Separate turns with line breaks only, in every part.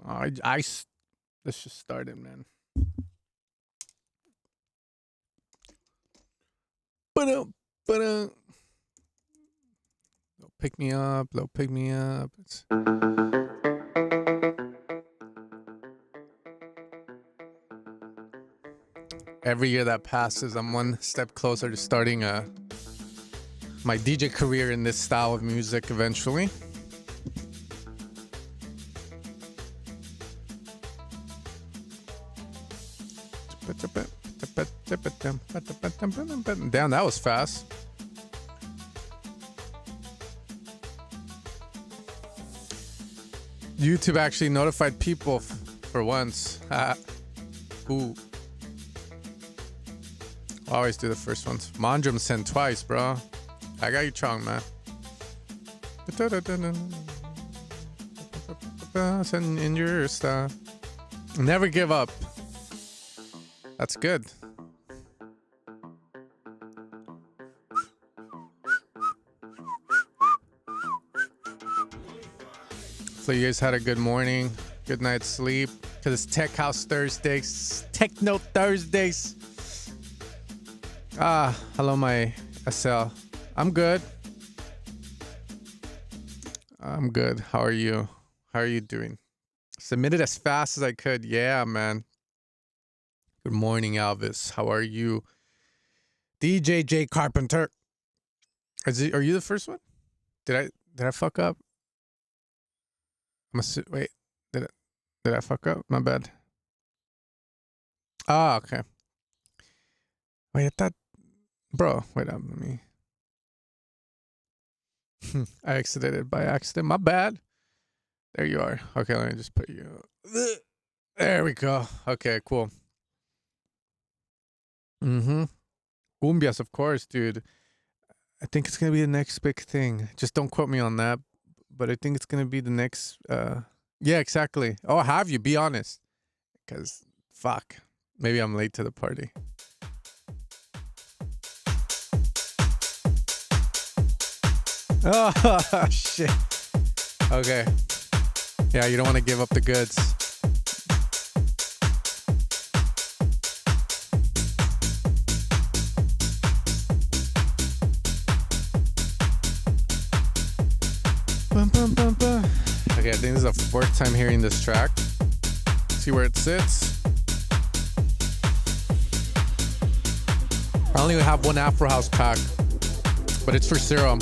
Let's just start it, man. But pick me up. They'll pick me up. Every year that passes, I'm one step closer to starting my DJ career in this style of music eventually. Damn, that was fast. YouTube actually notified people for once. Ooh. Always do the first ones. Mondrum sent twice, bro. I got you, Chong, man. Send in your stuff. Never give up. That's good. So you guys had a good morning, good night's sleep. Because it's Tech House Thursdays, Techno Thursdays. Hello, my SL. I'm good. I'm good. How are you? How are you doing? Submitted as fast as I could. Yeah, man. Good morning, Elvis. How are you? DJ J Carpenter. Are you the first one? Did I fuck up? Wait. Did I fuck up? My bad. Okay. Wait, I thought, bro. Wait up. Let me. I exited by accident. My bad. There you are. Okay, let me just put you. There we go. Okay, cool. Cumbias, of course, dude. I think it's gonna be the next big thing. Just don't quote me on that. But I think it's gonna be the next. Yeah, exactly. Oh, have you? Be honest. Because fuck, maybe I'm late to the party. Oh shit. Okay. Yeah, you don't want to give up the goods. Okay, I think this is the fourth time hearing this track. See where it sits. I only have one Afro House pack, but it's for Serum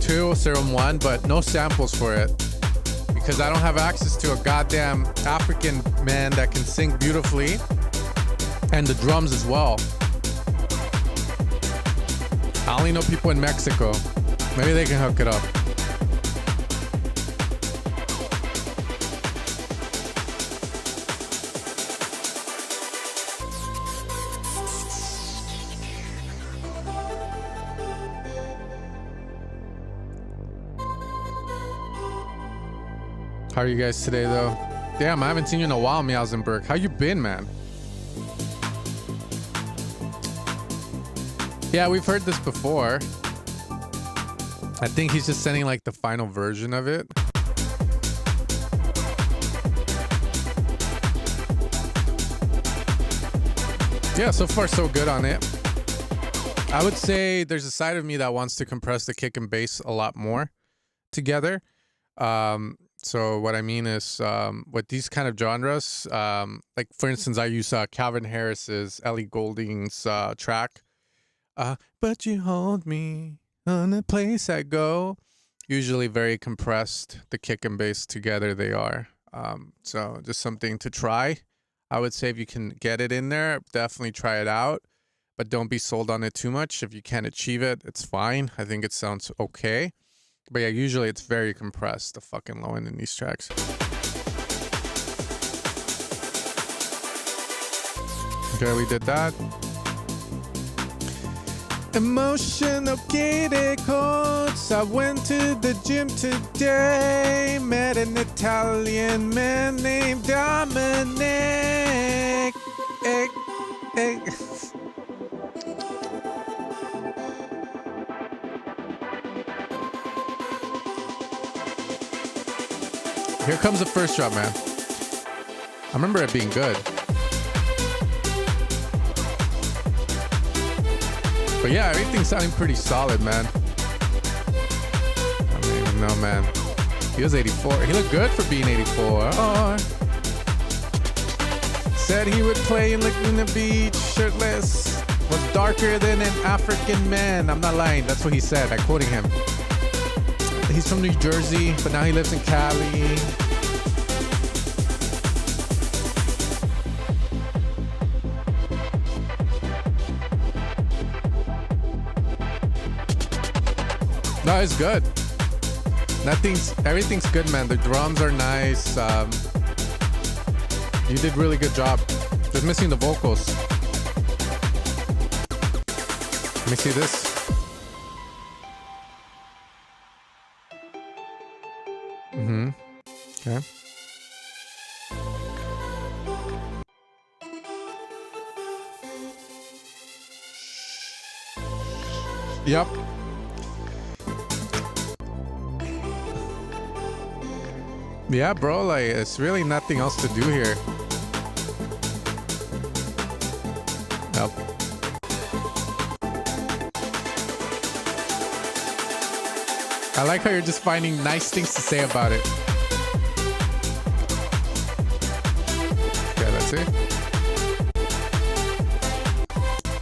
2, Serum 1, but no samples for it because I don't have access to a goddamn African man that can sing beautifully and the drums as well. I only know people in Mexico. Maybe they can hook it up. How are you guys today, though? Damn, I haven't seen you in a while, Meowsenberg. How you been, man? Yeah, we've heard this before. I think he's just sending like the final version of it. Yeah, so far so good on it. I would say there's a side of me that wants to compress the kick and bass a lot more together. So what I mean is with these kind of genres, like for instance, I use Calvin Harris's Ellie Goulding's track, But You Hold Me on a Place I Go. Usually very compressed, the kick and bass together they are. So just something to try. I would say if you can get it in there, definitely try it out. But don't be sold on it too much. If you can't achieve it, it's fine. I think it sounds okay. But yeah, usually it's very compressed, the fucking low end in these tracks. Okay, we did that. Emotional kitty coats. I went to the gym today. Met an Italian man named Dominic. Here comes the first drop, man. I remember it being good. But yeah, everything's sounding pretty solid, man. I don't even know, man. He was 84. He looked good for being 84. Oh. Said he would play in Laguna Beach shirtless. Was darker than an African man. I'm not lying. That's what he said. I'm quoting him. He's from New Jersey, but now he lives in Cali. No, it's good. Everything's good, man. The drums are nice. You did really good job. Just missing the vocals. Let me see this. Okay. Yep. Yeah, bro, like, it's really nothing else to do here. Yep. I like how you're just finding nice things to say about it. Okay, let's see.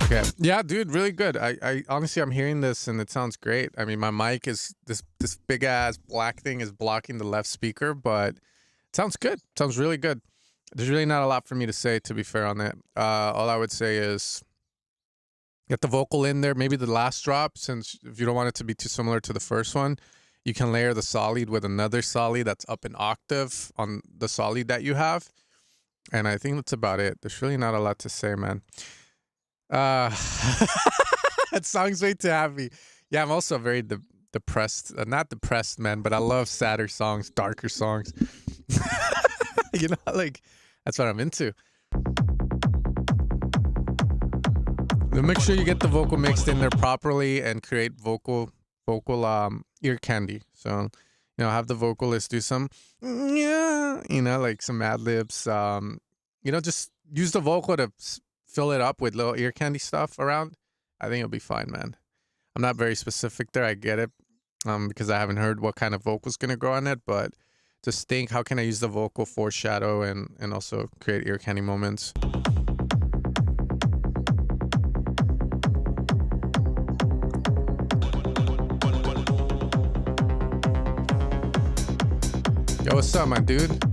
Okay. Yeah, dude, really good. I honestly, I'm hearing this and it sounds great. I mean, my mic is this big ass black thing is blocking the left speaker, but it sounds good. Sounds really good. There's really not a lot for me to say, to be fair, on that. All I would say is get the vocal in there. Maybe the last drop, since if you don't want it to be too similar to the first one, you can layer the solid with another solid that's up an octave on the solid that you have. And I think that's about it. There's really not a lot to say, man. That song's way too happy. Yeah, I'm also very depressed. Not depressed, man, but I love sadder songs, darker songs. You know, like, that's what I'm into. But make sure you get the vocal mixed in there properly and create vocal ear candy. So, you know, have the vocalist do some, yeah, you know, like some ad libs. You know, just use the vocal to fill it up with little ear candy stuff around. I think it'll be fine, man. I'm not very specific there. I get it, because I haven't heard what kind of vocal's gonna go on it, but just think, how can I use the vocal foreshadow and also create ear candy moments? Yo, what's up, my dude?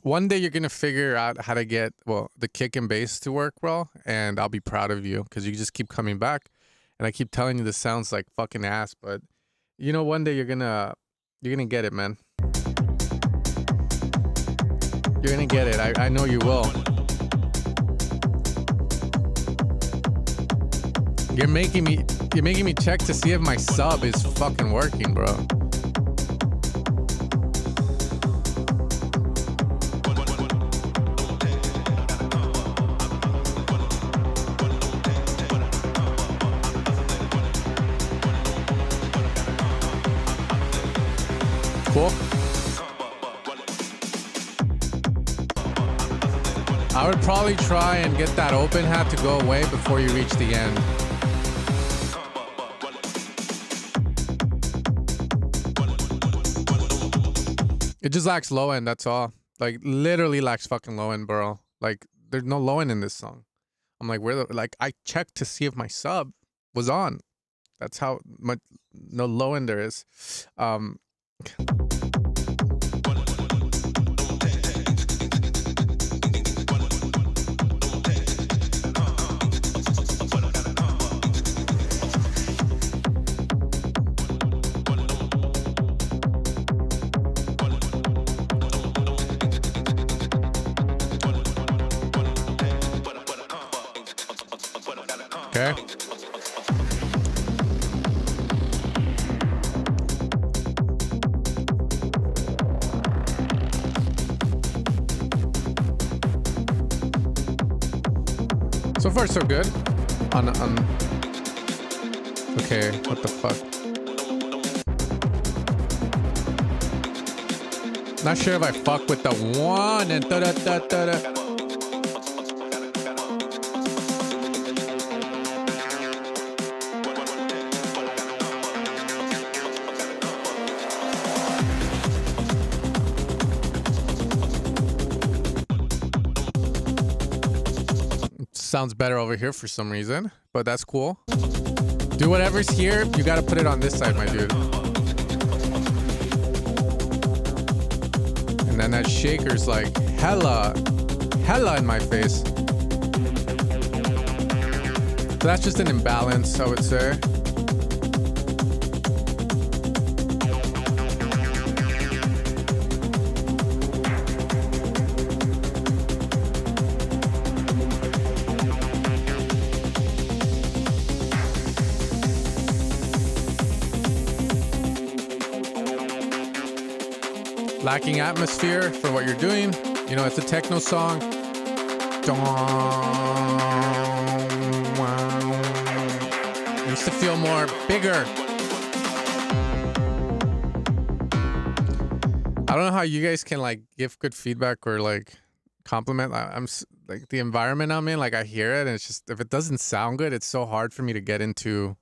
One day you're going to figure out how to get, well, the kick and bass to work well, and I'll be proud of you because you just keep coming back. And I keep telling you this sounds like fucking ass, but you know, one day you're going to get it, man. You're going to get it. I know you will. You're making me check to see if my sub is fucking working, bro. Cool. I would probably try and get that open hat to go away before you reach the end. It just lacks low end, that's all. Like, literally lacks fucking low end, bro. Like, there's no low end in this song. I'm like, like, I checked to see if my sub was on. That's how much no low end there is. Okay. So far, so good. Okay, what the fuck? Not sure if I fuck with the one and da da da da da. Sounds better over here for some reason, but that's cool. Do whatever's here, you gotta put it on this side, my dude. And then that shaker's like hella in my face. So that's just an imbalance, I would say. Lacking atmosphere for what you're doing. You know, it's a techno song. It needs to feel more bigger. I don't know how you guys can like give good feedback or like compliment. I'm like the environment I'm in, like I hear it and it's just, if it doesn't sound good, it's so hard for me to get into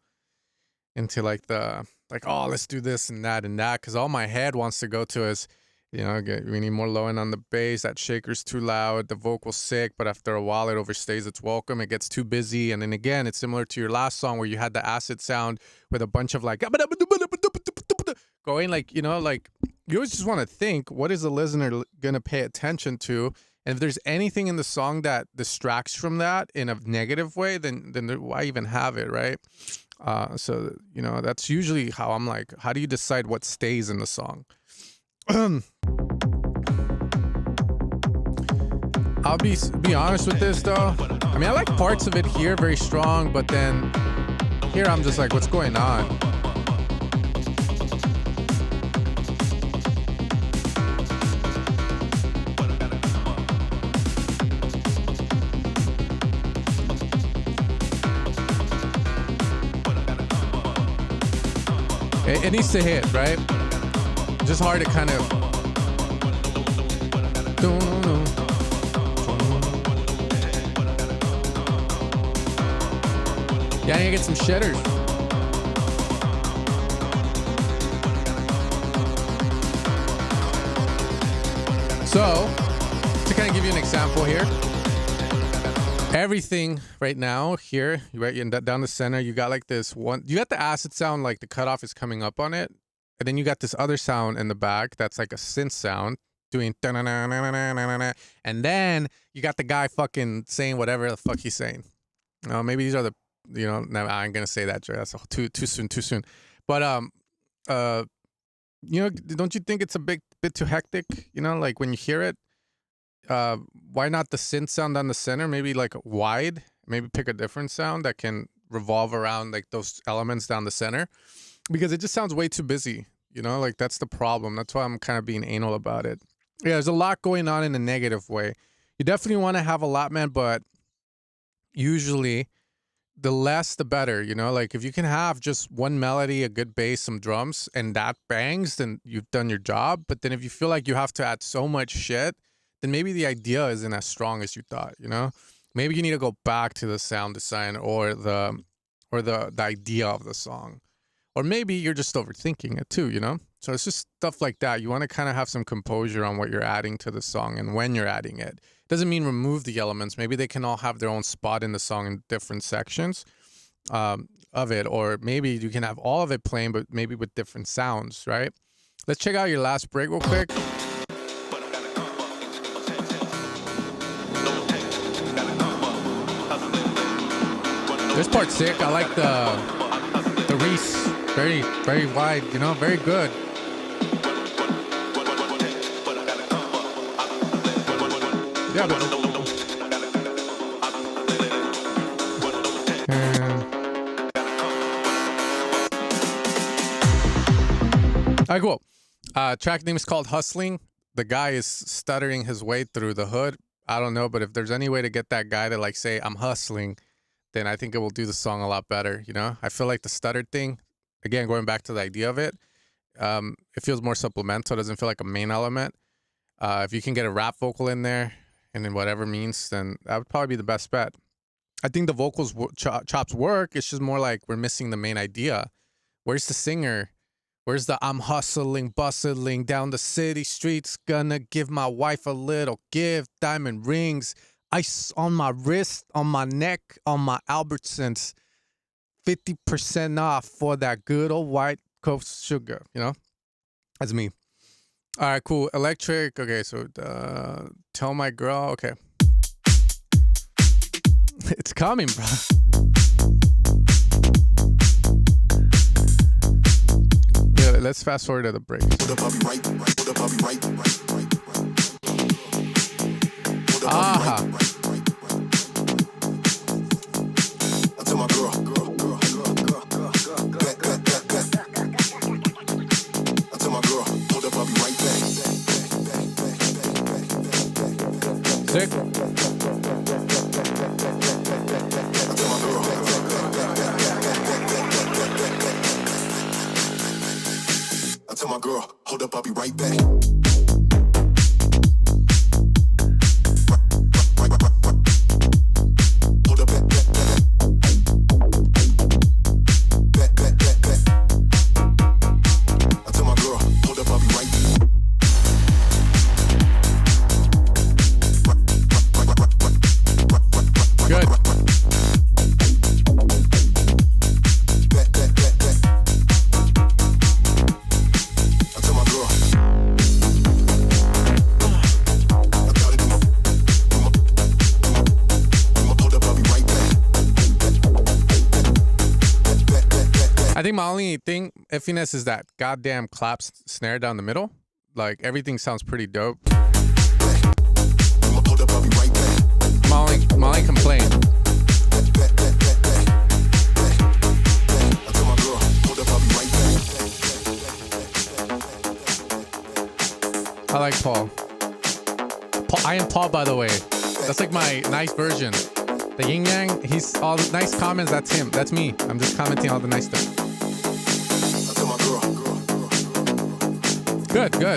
like the, like, oh, let's do this and that. Cause all my head wants to go to is, you know, we need more low end on the bass. That shaker's too loud. The vocal's sick, but after a while, it overstays its welcome. It gets too busy. And then again, it's similar to your last song where you had the acid sound with a bunch of like going, like, you know, like you always just want to think, what is the listener going to pay attention to? And if there's anything in the song that distracts from that in a negative way, then why even have it, right? So, you know, that's usually how I'm like, how do you decide what stays in the song? I'll be honest with this though. I mean, I like parts of it here very strong, but then here I'm just like, what's going on? It needs to hit, right? Just hard to kind of. Yeah, I need to get some shitters. So, to kind of give you an example here, everything right now here, right down the center, you got like this one, you got the acid sound, like the cutoff is coming up on it. And then you got this other sound in the back that's like a synth sound doing and then you got the guy fucking saying whatever the fuck he's saying. Maybe these are the, you know, no, I'm gonna say that, Joe. That's too soon. But you know, don't you think it's a bit too hectic? You know, like when you hear it, why not the synth sound on the center? Maybe like wide. Maybe pick a different sound that can revolve around like those elements down the center. Because it just sounds way too busy, you know, like that's the problem. That's why I'm kind of being anal about it. Yeah, there's a lot going on in a negative way. You definitely want to have a lot, man, but usually the less, the better, you know, like if you can have just one melody, a good bass, some drums, and that bangs, then you've done your job. But then if you feel like you have to add so much shit, then maybe the idea isn't as strong as you thought, you know? Maybe you need to go back to the sound design or the idea of the song. Or maybe you're just overthinking it too, you know? So it's just stuff like that. You want to kind of have some composure on what you're adding to the song and when you're adding it. Doesn't mean remove the elements. Maybe they can all have their own spot in the song in different sections of it. Or maybe you can have all of it playing, but maybe with different sounds, right? Let's check out your last break real quick. This part's sick. I like the Reese. Very, very wide, you know, very good. Yeah, but all right, cool. Track name is called Hustling. The guy is stuttering his way through the hood. I don't know, but if there's any way to get that guy to like say, I'm hustling, then I think it will do the song a lot better. You know, I feel like the stuttered thing, again, going back to the idea of it, it feels more supplemental. It doesn't feel like a main element. If you can get a rap vocal in there, and in whatever means, then that would probably be the best bet. I think the vocals chops work. It's just more like we're missing the main idea. Where's the singer? Where's the I'm hustling, bustling down the city streets, gonna give my wife a little gift, diamond rings, ice on my wrist, on my neck, on my Albertsons, 50% off for that good old white coast sugar, you know? That's me. All right, cool. Electric. Okay, so tell my girl. Okay. It's coming, bro. Yeah, let's fast forward to the break. Aha. Sick. I tell my girl, hold up, I'll be right back. Hold up, back. I tell my girl, hold up, I'll be right back. Good. I think my only thing, iffiness, is that goddamn clap snare down the middle. Like, everything sounds pretty dope. My only complaint. I like Paul. I am Paul, by the way. That's like my nice version. The yin yang, he's all the nice comments, that's him. That's me. I'm just commenting all the nice stuff. Good. Got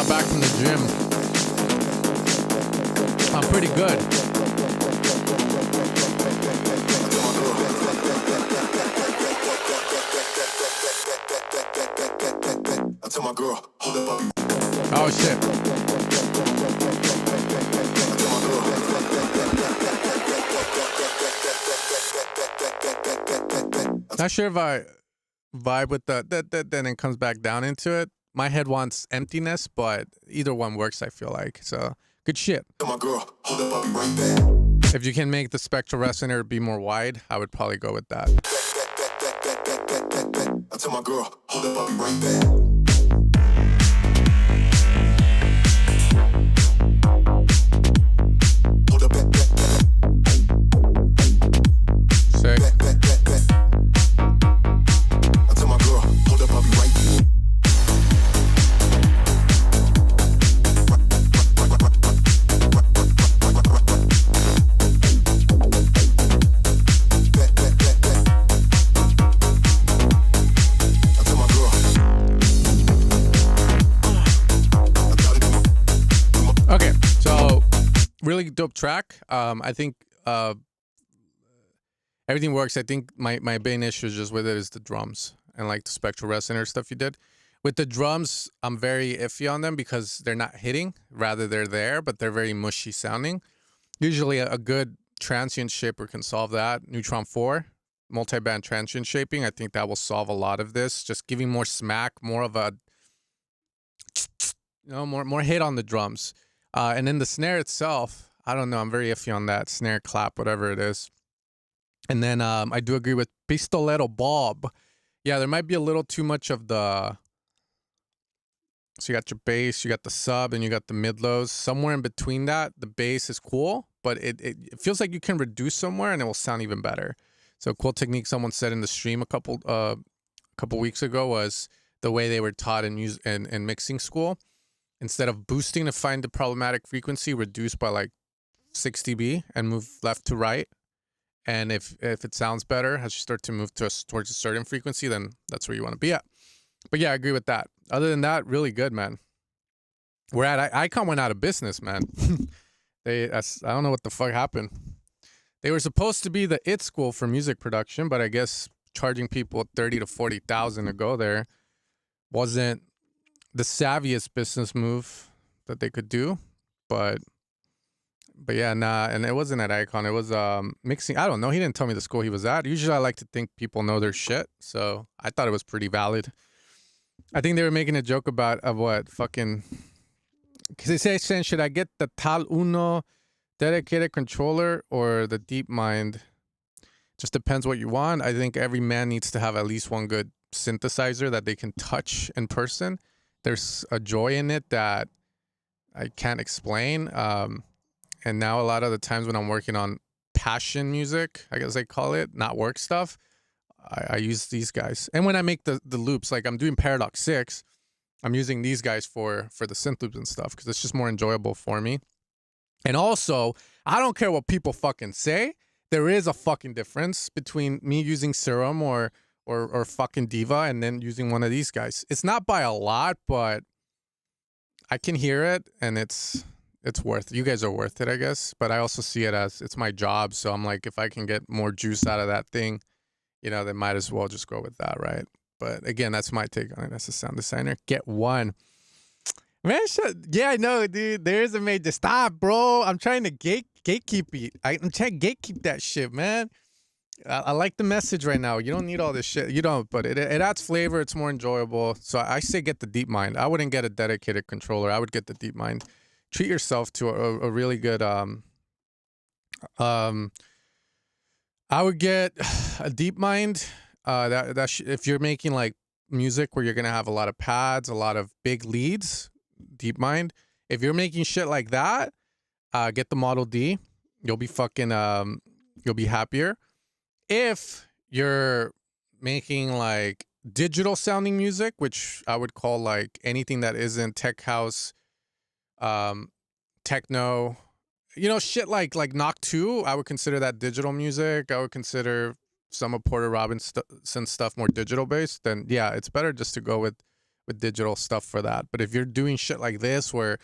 back from the gym. I'm pretty good. Oh shit. Not sure if I vibe with that, then it comes back down into it. My head wants emptiness, but either one works, I feel like. So, good shit. If you can make the spectral resonator be more wide, I would probably go with that. I tell my girl, hold up, I'll be right back. Sick. Really dope track. I think everything works. I think my main issue is just with it is the drums and like the spectral resonator stuff you did. With the drums, I'm very iffy on them because they're not hitting. Rather, they're there, but they're very mushy sounding. Usually a good transient shaper can solve that. Neutron 4, multi-band transient shaping. I think that will solve a lot of this. Just giving more smack, more of a, more hit on the drums. And then the snare itself, I don't know. I'm very iffy on that snare clap, whatever it is. And then I do agree with Pistolero Bob. Yeah, there might be a little too much of the... So you got your bass, you got the sub, and you got the mid-lows. Somewhere in between that, the bass is cool, but it feels like you can reduce somewhere and it will sound even better. So cool technique someone said in the stream a a couple weeks ago was the way they were taught in music in mixing school. Instead of boosting to find the problematic frequency, reduce by like 6 dB and move left to right. And if it sounds better as you start to move towards a certain frequency, then that's where you want to be at. But yeah, I agree with that. Other than that, really good, man. We're at Icon went out of business, man. I don't know what the fuck happened. They were supposed to be the IT school for music production, but I guess charging people 30 to 40,000 to go there wasn't the savviest business move that they could do. But yeah, nah, and it wasn't at Icon. It was mixing. I don't know. He didn't tell me the school he was at. Usually I like to think people know their shit, so I thought it was pretty valid. I think they were making a joke about what fucking, because they say, saying, should I get the Tal Uno dedicated controller or the DeepMind? Just depends what you want. I think every man needs to have at least one good synthesizer that they can touch in person. There's a joy in it that I can't explain. And now a lot of the times when I'm working on passion music, I guess they call it, not work stuff, I use these guys. And when I make the loops, like I'm doing Paradox 6, I'm using these guys for the synth loops and stuff because it's just more enjoyable for me. And also, I don't care what people fucking say. There is a fucking difference between me using Serum or fucking Diva and then using one of these guys. It's not by a lot, but I can hear it and it's worth it. You guys are worth it, I guess. But I also see it as it's my job. So I'm like, if I can get more juice out of that thing, you know, they might as well just go with that, right? But again, that's my take on it as a sound designer. Get one. Man, yeah, I know, dude. There is a major stop, bro. I'm trying to gatekeep it. I'm trying to gatekeep that shit, man. I like the message right now. You don't need all this shit. You don't, but it adds flavor. It's more enjoyable. So I say get the DeepMind. I wouldn't get a dedicated controller. I would get the DeepMind. Treat yourself to a really good I would get a DeepMind. If you're making like music where you're gonna have a lot of pads, a lot of big leads, DeepMind. If you're making shit like that, get the Model D. You'll be fucking you'll be happier. If you're making like digital sounding music, which I would call like anything that isn't tech house, techno, you know, shit like Knock 2, I would consider that digital music. I would consider some of Porter Robinson stuff more digital based. Then yeah, it's better just to go with digital stuff for that. But if you're doing shit like this where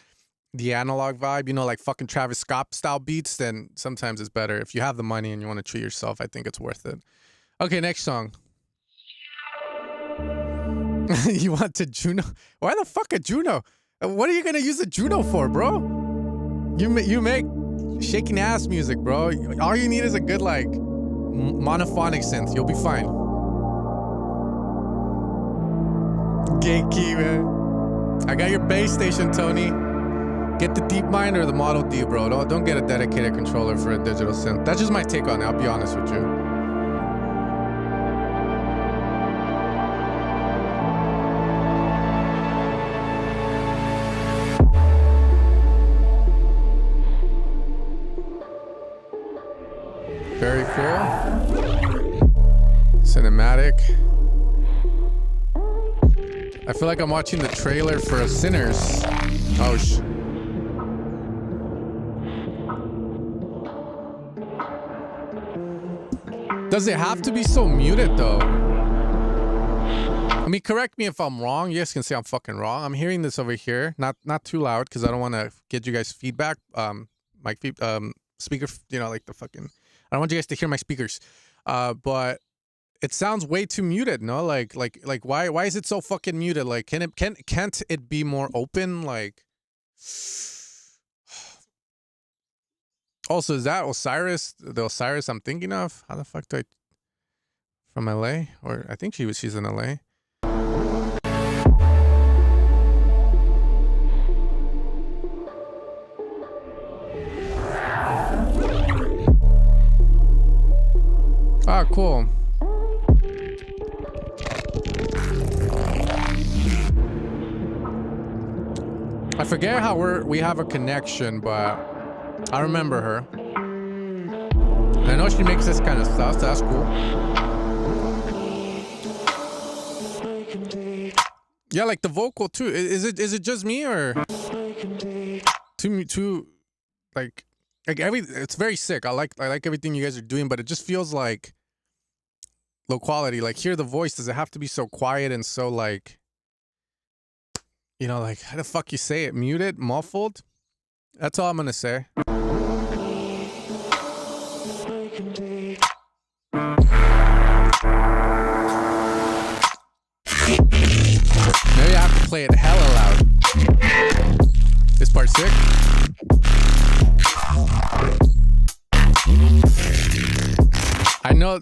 the analog vibe, you know, like fucking Travis Scott style beats, then sometimes it's better. If you have the money and you want to treat yourself, I think it's worth it. Okay, next song. You want to Juno? Why the fuck a Juno? What are you gonna use a Juno for, bro? You make shaking ass music, bro. All you need is a good like monophonic synth. You'll be fine. Gatekeep, man. I got your base station, Tony. Get the DeepMind or the Model D, bro. Don't get a dedicated controller for a digital synth. That's just my take on it. I'll be honest with you. Very cool. Cinematic. I feel like I'm watching the trailer for Sinners. Oh, does it have to be so muted, though? I mean, correct me if I'm wrong. You guys can say I'm fucking wrong. I'm hearing this over here. Not too loud, because I don't want to get you guys feedback. Speaker, you know, like the fucking... I don't want you guys to hear my speakers, but it sounds way too muted. No, like why is it so fucking muted? Like, can't it be more open? Like, also, is that Osiris? The Osiris I'm thinking of? How the fuck do I? From LA, or I think she's in LA. Ah, cool. I forget how we have a connection, but I remember her. And I know she makes this kind of stuff, so that's cool. Yeah, like the vocal too. Is it just me or too like every? It's very sick. I like everything you guys are doing, but it just feels like low quality. Like hear the voice. Does it have to be so quiet and so like like how the fuck you say it? Muted, muffled. That's all I'm gonna say. Maybe I have to play it hella loud. This part's sick. I know.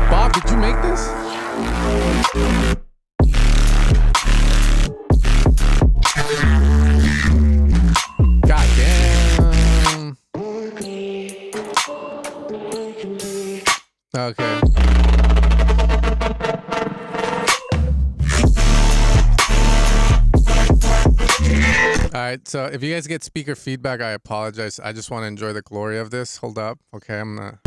Bob, did you make this? God damn. Okay. All right, so if you guys get speaker feedback, I apologize. I just want to enjoy the glory of this. Hold up. Okay, I'm gonna.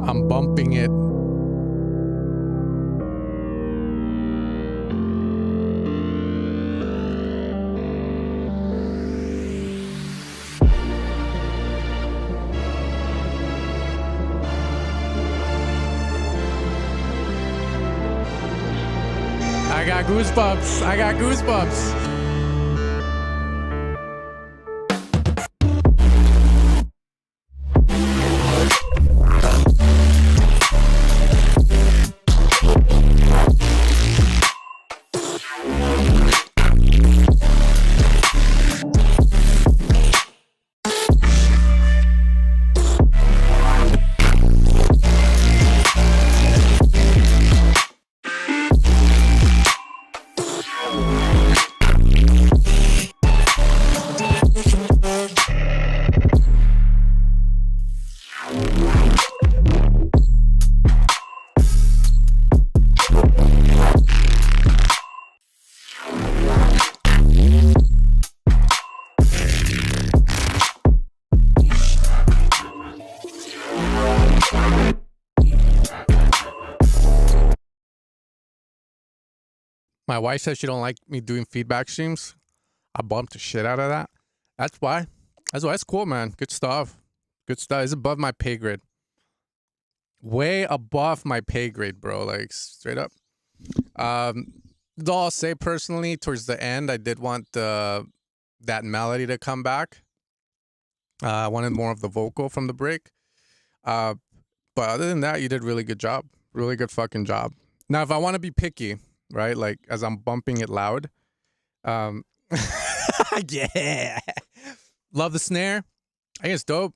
I'm bumping it. I got goosebumps. I got goosebumps. My wife says she don't like me doing feedback streams. I bumped the shit out of that. That's why. It's cool, man. Good stuff. Good stuff. It's above my pay grade. Way above my pay grade, bro. Like straight up. Though I'll say personally, towards the end, I did want that melody to come back. I wanted more of the vocal from the break. But other than that, you did really good job. Really good fucking job. Now, if I want to be picky, right? Like as I'm bumping it loud. Yeah. Love the snare. I think it's dope.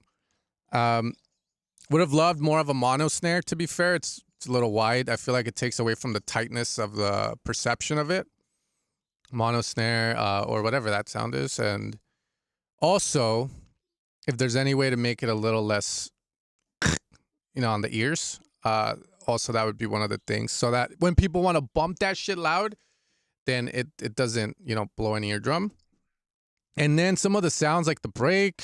Would have loved more of a mono snare, to be fair. It's a little wide. I feel like it takes away from the tightness of the perception of it. Mono snare, or whatever that sound is. And also, if there's any way to make it a little less, on the ears, also that would be one of the things. So that when people want to bump that shit loud, then it doesn't, blow an eardrum. And then some of the sounds like the break,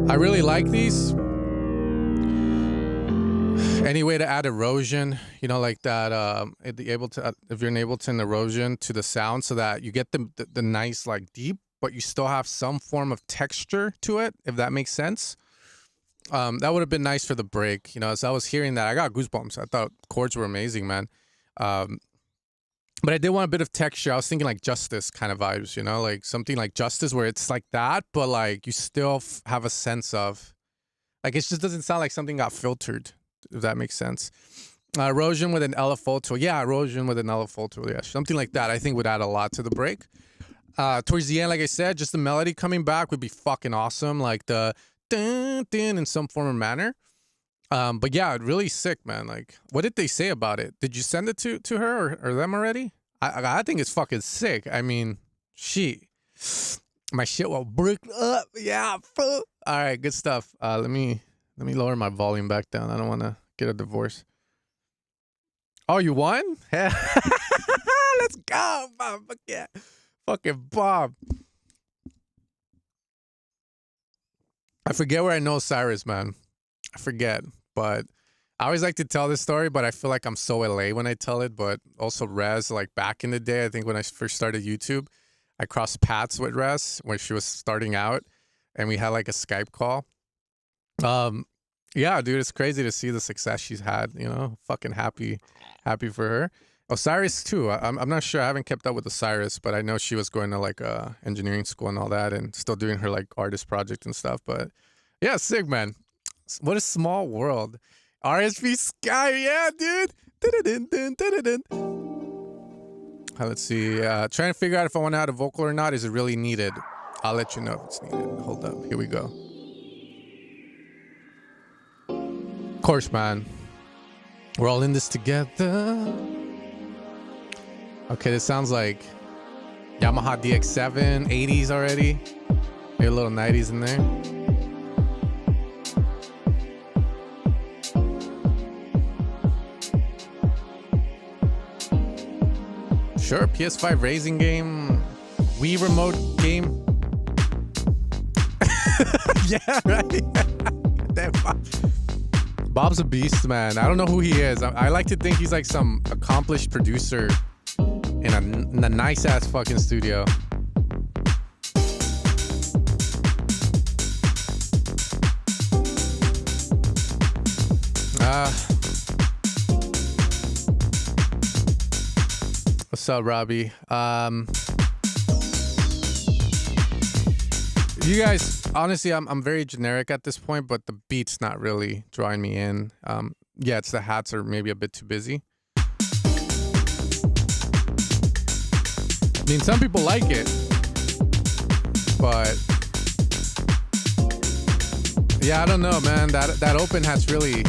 I really like these. Any way to add erosion, you know, like that, if you're able to erosion to the sound so that you get the nice, like deep, but you still have some form of texture to it, if that makes sense. That would have been nice for the break. You know, as I was hearing that, I got goosebumps. I thought chords were amazing, man. But I did want a bit of texture. I was thinking like Justice kind of vibes, you know, like something like Justice where it's like that, but like you still have a sense of, like, it just doesn't sound like something got filtered, if that makes sense. Erosion with an LFO tool. Yeah, erosion with an LFO tool. Yeah, something like that I think would add a lot to the break. Towards the end, like I said, just the melody coming back would be fucking awesome. Like the dun, dun, in some form or manner. But yeah, really sick, man. Like, what did they say about it? Did you send it to her or them already? I think it's fucking sick. I mean, my shit will break up. Yeah, fool. All right, good stuff. Let me lower my volume back down. I don't want to get a divorce. Oh, you won? Let's go, Bob. Yeah, fucking Bob. I forget where I know Cyrus, man. I forget, but I always like to tell this story, but I feel like I'm so LA when I tell it. But also Rez, like back in the day, I think when I first started YouTube, I crossed paths with Rez when she was starting out, and we had like a Skype call. Yeah, dude, it's crazy to see the success she's had. You know, fucking happy for her. Osiris too. I'm not sure. I haven't kept up with Osiris, but I know she was going to like engineering school and all that, and still doing her like artist project and stuff. But yeah, sick, man. What a small world. RSP Sky, yeah, dude. Let's see. Trying to figure out if I want to add a vocal or not. Is it really needed? I'll let you know if it's needed. Hold up. Here we go. Of course, man. We're all in this together. Okay, this sounds like Yamaha DX7, 80s already. Maybe a little 90s in there. Sure, PS5 racing game, Wii remote game. Yeah, right. Damn, Bob's a beast, man. I don't know who he is. I like to think he's like some accomplished producer in a nice ass fucking studio. What's up, Robbie? You guys, honestly, I'm very generic at this point, but the beat's not really drawing me in. Yeah, it's the hats are maybe a bit too busy. I mean, some people like it, but yeah, I don't know, man. That open hat's really.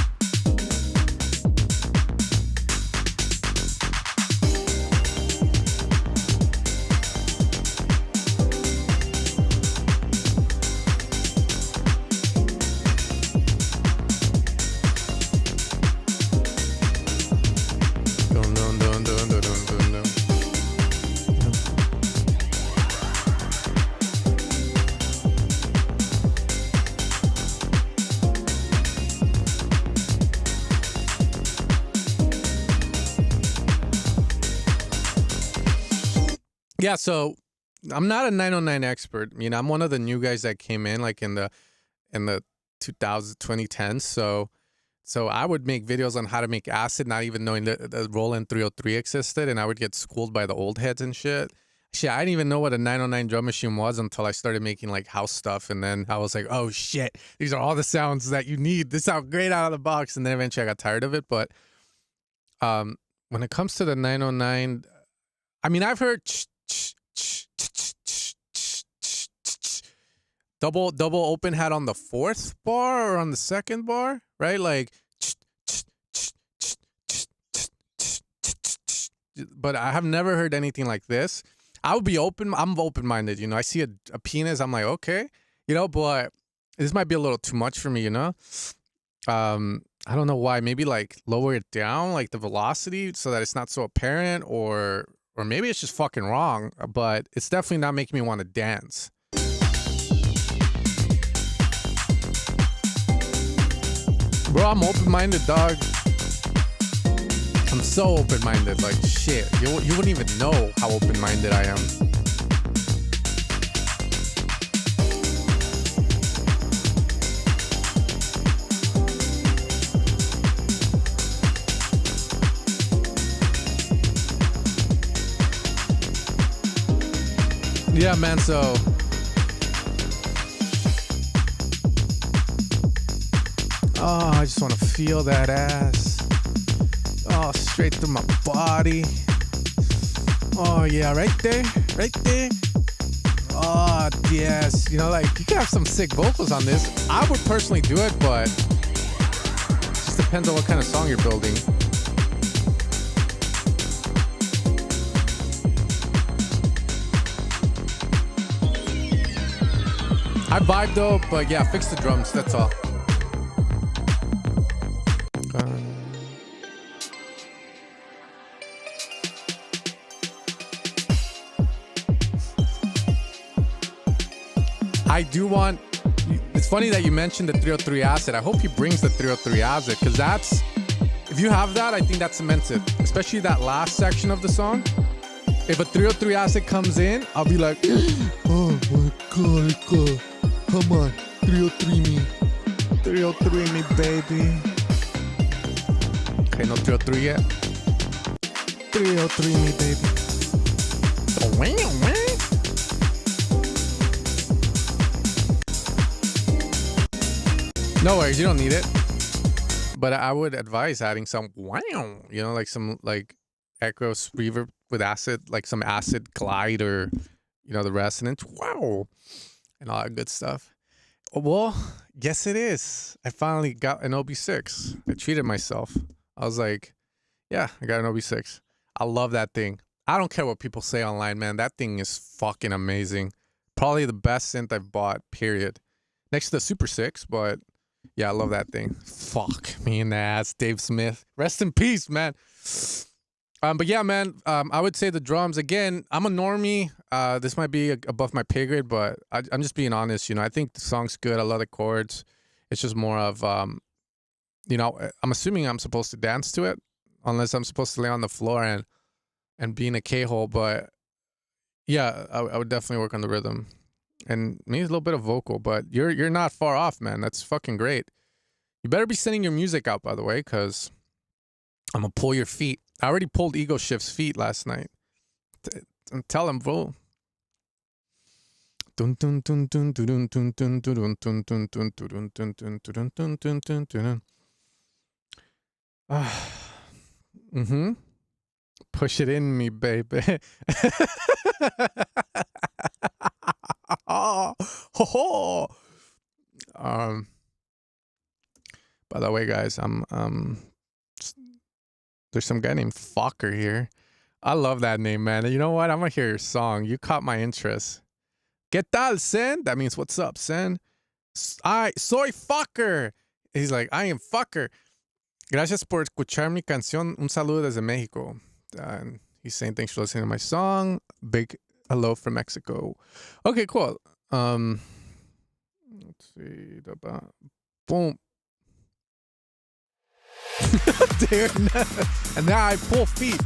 Yeah, so I'm not a 909 expert. You know, I'm one of the new guys that came in like in the 2010s. So I would make videos on how to make acid, not even knowing that the Roland 303 existed, and I would get schooled by the old heads and shit. Shit, I didn't even know what a 909 drum machine was until I started making like house stuff, and then I was like, oh shit, these are all the sounds that you need. This sounds great out of the box, and then eventually I got tired of it. But when it comes to the 909, I mean, I've heard double open hat on the fourth bar or on the second bar, right? Like, but I have never heard anything like this. I would be open. I'm open-minded, you know. I see a penis, I'm like, okay, you know, but this might be a little too much for me, you know. I don't know why. Maybe like lower it down, like the velocity, so that it's not so apparent, or or maybe it's just fucking wrong, but it's definitely not making me want to dance. Bro, I'm open-minded, dog. I'm so open-minded, like shit. You wouldn't even know how open-minded I am. Yeah, man, so oh, I just want to feel that ass. Oh, straight through my body. Oh, yeah, right there. Right there. Oh, yes. You know, like, you can have some sick vocals on this. I would personally do it, but it just depends on what kind of song you're building. I vibe though, but yeah, fix the drums, that's all. I do want, it's funny that you mentioned the 303 acid. I hope he brings the 303 acid, because that's, if you have that, I think that cements it. Especially that last section of the song. If a 303 acid comes in, I'll be like, oh my god, come on, 303 me. 303 me, baby. Okay, no 303 yet. 303 me, baby. No worries, you don't need it. But I would advise adding some wow, you know, like some like echo reverb with acid, like some acid glide, or you know, the resonance, wow, and all that good stuff. Well, yes it is. I finally got an OB6. I treated myself. I was like, yeah, I got an OB6. I love that thing. I don't care what people say online, man. That thing is fucking amazing. Probably the best synth I've bought, period. Next to the Super 6, but yeah, I love that thing. Fuck me in the ass, Dave Smith. Rest in peace, man. But yeah, man, I would say the drums, again, I'm a normie. This might be above my pay grade, but I'm just being honest, you know. I think the song's good. I love the chords. It's just more of, you know, I'm assuming I'm supposed to dance to it, unless I'm supposed to lay on the floor and be in a K-hole. But yeah, I would definitely work on the rhythm. And maybe a little bit of vocal, but you're not far off, man. That's fucking great. You better be sending your music out, by the way, because I'm going to pull your feet. I already pulled Ego Shift's feet last night. Tell him, bro. Mm-hmm. Push it in me, baby. Oh, ho, ho. By the way, guys, there's some guy named Fokker here. I love that name, man. You know what? I'm gonna hear your song. You caught my interest. ¿Qué tal, Sen? That means what's up, Sen? I soy Fokker. He's like, I am Fokker. Gracias por escuchar mi canción. Un saludo desde Mexico. And he's saying thanks for listening to my song. Big hello from Mexico. Okay, cool. Let's see. Boom. Dude, and now I pull feet.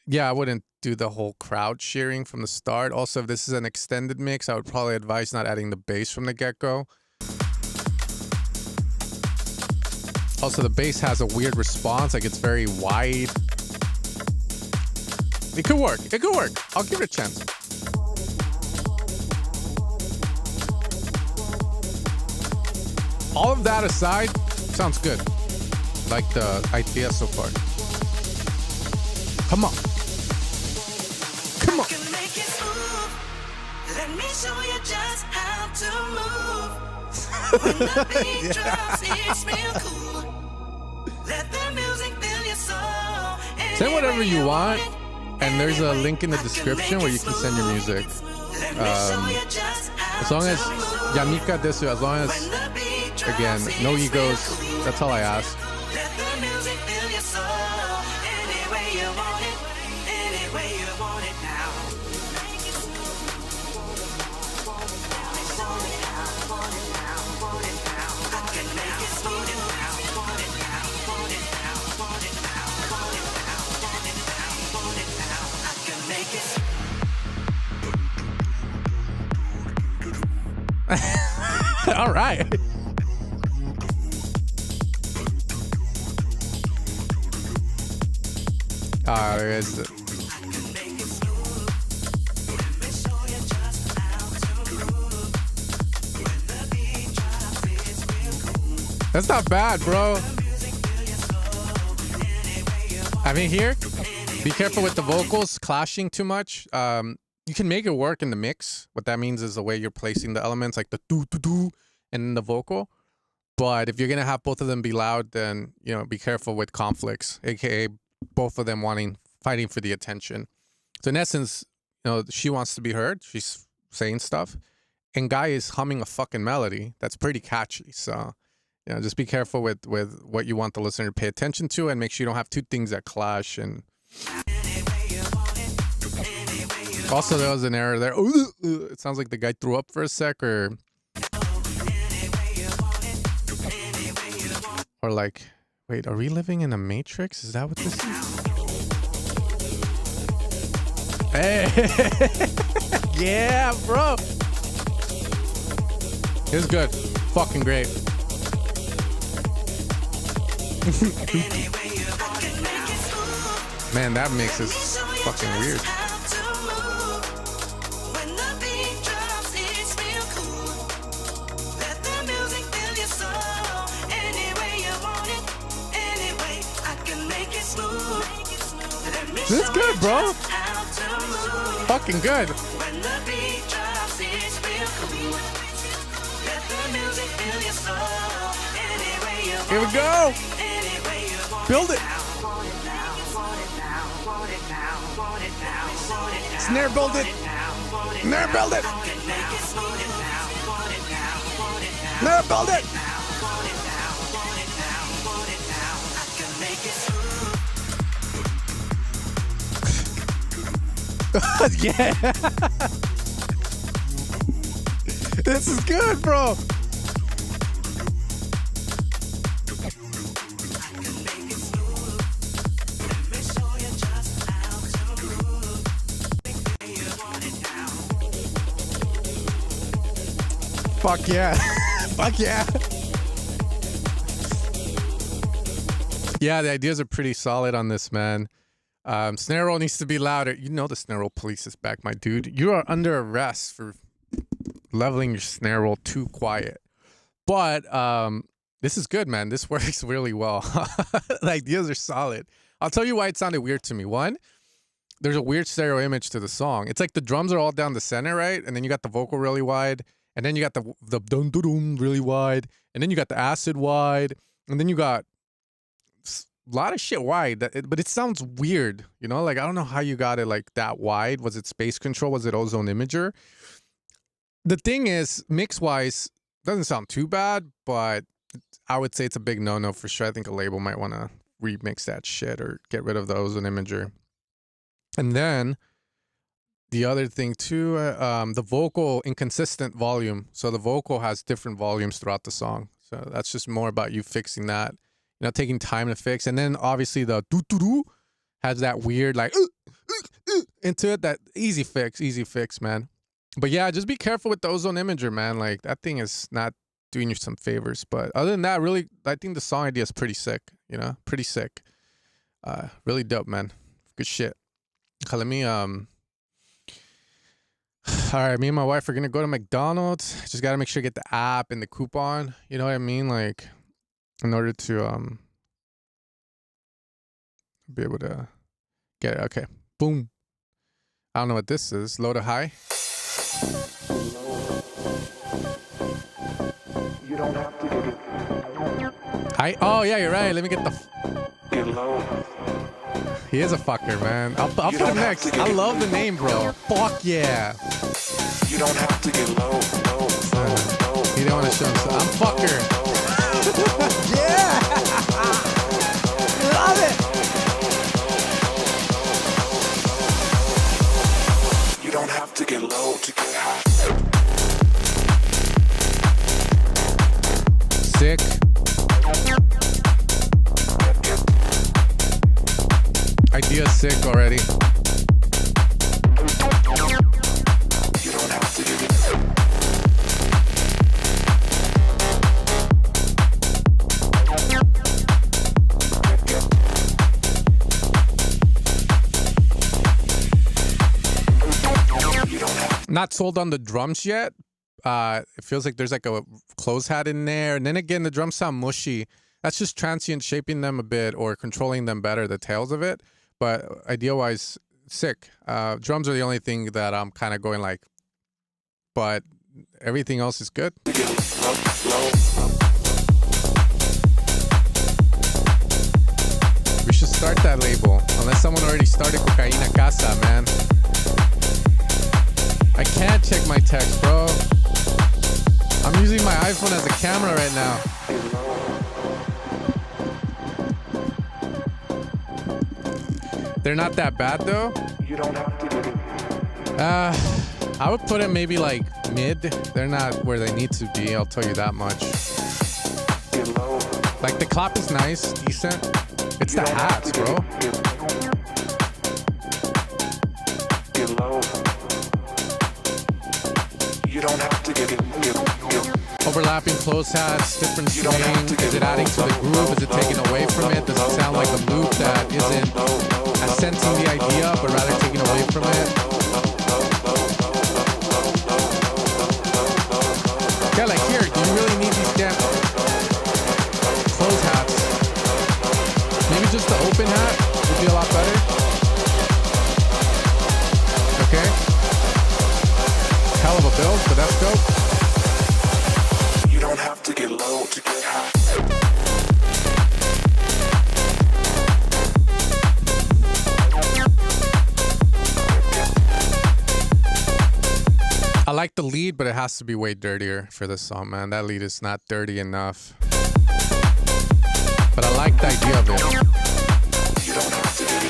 Yeah, I wouldn't do the whole crowd cheering from the start. Also, if this is an extended mix, I would probably advise not adding the bass from the get-go. Also, the bass has a weird response, like it's very wide. It could work. It could work. I'll give it a chance. All of that aside, sounds good. Like the idea so far. Come on. Come on. Let me show you just how to move. When the beat drops, it's real cool. Let the music fill your soul. Say whatever you want, and there's a link in the description where you can send your music. As long as Yamika Desu, as long as, again, no egos, that's all I ask. All right. That's not bad, bro. I mean, here, be careful with the vocals clashing too much. You can make it work in the mix. What that means is the way you're placing the elements, like the do and the vocal. But if you're gonna have both of them be loud, then be careful with conflicts, aka both of them fighting for the attention. So in essence, she wants to be heard. She's saying stuff, and Guy is humming a fucking melody that's pretty catchy. So just be careful with what you want the listener to pay attention to, and make sure you don't have two things that clash. And also, there was an error there. It sounds like the guy threw up for a sec, or like, wait, are we living in a matrix? Is that what this is? Hey, yeah, bro. It was good, fucking great. Man, that mix is fucking weird. This is good, bro. Fucking good. Here we go. Build it. Snare build it. Snare build it. Snare build it. Yeah. This is good, bro. Fuck yeah. Fuck yeah. Yeah, the ideas are pretty solid on this, man. Snare roll needs to be louder. You know the snare roll police is back, my dude. You are under arrest for leveling your snare roll too quiet. But this is good, man. This works really well. The ideas are solid. I'll tell you why it sounded weird to me. One, there's a weird stereo image to the song. It's like the drums are all down the center, right? And then you got the vocal really wide. And then you got the dum dum dum really wide. And then you got the acid wide. And then you got a lot of shit wide, but it sounds weird, like I don't know how you got it like that wide. Was it Space Control? Was it Ozone Imager? The thing is, mix wise, doesn't sound too bad, but I would say it's a big no for sure. I think a label might want to remix that shit or get rid of the Ozone Imager. And then the other thing too, the vocal inconsistent volume. So the vocal has different volumes throughout the song. So that's just more about you fixing that. Taking time to fix. And then obviously the doo-doo-doo has that weird like into it. That easy fix, man. But yeah, just be careful with the Ozone Imager, man. Like that thing is not doing you some favors. But other than that, really, I think the song idea is pretty sick. Pretty sick. Really dope, man. Good shit. Okay, let me all right, me and my wife are gonna go to McDonald's. Just gotta make sure to get the app and the coupon. You know what I mean? Like, in order to be able to get it. Okay. Boom. I don't know what this is. Low to high.
You don't have to get it.
High? Oh, yeah, you're right. Let me get the...
Get low.
He is a fucker, man. I'll put him next. I love the name, bro. Fuck yeah.
You don't have to get low.
He don't want to show himself. I'm fucker. Yeah. Love it.
You don't have to get low to get high.
Sick. Idea sick already.
You don't have to get
Not sold on the drums yet. It feels like there's like a close hat in there. And then again, the drums sound mushy. That's just transient shaping them a bit or controlling them better, the tails of it. But idea-wise, sick. Drums are the only thing that I'm kind of going like, but everything else is good. We should start that label, unless someone already started Cocaína Casa, man. I can't check my text, bro. I'm using my iPhone as a camera right now. They're not that bad though.
You don't have to get
I would put it maybe like mid. They're not where they need to be, I'll tell you that much.
get low.
Like the clap is nice, decent. It's the hats, bro.
Get low. You don't have to get
Overlapping close hats, different swing. Is it adding to the groove? Is it taking away from it? Does it sound like a loop that isn't assenting the idea, but rather taking away from it? Yeah, like here, do you really need these damn close hats? Maybe just the open hat would be a lot better. Okay. Hell of a build, but that's dope.
You don't have to get low to get high.
I like the lead, but it has to be way dirtier for this song, man. That lead is not dirty enough. But I like the idea of it.
You don't have to get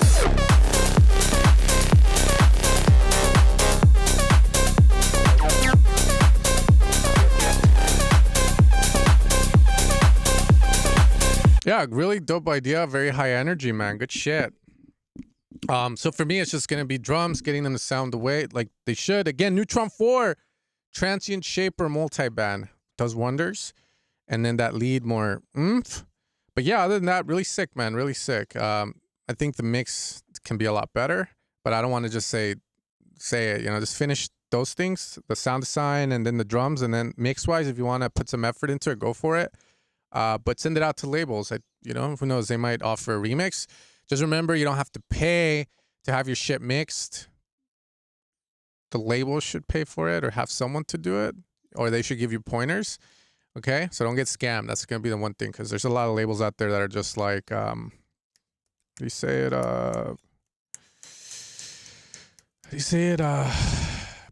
Yeah, really dope idea. Very high energy, man. Good shit. So for me, it's just going to be drums, getting them to sound the way like they should. Again, Neutron 4, transient shaper multiband does wonders. And then that lead more oomph. But yeah, other than that, really sick, man. Really sick. I think the mix can be a lot better, but I don't want to just say it, you know, just finish those things, the sound design and then the drums, and then mix wise, if you want to put some effort into it, go for it. But send it out to labels. You know, who knows? They might offer a remix. Just remember, you don't have to pay to have your shit mixed. The label should pay for it or have someone to do it, or they should give you pointers. Okay? So don't get scammed. That's going to be the one thing, because there's a lot of labels out there that are just like, you say it,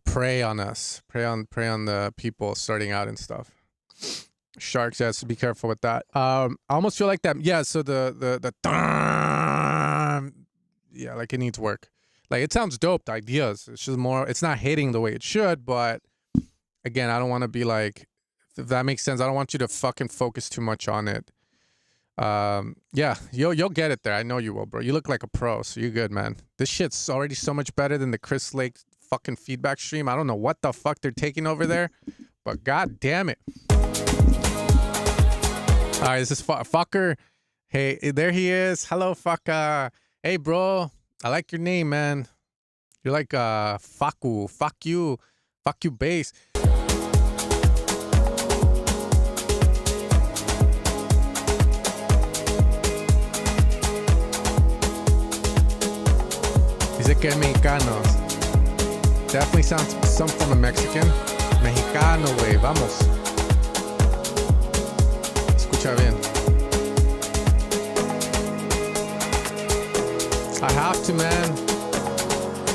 prey on us. Prey on the people starting out and stuff. Sharks, yes, be careful with that. I almost feel like that. Yeah, so the yeah, like it needs work. Like it sounds dope, the ideas. It's just more, it's not hitting the way it should, but again, I don't want to be like, if that makes sense, I don't want you to fucking focus too much on it. Yeah, you'll get it there. I know you will, bro. You look like a pro, so you're good, man. This shit's already so much better than the Chris Lake fucking feedback stream. I don't know what the fuck they're taking over there, but god damn it. All right, this is Fucker. Hey, there he is. Hello, Fucker. Hey, bro. I like your name, man. You're like Faku. Fuck you bass. Dice que mexicanos. Definitely sounds some from a Mexican. Mexicano, güey. Vamos. Escucha bien. I have to, man.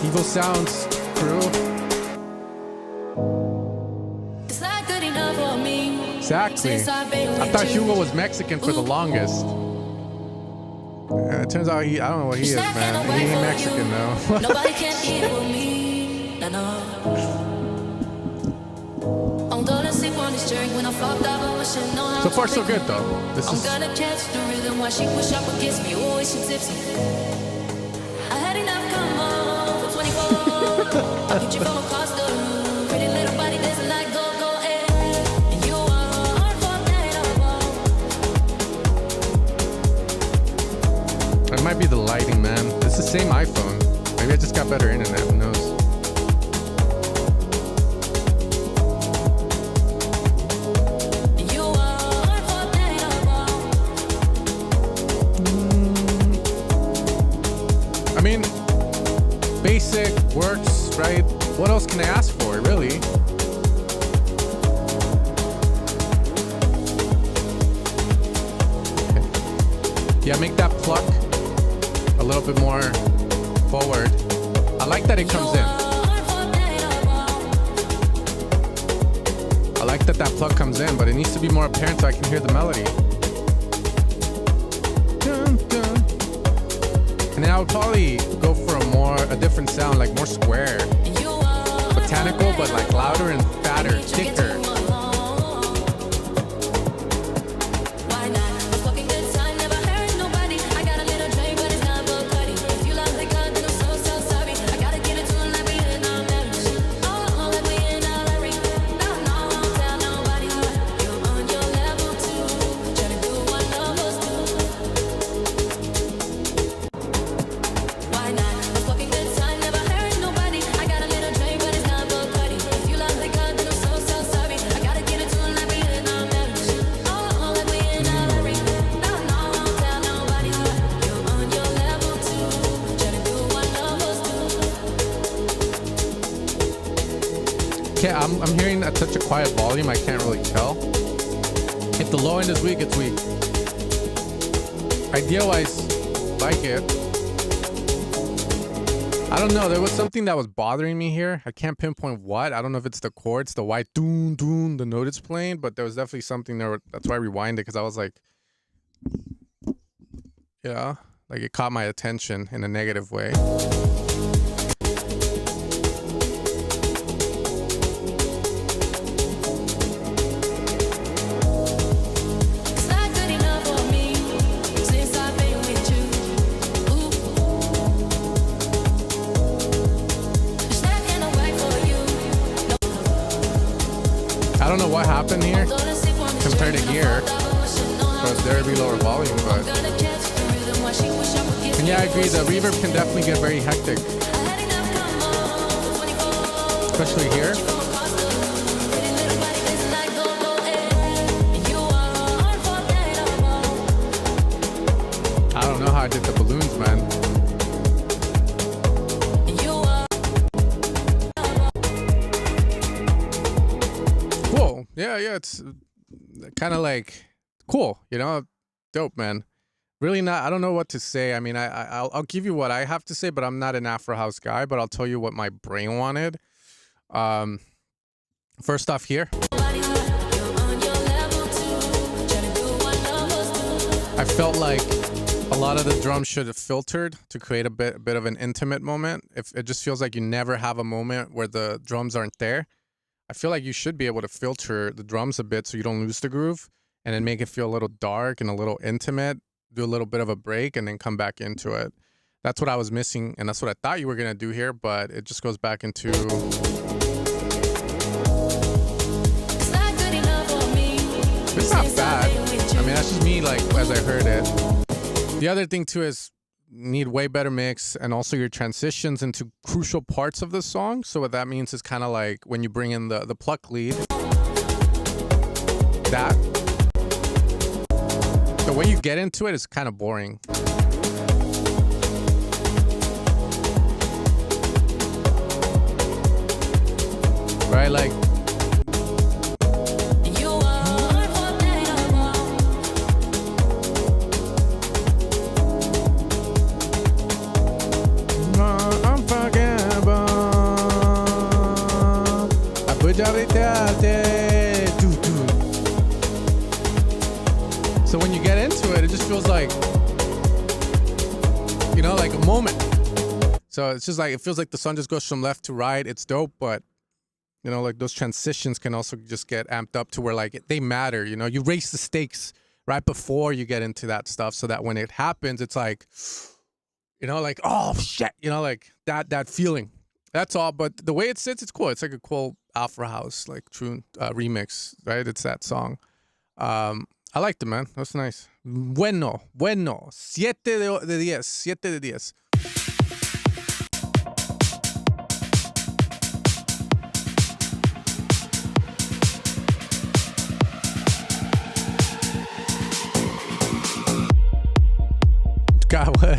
Evil Sounds crew.
It's not good enough for me.
Exactly. I thought Hugo was Mexican for the longest. It turns out I don't know what he is, man. He ain't Mexican though.
Nobody can eat with me. No, no. I'm gonna sip on this drink when I fucked up. I should know how
So far, so good though. This
I'm
is.
gonna catch the rhythm while she push up against me. Always she tipsy. I had enough, come on, for 24. Hit you from across the room. Pretty little body dancing like go, go, eh. And you are unforgettable.
It might be the lighting, man. It's the same iPhone. Maybe I just got better internet. Who knows?
You are unforgettable.
I mean, basic works, right? What else can I ask for, really? Yeah, make that pluck a little bit more forward. I like that it comes in. I like that that pluck comes in, but it needs to be more apparent so I can hear the melody. Dun, dun. And then I would probably go for a different sound, like more square, botanical, but like louder and fatter, thicker. I'm hearing at such a quiet volume, I can't really tell. If the low end is weak, it's weak. Idea-wise, like it. I don't know. There was something that was bothering me here. I can't pinpoint what. I don't know if it's the chords, the white doon doon, the note it's playing, but there was definitely something there. That's why I rewinded, because I was like, yeah, like it caught my attention in a negative way. I don't know what happened here compared to here, but there be lower volume, but and yeah, I agree, the reverb can definitely get very hectic, especially here. I don't know how I did the balloons, man. Yeah, it's kind of like cool, you know, dope, man. Really not. I don't know what to say. I mean, I'll give you what I have to say, but I'm not an Afro House guy. But I'll tell you what my brain wanted. First off, here, I felt like a lot of the drums should have filtered to create a bit of an intimate moment. If it just feels like you never have a moment where the drums aren't there. I feel like you should be able to filter the drums a bit so you don't lose the groove, and then make it feel a little dark and a little intimate, do a little bit of a break, and then come back into it. That's what I was missing, and that's what I thought you were going to do here, but it just goes back into... It's not bad. I mean, that's just me, like, as I heard it. The other thing, too, is need way better mix, and also your transitions into crucial parts of the song. So what that means is kind of like when you bring in the pluck lead, that the way you get into it is kind of boring. Right, like feels like, you know, like a moment. So it's just like, it feels like the song just goes from left to right. It's dope, but you know, like those transitions can also just get amped up to where like they matter. You know, you raise the stakes right before you get into that stuff, so that when it happens, it's like, you know, like, oh shit, you know, like that feeling. That's all. But the way it sits, it's cool. It's like a cool Alpha House like true remix, right? It's that song. I liked it, man. That's nice. Bueno. 7 de 10. 7 de 10. God, what?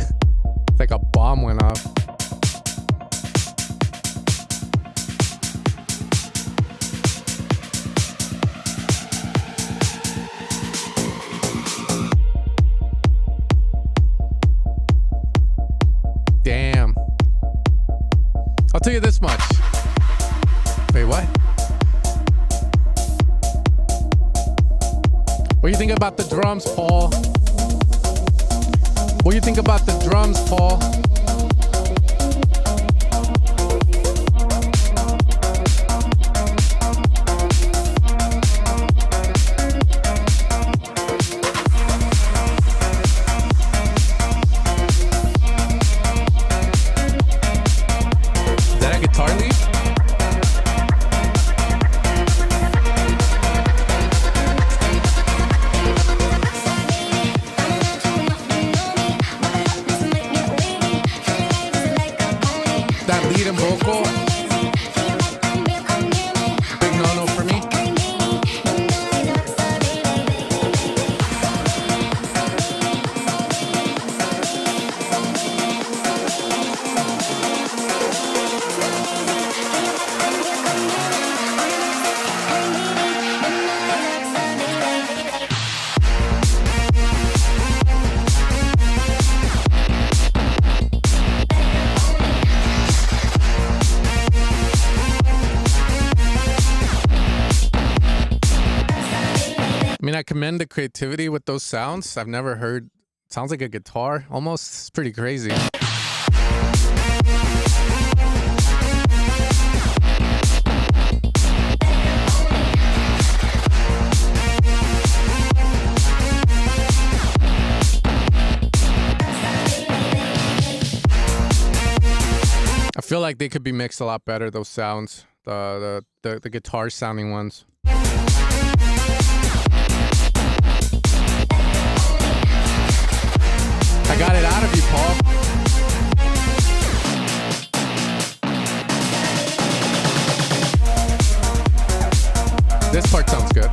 It's like a bomb went off. Damn. I'll tell you this much. Wait, what? What do you think about the drums, Paul? What do you think about the drums, Paul? Is that a guitar lead? That lead and vocal, big no-no for me. I mean, I commend the creativity with those sounds. I've never heard, sounds like a guitar almost. It's pretty crazy. I feel like they could be mixed a lot better, those sounds, the guitar sounding ones. I got it out of you, Paul. This part sounds good.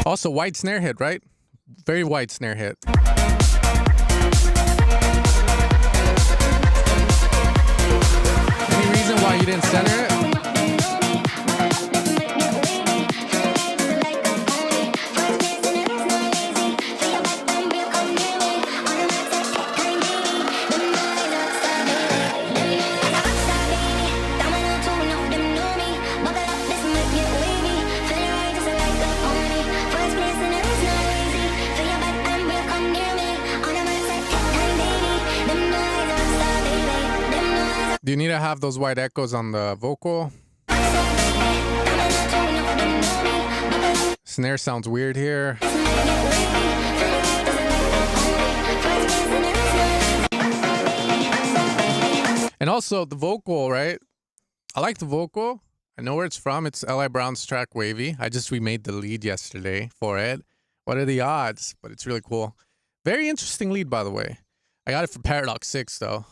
Also, wide snare hit, right? Very wide snare hit. Any reason why you didn't center it? Do you need to have those white echoes on the vocal? Snare sounds weird here. And also the vocal, right? I like the vocal. I know where it's from. It's L.I. Brown's track Wavy. I just remade the lead yesterday for it. What are the odds? But it's really cool. Very interesting lead, by the way. I got it from Paradox 6, though.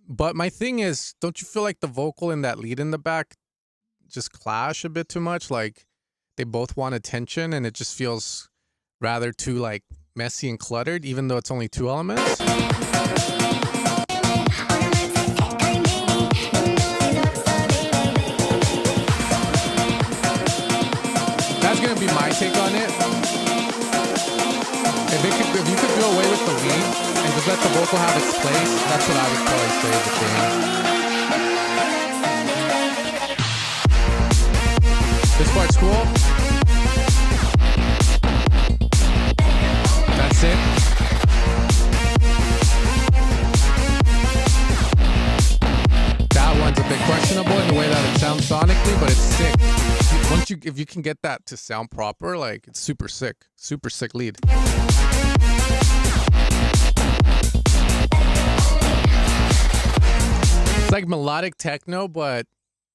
But my thing is, don't you feel like the vocal and that lead in the back just clash a bit too much? Like, they both want attention, and it just feels rather too, like, messy and cluttered, even though it's only 2 elements. That's gonna be my take on it. If you could do away with the lead and just let the vocal have its place, that's what I would probably say is the thing. This part's cool. That's it. That one's a bit questionable in the way that it sounds sonically, but it's sick. If you can get that to sound proper, like, it's super sick lead. It's like melodic techno, but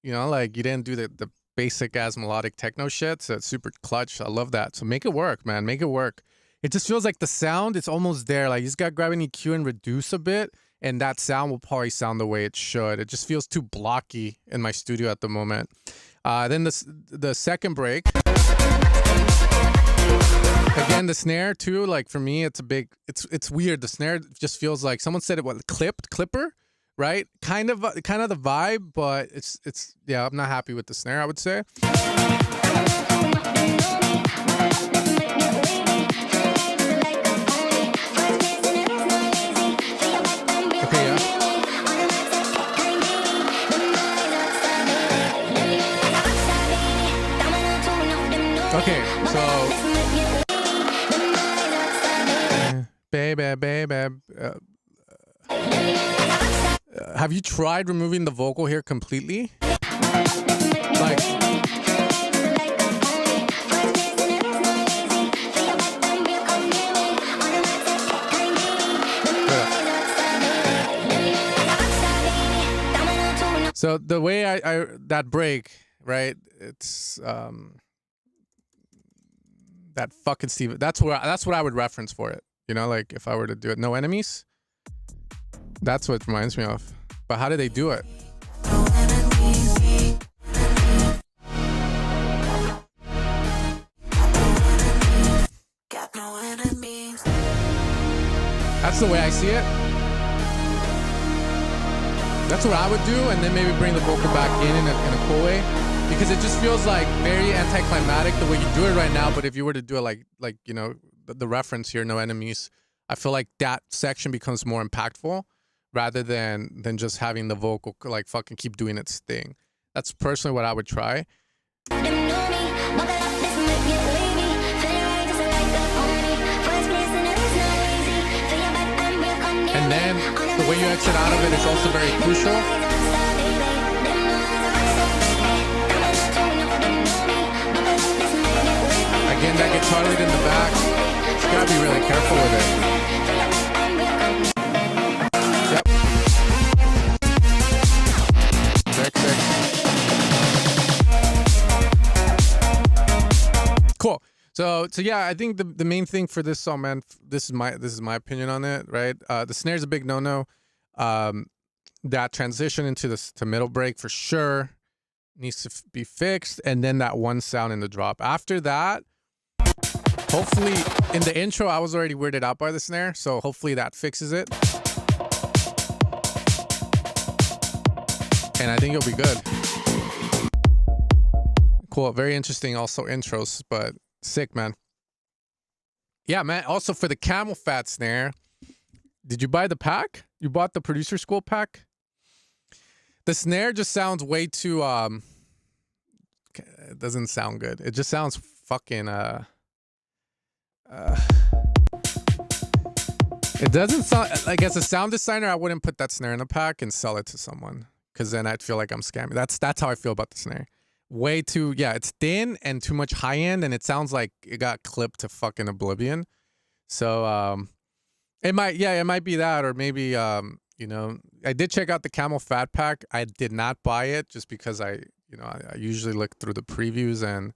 you know, like, you didn't do the basic ass melodic techno shit, so it's super clutch. I love that. So make it work, man. Make it work. It just feels like the sound, it's almost there. Like, you just got to grab an EQ and reduce a bit, and that sound will probably sound the way it should. It just feels too blocky in my studio at the moment. Then the second break. Again, the snare too, like, for me, it's weird. The snare just feels like someone said it, clipper, right? Kind of the vibe, but it's yeah, I'm not happy with the snare, I would say. Okay, yeah. Okay, so baby. Have you tried removing the vocal here completely? Like, so the way I that break, right? It's that fucking Steve. That's what I would reference for it. You know, like, if I were to do it, No Enemies. That's what it reminds me of. But how did they do it? That's the way I see it. That's what I would do, and then maybe bring the vocal back in a cool way, because it just feels like very anticlimactic the way you do it right now. But if you were to do it like you know, the reference here, No Enemies, I feel like that section becomes more impactful rather than just having the vocal like fucking keep doing its thing. That's personally what I would try. And then the way you exit out of it is also very crucial. Again, that guitar lead in the back, you gotta be really careful with it. Yep. Sick. Cool. So yeah, I think the main thing for this song, man, this is my opinion on it, right? The snare's a big no-no. That transition into the middle break for sure needs to be fixed, and then that one sound in the drop. After that, hopefully, in the intro, I was already weirded out by the snare, so hopefully that fixes it. And I think it'll be good. Cool. Very interesting also intros, but sick, man. Yeah, man. Also, for the camel fat snare, did you buy the pack? You bought the producer school pack? The snare just sounds way too, it doesn't sound good. It just sounds fucking, it doesn't sound, like, as a sound designer, I wouldn't put that snare in a pack and sell it to someone, because then I'd feel like I'm scamming. That's how I feel about the snare. Way too, yeah, it's thin and too much high end, and it sounds like it got clipped to fucking oblivion. So, it might be that, or maybe, you know, I did check out the Camel Fat Pack. I did not buy it just because I usually look through the previews and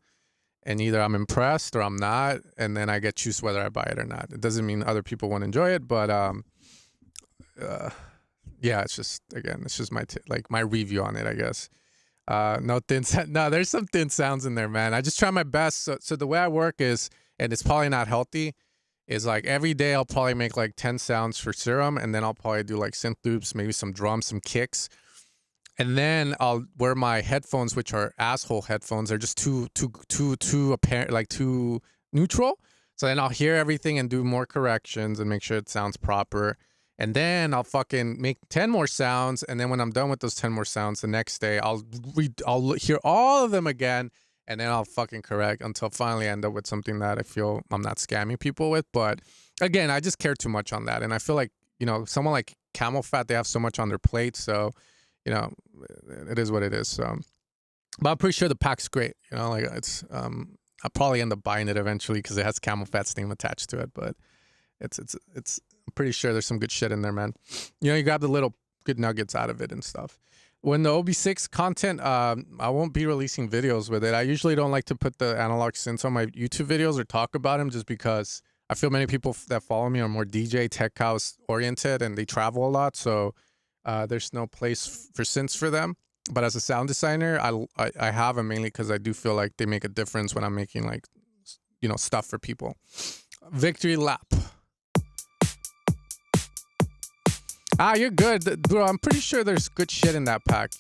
either I'm impressed or I'm not, and then I get choose whether I buy it or not. It doesn't mean other people won't enjoy it, but yeah, it's just, again, it's just my my review on it, I guess. No, there's some thin sounds in there, man. I just try my best. So the way I work is, and it's probably not healthy, is like every day I'll probably make like 10 sounds for Serum, and then I'll probably do like synth loops, maybe some drums, some kicks. And then I'll wear my headphones, which are asshole headphones. They're just too apparent, like too neutral. So then I'll hear everything and do more corrections and make sure it sounds proper. And then I'll fucking make 10 more sounds. And then when I'm done with those 10 more sounds, the next day I'll hear all of them again and then I'll fucking correct until finally I end up with something that I feel I'm not scamming people with. But again, I just care too much on that, and I feel like, you know, someone like Camel Fat, they have so much on their plate, so, you know, it is what it is. So, but I'm pretty sure the pack's great. You know, like it's I'll probably end up buying it eventually because it has Camel Fat's name attached to it. But it's I'm pretty sure there's some good shit in there, man. You know, you got the little good nuggets out of it and stuff. When the OB6 content, I won't be releasing videos with it. I usually don't like to put the analog synths on my YouTube videos or talk about them, just because I feel many people that follow me are more DJ tech house oriented and they travel a lot. So there's no place for synths for them. But as a sound designer, I have them mainly because I do feel like they make a difference when I'm making, like, you know, stuff for people. Victory lap. You're good, bro. I'm pretty sure there's good shit in that pack.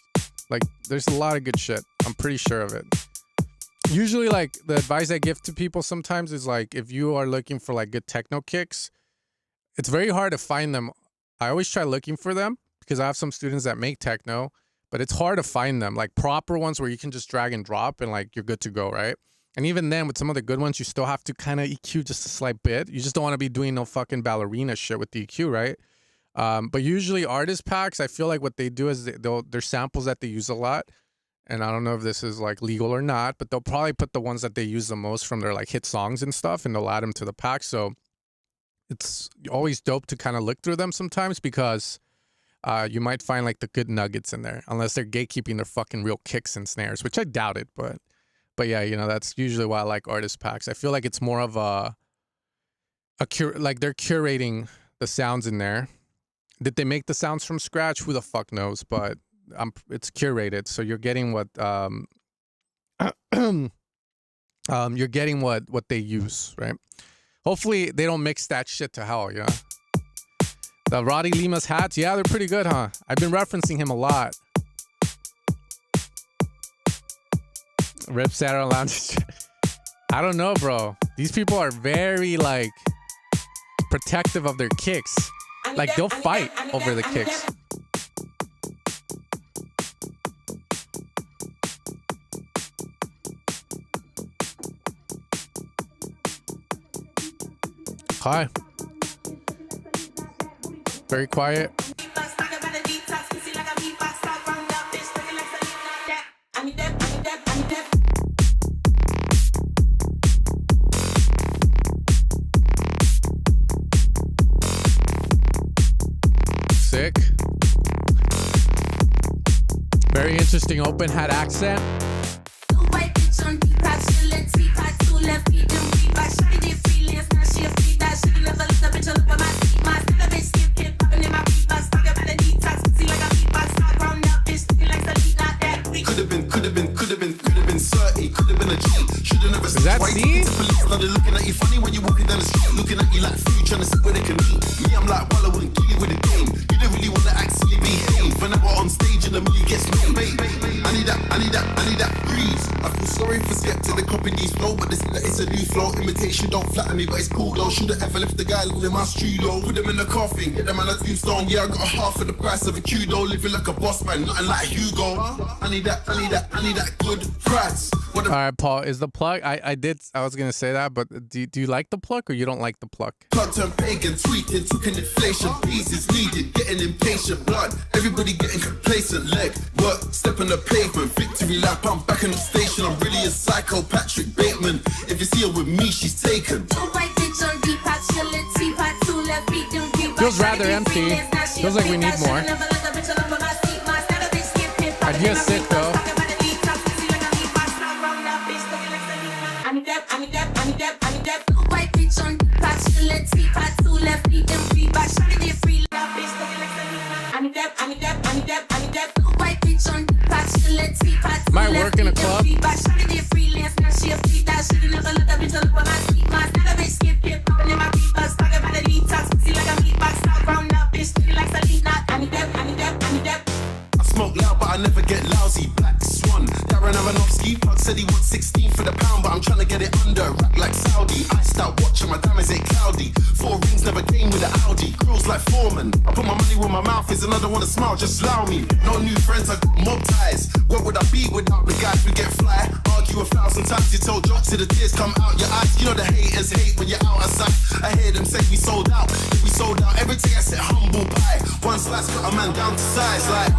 Like, there's a lot of good shit. I'm pretty sure of it. Usually, like, the advice I give to people sometimes is, like, if you are looking for, like, good techno kicks, it's very hard to find them. I always try looking for them because I have some students that make techno, but it's hard to find them, like, proper ones where you can just drag and drop and, like, you're good to go, right? And even then, with some of the good ones, you still have to kind of EQ just a slight bit. You just don't want to be doing no fucking ballerina shit with the EQ, right? But usually artist packs, I feel like what they do is there's samples that they use a lot. And I don't know if this is, like, legal or not, but they'll probably put the ones that they use the most from their, like, hit songs and stuff, and they'll add them to the pack. So it's always dope to kind of look through them sometimes, because you might find, like, the good nuggets in there, unless they're gatekeeping their fucking real kicks and snares, which I doubt it. But yeah, you know, that's usually why I like artist packs. I feel like it's more of like they're curating the sounds in there. Did they make the sounds from scratch? Who the fuck knows? But it's curated, so you're getting what you're getting what they use, right? Hopefully they don't mix that shit to hell, you know. The Roddy Lima's hats, yeah, they're pretty good, huh? I've been referencing him a lot. Rip Sarah Lounge. I don't know, bro. These people are very, like, protective of their kicks. Like, they'll fight over the kicks. Hi. Very quiet. Sick. Very interesting open hat accent. Is that C?
Looking at you funny when you're walking down the street, looking at you like food, trying to see where they can meet. Me, I'm like, well, I wouldn't kill you with a game. You don't really want to actually behave. When I on stage and the million gets made. I need that breeze. I feel sorry for Skepta, they copy these flow, but it's a new flow. Imitation don't flatter me, but it's cool though. Should've ever left the guy living my street low. Put them in the coffin, get them on a tombstone. Yeah, I got a half of the price of a Kudo. Living like a boss man, nothing like Hugo. I need that good price.
All right, Paul, is the plug? I was gonna say that, but do you like the plug or you don't like the plug?
Plug turn pagan, tweaking, took an inflation. Pieces needed, getting impatient. Blood, everybody getting complacent. Leg, work, step on the pavement. Victory lap, I'm back in the station. I'm really a psycho, Patrick Bateman. If you see her with me, she's taken.
Feels rather empty. Feels like we need more. Idea's sick though. Might work in a club.
I smoke loud, but I never get lousy. Black Swan, Darren Aronofsky. Puck said he wants 16 for the pound, but I'm trying to get it under. Rack like Saudi. Iced out watch and my diamonds ain't cloudy. 4 rings Benz never came with an Audi. Grills like Foreman. I put my money where my mouth is and I don't wanna smile, just allow me. No new friends, I got mob ties. What would I be without the guys we get fly? Argue 1,000 times, you tell jokes till the tears come out your eyes. You know the haters hate when you're out of sight. I hear them say we sold out. If we sold out, everything I said humble pie. One slice cut a man down to size like.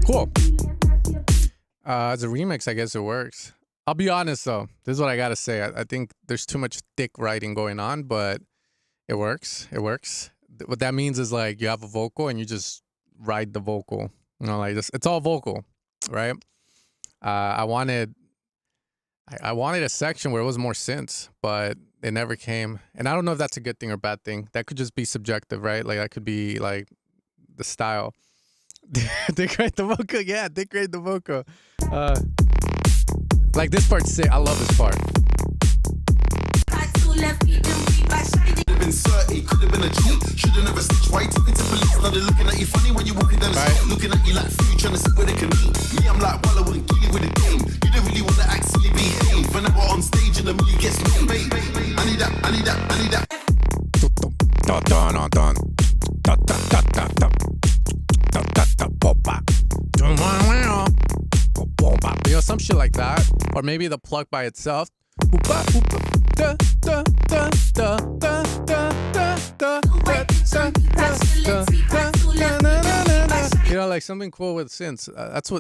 Cool. As a remix, I guess it works. I'll be honest though. This is what I gotta say. I think there's too much thick writing going on, but it works. It works. What that means is like you have a vocal and you just ride the vocal. You know, like it's all vocal, right? I wanted a section where it was more synths, but it never came. And I don't know if that's a good thing or bad thing. That could just be subjective, right? Like that could be like the style. Dick ride the vocal, yeah, Dick ride the vocal. Like this part's sick. I love this part.
Could've been 30, could've been a G. Should've never snitched. Why you took it to police? Now they're looking at you funny when you're walking down the street. Looking at you like food, trying to sit where they can eat. Me, I'm like, well, I wouldn't kill you with a game. You don't really want to actually behave. Whenever on stage and the million gets me, babe. I need that, I need that, I need that.
You know, some shit like that. Or maybe the pluck by itself. You know, like something cool with synths.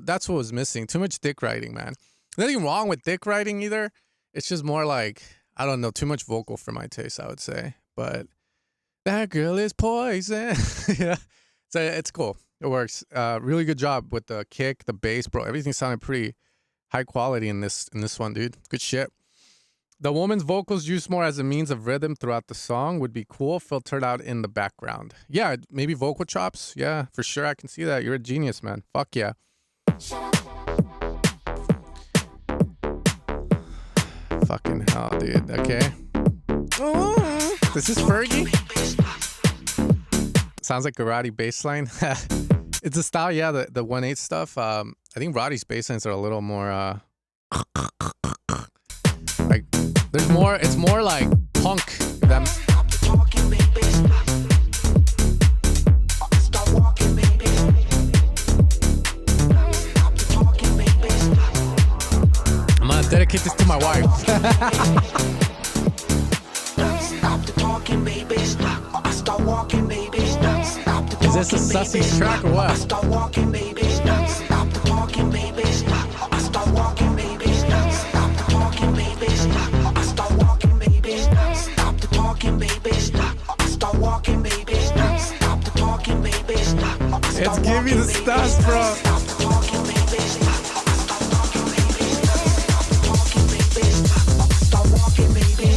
That's what was missing. Too much dick writing, man. Nothing wrong with dick writing either. It's just more like, I don't know, too much vocal for my taste, I would say. But that girl is poison. Yeah. So it's cool. It works. Really good job with the kick, the bass, bro. Everything sounded pretty high quality in this one, dude. Good shit. The woman's vocals used more as a means of rhythm throughout the song would be cool, filtered out in the background. Yeah, maybe vocal chops. Yeah, for sure. I can see that. You're a genius, man. Fuck yeah. Fucking hell, dude. Okay. Ooh, this is Fergie. Sounds like karate bass line. It's a style, yeah, the 1/8 stuff. I think Roddy's bass lines are a little more like there's more, it's more like punk than I'm gonna dedicate this to my wife.
Stop the talking, baby. Stop. I start walking, baby. Stop the
Is this a Sussy's track or
I
what?
start walking, baby. Stop the talking, baby. Stop. I start walking, baby. Stop the talking, baby. Stop. I start walking, baby. Stop the talking, baby. Stop. I start walking, baby. Stop the talking, baby. Stop.
It's give me the stats, bro.
Stop the talking, baby. Stop. Stop talking, baby. Stop the talking, baby. Stop walking, baby.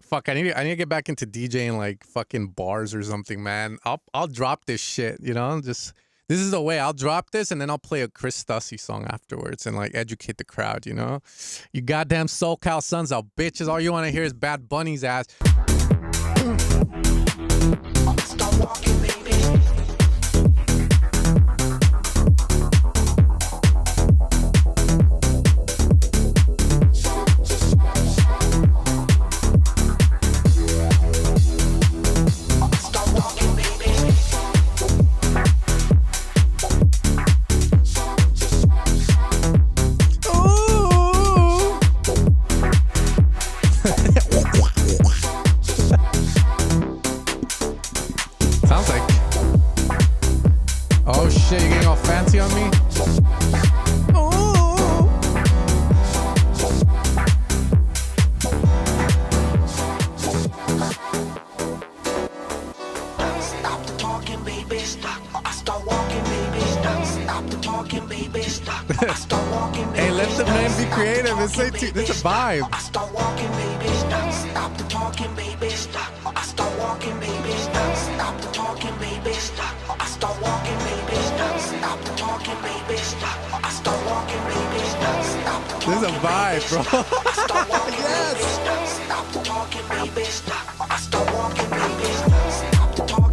Fuck, I need to get back into DJing like fucking bars or something, man. I'll drop this shit, you know? Just this is the way. I'll drop this and then I'll play a Chris Stussy song afterwards and like educate the crowd, you know? You goddamn SoCal sons of bitches. All you want to hear is Bad Bunny's ass.
Start walking, baby. Start walking, baby.
Ooh. Sounds like. Oh shit, you getting all fancy on me? Ooh.
Stop the talking, baby. Stop. I start walking, baby. Stop the talking, baby. Stop. I start walking, baby.
Hey, let the man be creative. This a vibe.
I start walking, baby. Stop the talking, baby. Stop. I start walking, baby. Stop the talking, baby. Stop. I start walking, baby. Stop the talking, baby. Stop. I start walking, baby. Stop the
This is a vibe, bro.
I start walking,
Yes.
baby. Stop the talking, baby. Stop. I start walking, baby. Stop the talking.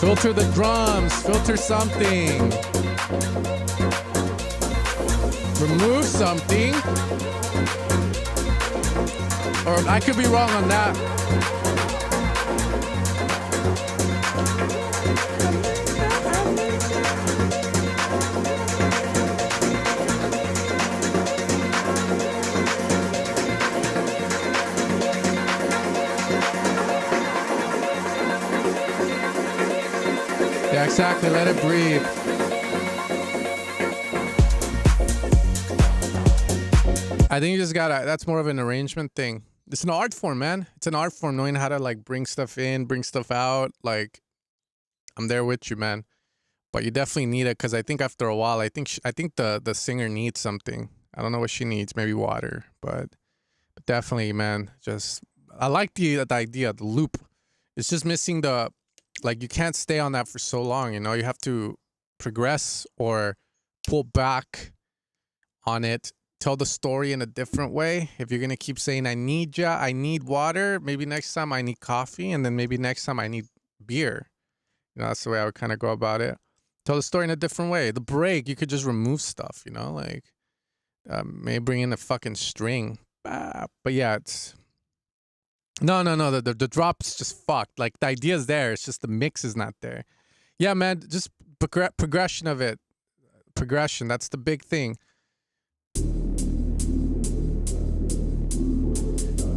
Filter the drums. Filter something. Remove something. Or I could be wrong on that. Yeah, exactly. Let it breathe. I think you just gotta, that's more of an arrangement thing. It's an art form, man. It's an art form, knowing how to like bring stuff in, bring stuff out. Like, I'm there with you, man. But you definitely need it, because I think after a while, I think the singer needs something. I don't know what she needs, maybe water, but definitely, man. Just, I like the idea, the loop. It's just missing the, like, you can't stay on that for so long, you know. You have to progress or pull back on it. Tell the story in a different way. If you're gonna keep saying I need ya, I need water, maybe next time I need coffee, and then maybe next time I need beer. You know, that's the way I would kind of go about it. Tell the story in a different way. The break, you could just remove stuff, you know, like maybe bring in a fucking string. But yeah, it's no. The drop's just fucked. Like, the idea's there, it's just the mix is not there. Yeah, man, just progression of it. Progression, that's the big thing.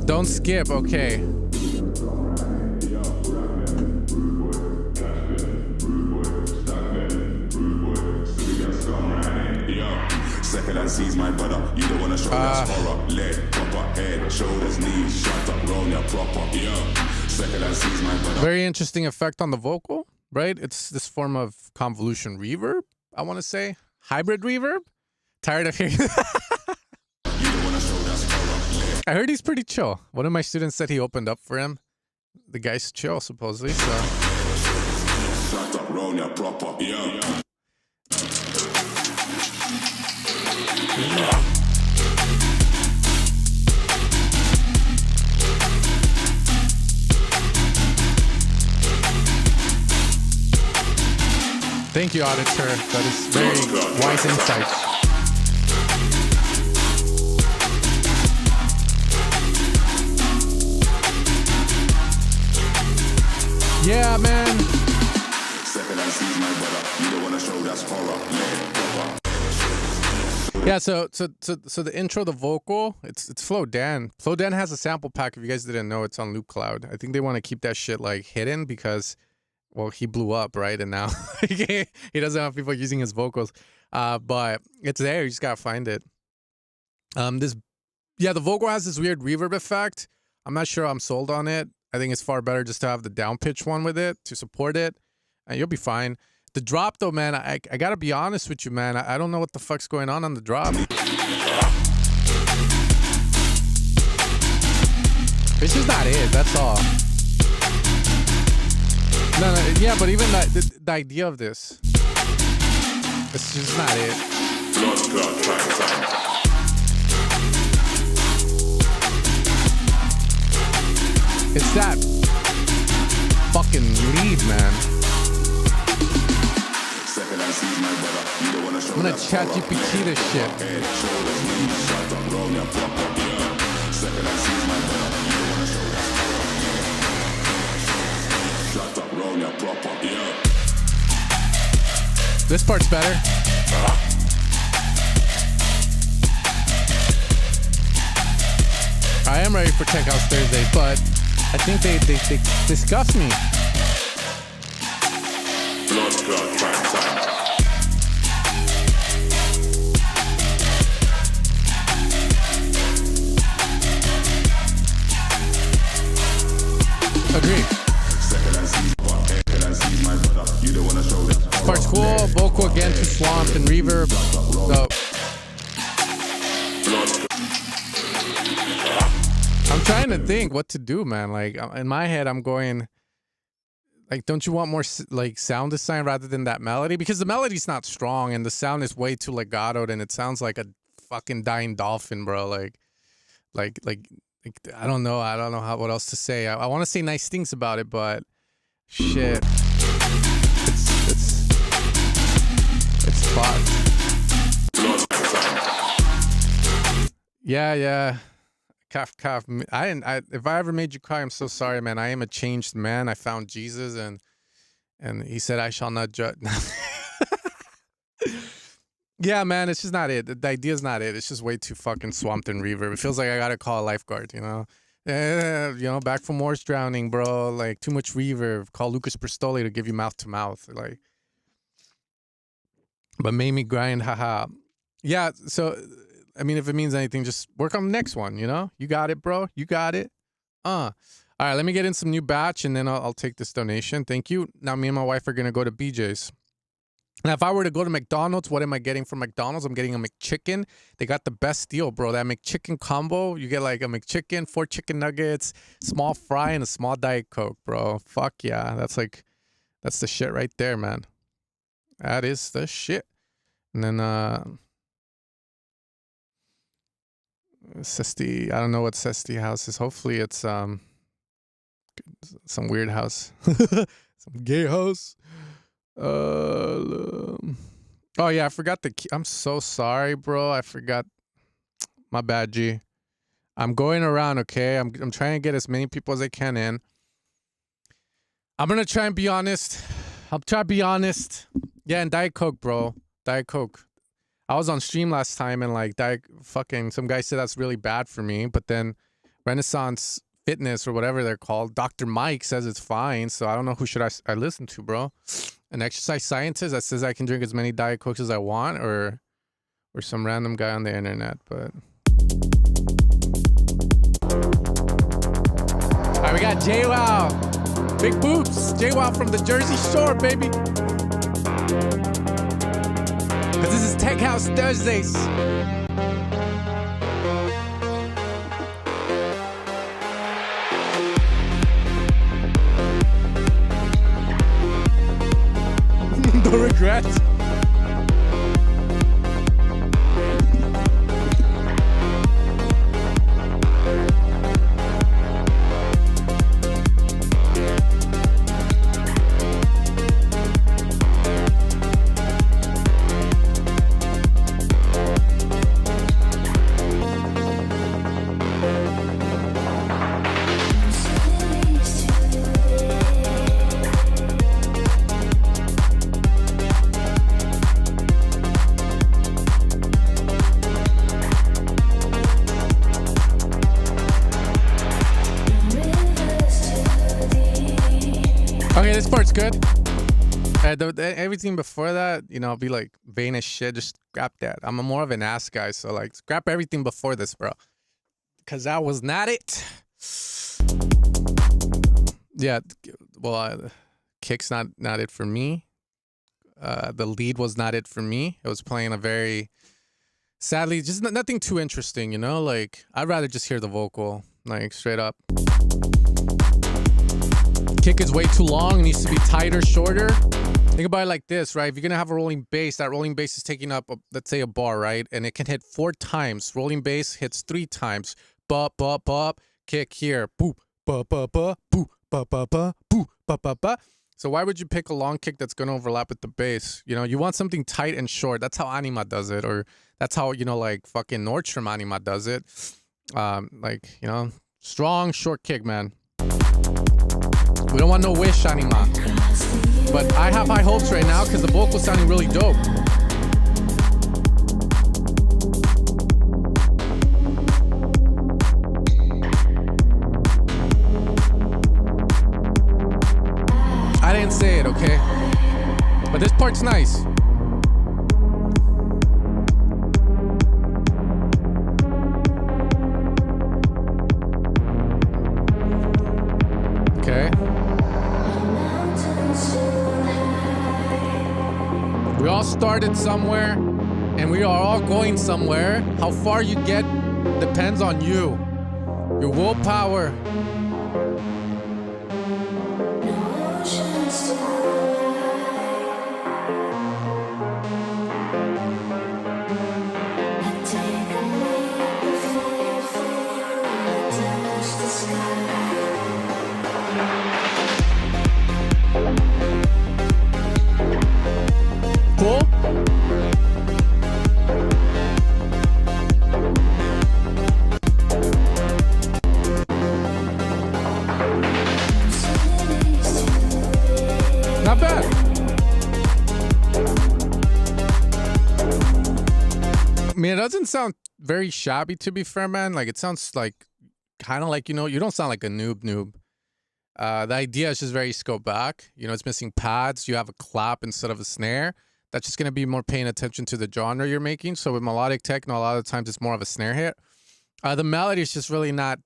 Don't skip, okay.
Second and sees my brother. You don't wanna show that's horror. Leg, proper, head, shoulders, knees, shut up, roll your proper. Second and sees my brother.
Very interesting effect on the vocal, right? It's this form of convolution reverb, I want to say. Hybrid reverb? Tired of hearing I heard he's pretty chill. One of my students said he opened up for him. The guy's chill, supposedly, so.
Shut up, roll your proper.
Thank you, auditor. That is very wise insight. Yeah, man. Yeah, so the intro, the vocal, it's Flo Dan. Flo Dan has a sample pack. If you guys didn't know, it's on Loop Cloud. I think they want to keep that shit like hidden because, well, he blew up, right? And now he doesn't have people using his vocals. But it's there. You just gotta find it. The vocal has this weird reverb effect. I'm not sure I'm sold on it. I think it's far better just to have the down pitch one with it to support it, and you'll be fine. The drop, though, man, I gotta be honest with you, man. I don't know what the fuck's going on the drop. It's just not it. That's all. No, yeah, but even the idea of this, it's just not it. It's that fucking lead, man. I'm gonna chat GPT this shit. This part's better. I am ready for Tech House Thursday, but I think they disgust me. Agree. This part's cool. Vocal again too swamped and reverb. So I'm trying to think what to do, man. Like, in my head, I'm going, like, don't you want more like sound design rather than that melody? Because the melody's not strong and the sound is way too legatoed and it sounds like a fucking dying dolphin, bro. Like I don't know. What else to say. I want to say nice things about it, but shit. spot. Yeah. Cough. If I ever made you cry, I'm so sorry, man. I am a changed man. I found Jesus, and he said, I shall not judge. Yeah, man, it's just not it. The idea's not it. It's just way too fucking swamped in reverb. It feels like I gotta call a lifeguard, you know? Back from Morse drowning, bro. Like, too much reverb. Call Lucas Pristoli to give you mouth to mouth. Like, but made me grind, haha. Yeah, so, I mean, if it means anything, just work on the next one, you know? You got it, bro. You got it. All right, let me get in some new batch, and then I'll take this donation. Thank you. Now, me and my wife are going to go to BJ's. Now, if I were to go to McDonald's, what am I getting from McDonald's? I'm getting a McChicken. They got the best deal, bro. That McChicken combo, you get like a McChicken, 4 chicken nuggets, small fry, and a small Diet Coke, bro. Fuck yeah. That's the shit right there, man. That is the shit. And then, Sesti, I don't know what Sesti house is. Hopefully it's, some weird house. Some gay house. Oh yeah, I forgot the key. I'm so sorry, bro. I forgot. My bad, G. I'm going around, okay? I'm trying to get as many people as I can in. I'm gonna try and be honest. I'll try to be honest. Yeah, and Diet Coke, bro. Diet Coke. I was on stream last time and like some guy said that's really bad for me, but then Renaissance Fitness or whatever they're called, Dr. Mike says it's fine, so I don't know who should I listen to, bro. An exercise scientist that says I can drink as many Diet Cokes as I want, or some random guy on the internet, but... All right, we got JWoww. Big boobs. JWoww from the Jersey Shore, baby. Because this is Tech House Thursdays. No regrets. This part's good. Everything before that, I'll be like vain as shit. Just scrap that. I'm more of an ass guy, so like scrap everything before this, bro. Because that was not it. Yeah, well, kick's not it for me. The lead was not it for me. It was playing a very, sadly, just nothing too interesting, Like, I'd rather just hear the vocal, like, straight up. Kick is way too long. It needs to be tighter, shorter. Think about it like this, right? If you're going to have a rolling bass, that rolling bass is taking up, let's say, a bar, right? And it can hit 4 times. Rolling bass hits 3 times. Bop, bop, bop. Kick here. Boop, ba, ba, ba. Boop, ba, ba, ba. Boop, ba, ba, ba. So why would you pick a long kick that's going to overlap with the bass? You want something tight and short. That's how Anima does it. Or that's how, like, fucking Nordstrom Anima does it. Strong, short kick, man. We don't want no Wish Anima. But I have high hopes right now because the vocal's sounding really dope. I didn't say it, okay? But this part's nice. Okay. We all started somewhere, and we are all going somewhere. How far you get depends on you. Your willpower. Cool? doesn't sound very shabby, to be fair, man. Like, it sounds like kind of like, you know, you don't sound like a noob. The idea is just very scoped back. You know, it's missing pads. You have a clap instead of a snare. That's just going to be more paying attention to the genre you're making. So with melodic techno, a lot of times it's more of a snare hit. The melody is just really not,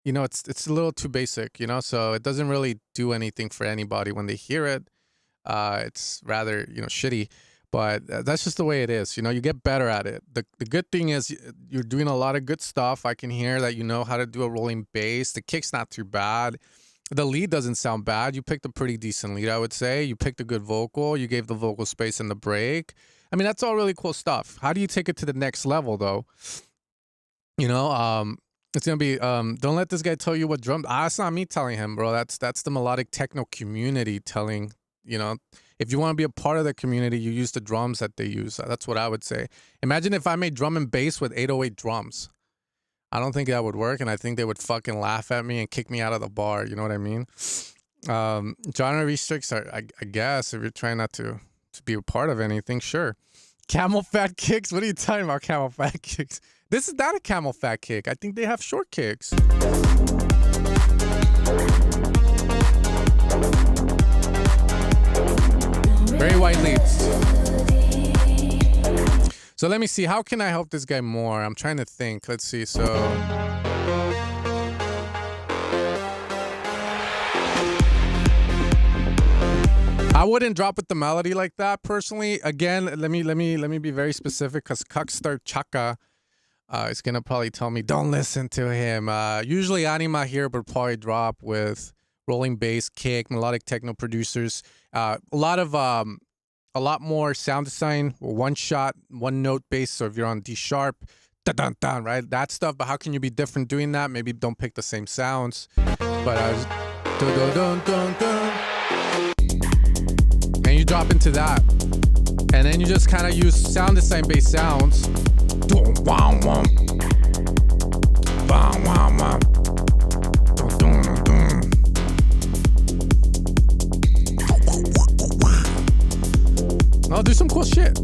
you know, it's a little too basic, you know, so it doesn't really do anything for anybody when they hear it. It's rather, you know, shitty, but that's just the way it is. You know, you get better at it. The good thing is you're doing a lot of good stuff. I can hear that you know how to do a rolling bass. The kick's not too bad. The lead doesn't sound bad. You picked a pretty decent lead, I would say. You picked a good vocal. You gave the vocal space in the break. I mean, that's all really cool stuff. How do you take it to the next level, though? You know, it's gonna be don't let this guy tell you what drum. That's not me telling him, bro. That's the melodic techno community telling. You know, if you want to be a part of the community, you use the drums that they use. That's what I would say. Imagine if I made drum and bass with 808 drums. I don't think that would work, and I think they would fucking laugh at me and kick me out of the bar. You know what I mean? Genre restricts are, I guess, if you're trying not to be a part of anything, sure. Camel fat kicks? What are you talking about, camel fat kicks? This is not a camel fat kick. I think they have short kicks. Very wide leads. So let me see. How can I help this guy more? I'm trying to think. Let's see. So I wouldn't drop with the melody like that personally. Again, let me be very specific, because Cuckstar Chaka is gonna probably tell me don't listen to him. Usually Anima here would probably drop with rolling bass, kick, melodic techno producers. A lot more sound design, one shot, one note bass. So if you're on D sharp, dun dun dun, right? That stuff. But how can you be different doing that? Maybe don't pick the same sounds. But I was dun dun dun dun, and you drop into that, and then you just kind of use sound design based sounds. Dun, wah, wah. Wah, wah, wah. Dun, dun, dun. I'll do some cool shit.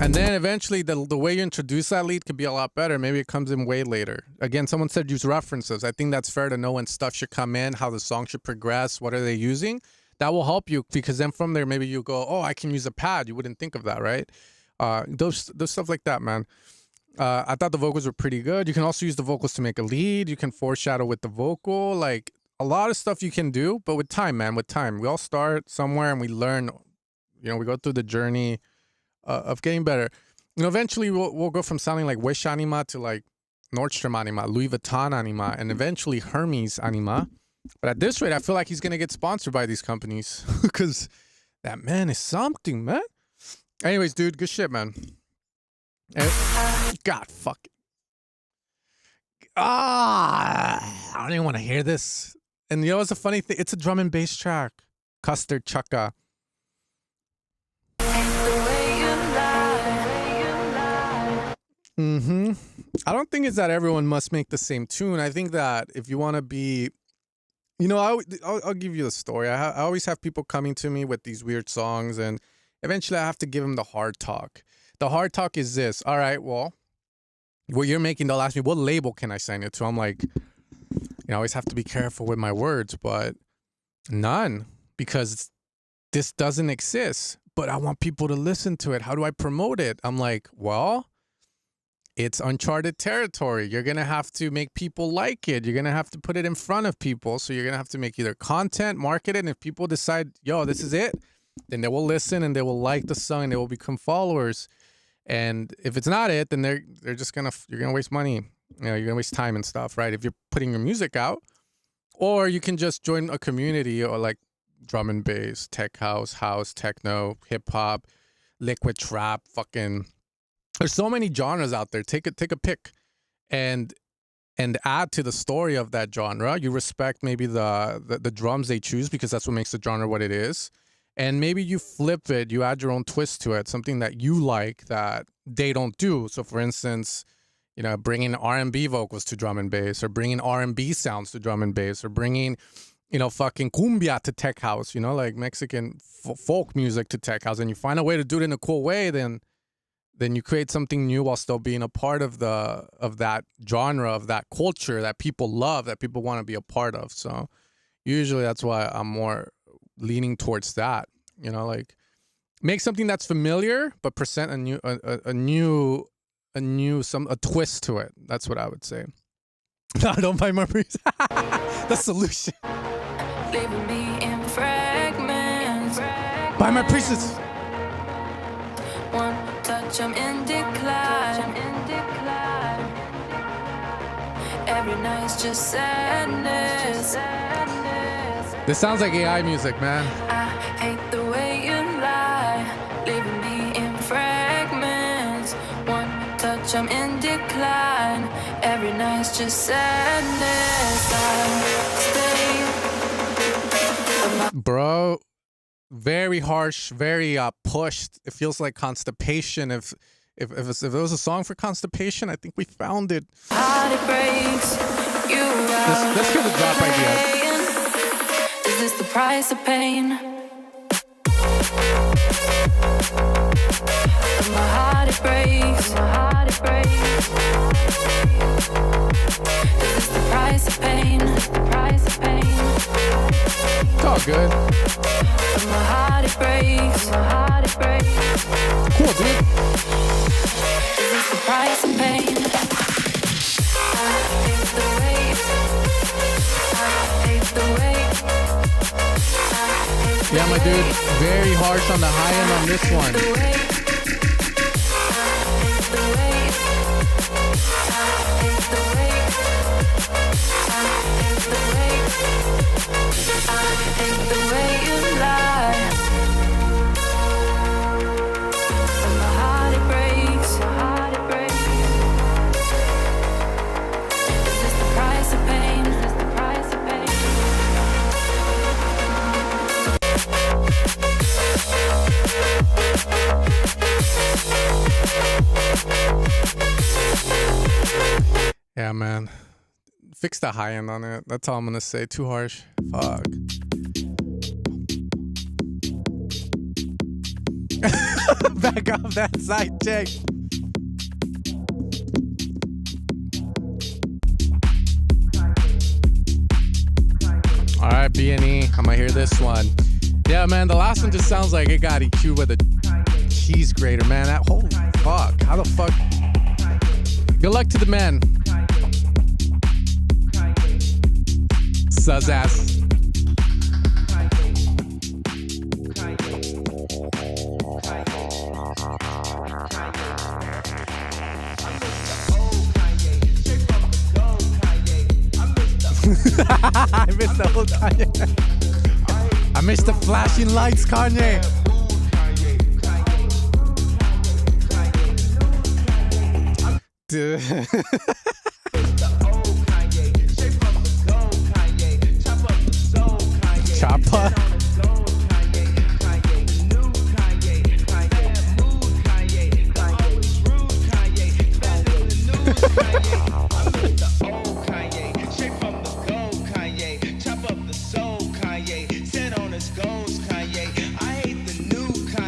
And then eventually the way you introduce that lead could be a lot better. Maybe it comes in way later. Again, someone said use references. I think that's fair to know when stuff should come in, how the song should progress, what are they using. That will help you, because then from there, maybe you go, oh, I can use a pad. You wouldn't think of that, right? Those stuff like that, man. I thought the vocals were pretty good. You can also use the vocals to make a lead. You can foreshadow with the vocal. Like, a lot of stuff you can do, but with time, man, with time. We all start somewhere and we learn, you know, we go through the journey of getting better. You know, eventually we'll go from sounding like Wish Anima to like Nordstrom Anima, Louis Vuitton Anima, and eventually Hermes Anima. But at this rate, I feel like he's going to get sponsored by these companies, because that man is something, man. Anyways, dude, good shit, man. God, fuck it. I don't even want to hear this. And you know what's a funny thing? It's a drum and bass track. Custard Chaka. I don't think it's that everyone must make the same tune. I think that if you want to be, you know, I'll give you a story. I always have people coming to me with these weird songs, and eventually I have to give them the hard talk. The hard talk is this. All right, well, what you're making, they'll ask me, what label can I sign it to? I'm like, you know, I always have to be careful with my words, but none, because this doesn't exist. But I want people to listen to it. How do I promote it? I'm like, well, it's uncharted territory. You're going to have to make people like it. You're going to have to put it in front of people. So you're going to have to make either content, market it. And if people decide, yo, this is it, then they will listen and they will like the song and they will become followers. And if it's not it, then they're just going to, you're going to waste money. You know, you're going to waste time and stuff, right? If you're putting your music out, or you can just join a community, or like drum and bass, tech house, techno, hip hop, liquid trap, fucking, there's so many genres out there. Take a pick and add to the story of that genre. You respect maybe the drums they choose, because that's what makes the genre what it is. And maybe you flip it, you add your own twist to it, something that you like that they don't do. So for instance, you know, bringing R&B vocals to drum and bass, or bringing R&B sounds to drum and bass, or bringing, you know, fucking cumbia to tech house, you know, like Mexican folk music to tech house, and you find a way to do it in a cool way, then then you create something new while still being a part of that genre, of that culture that people love, that people want to be a part of. So usually that's why I'm more leaning towards that. You know, like make something that's familiar, but present a twist to it. That's what I would say. No, don't buy my priest. The solution.
Leaving me in fragments.
Buy my priestess.
One touch, I'm in decline. Every night's just sadness.
This sounds like AI music, man.
I hate the way you lie, leaving me in fragments. One touch, I'm in decline. Every night's just sadness. I stay.
Bro, very harsh, very pushed. It feels like constipation. If it was a song for constipation, I think we found it.
Heart it breaks. You
Let's get a drop idea.
Is this the price of pain? My heart it breaks. Is this the price of pain?
It's all good.
My heart it breaks.
Cool, dude.
Is this the price of pain? I hate the weight. I hate the weight.
Yeah, my dude, very harsh on the high end on this one. Yeah, man. Fix the high end on it. That's all I'm gonna say. Too harsh. Fuck. Back off that side check. All right, B&E. I might hear this one. Yeah, man. The last one just sounds like it got EQ with a cheese grater, man. That whole fuck. How the fuck? Good luck to the men. Sus ass. I missed the whole Kanye. I missed the flashing lights, Kanye. Dude. Chopper.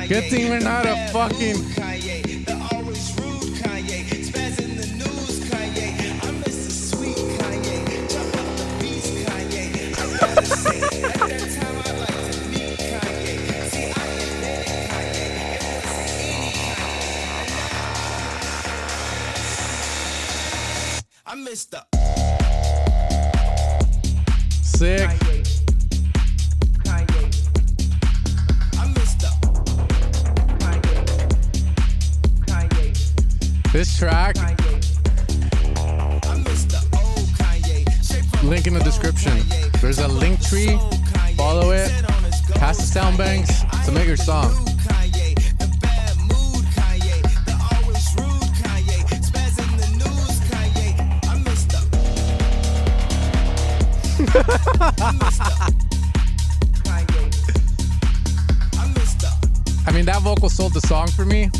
Good thing we're not a fucking.
I missed the
Sick. This track, link in the description. There's a link tree. Follow it. Pass the SoundBanks to make your song. I mean, that vocal sold the song for me.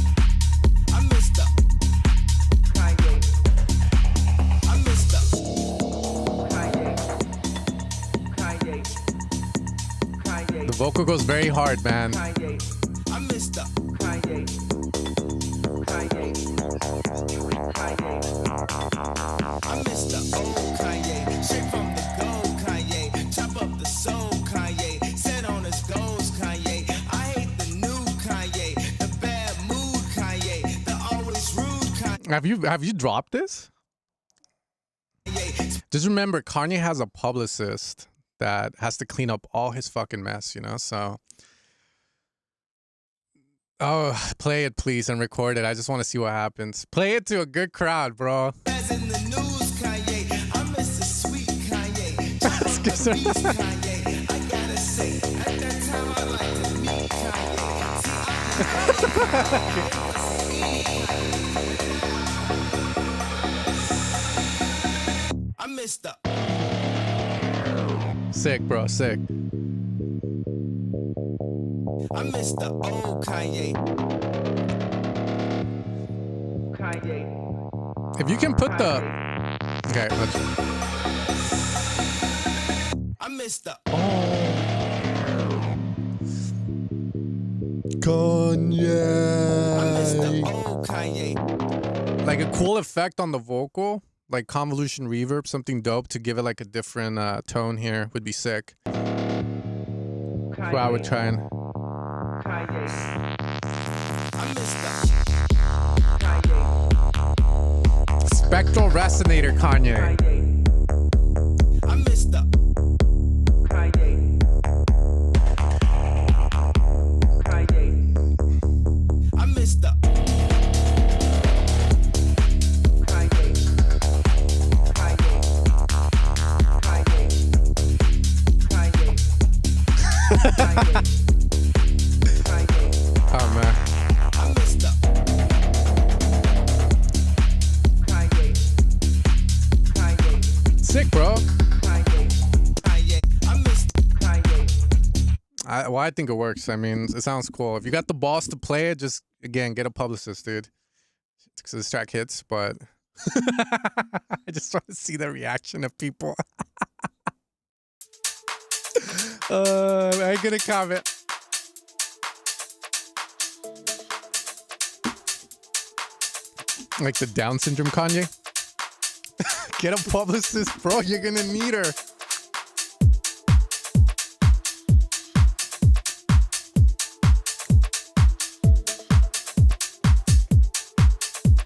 The vocal goes very hard, man.
I missed the
I miss the old Kanye, straight from the gold Kanye. Chop up the soul Kanye, set on his goals Kanye. I hate the new Kanye, the bad mood Kanye, the always rude Kanye.
Have you dropped this? Just remember, Kanye has a publicist that has to clean up all his fucking mess, you know? So, oh, play it, please, and record it. I just want to see what happens. Play it to a good crowd, bro.
As in the news Kanye, I miss the sweet Kanye. Chop up the beats Kanye. I gotta say, at that time I liked to meet Kanye. I miss the
Sick, bro, sick.
I miss the old Kanye. Kanye.
If you can put the... Okay, let's...
I miss the
Kanye.
I miss the old Kanye.
Like a cool effect on the vocal, like convolution reverb, something dope to give it like a different tone here would be sick. So I would try and...
Kanye. I miss the Kanye.
Spectral resonator Kanye.
I miss the Kanye. Kanye. I miss the Kanye. Kanye. Kanye.
Oh man.
I miss the Kanye. Kanye.
Sick, bro.
Kanye. Kanye. I miss Kanye.
I think it works. I mean, it sounds cool. If you got the balls to play it, just, again, get a publicist, dude. Because this track hits, but... I just want to see the reaction of people. I ain't gonna comment. Like the Down syndrome Kanye. Get a publicist, bro. You're gonna need her.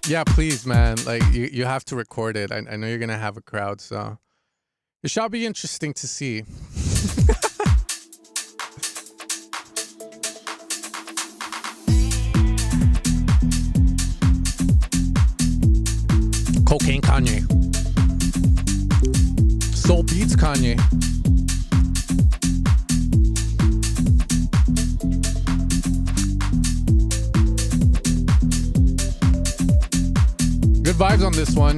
Yeah, please, man. Like you have to record it. I know you're gonna have a crowd, so it shall be interesting to see. Cocaine Kanye. Soul Beats Kanye. Good vibes on this one.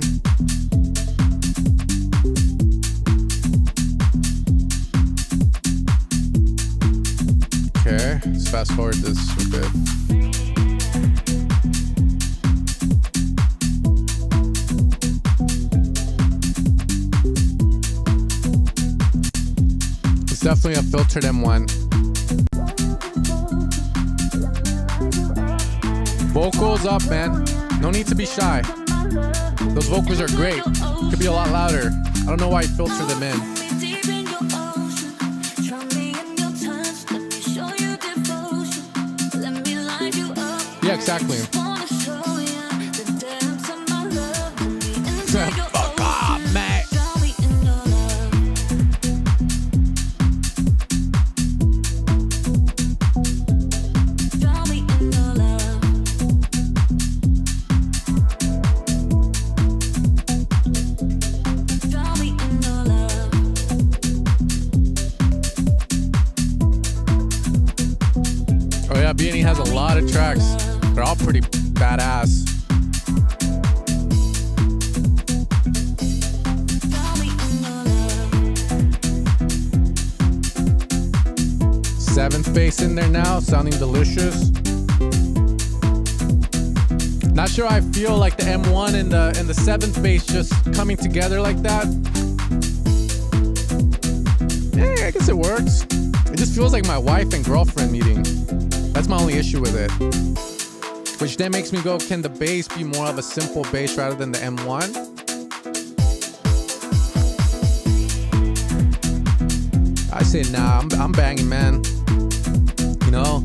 Okay, let's fast forward this a bit. It's definitely a filtered M1. Vocals up, man. No need to be shy. Those vocals are great. Could be a lot louder. I don't know why you filter them in. Yeah, exactly. Fuck off, man. Oh yeah, B&E has a lot of tracks. They're all pretty badass. Seventh bass in there now, sounding delicious. Not sure I feel like the M1 and the seventh bass just coming together like that. Yeah, I guess it works. It just feels like my wife and girlfriend meeting. That's my only issue with it. Which then makes me go, can the bass be more of a simple bass rather than the M1? I say nah, I'm banging, man. You know,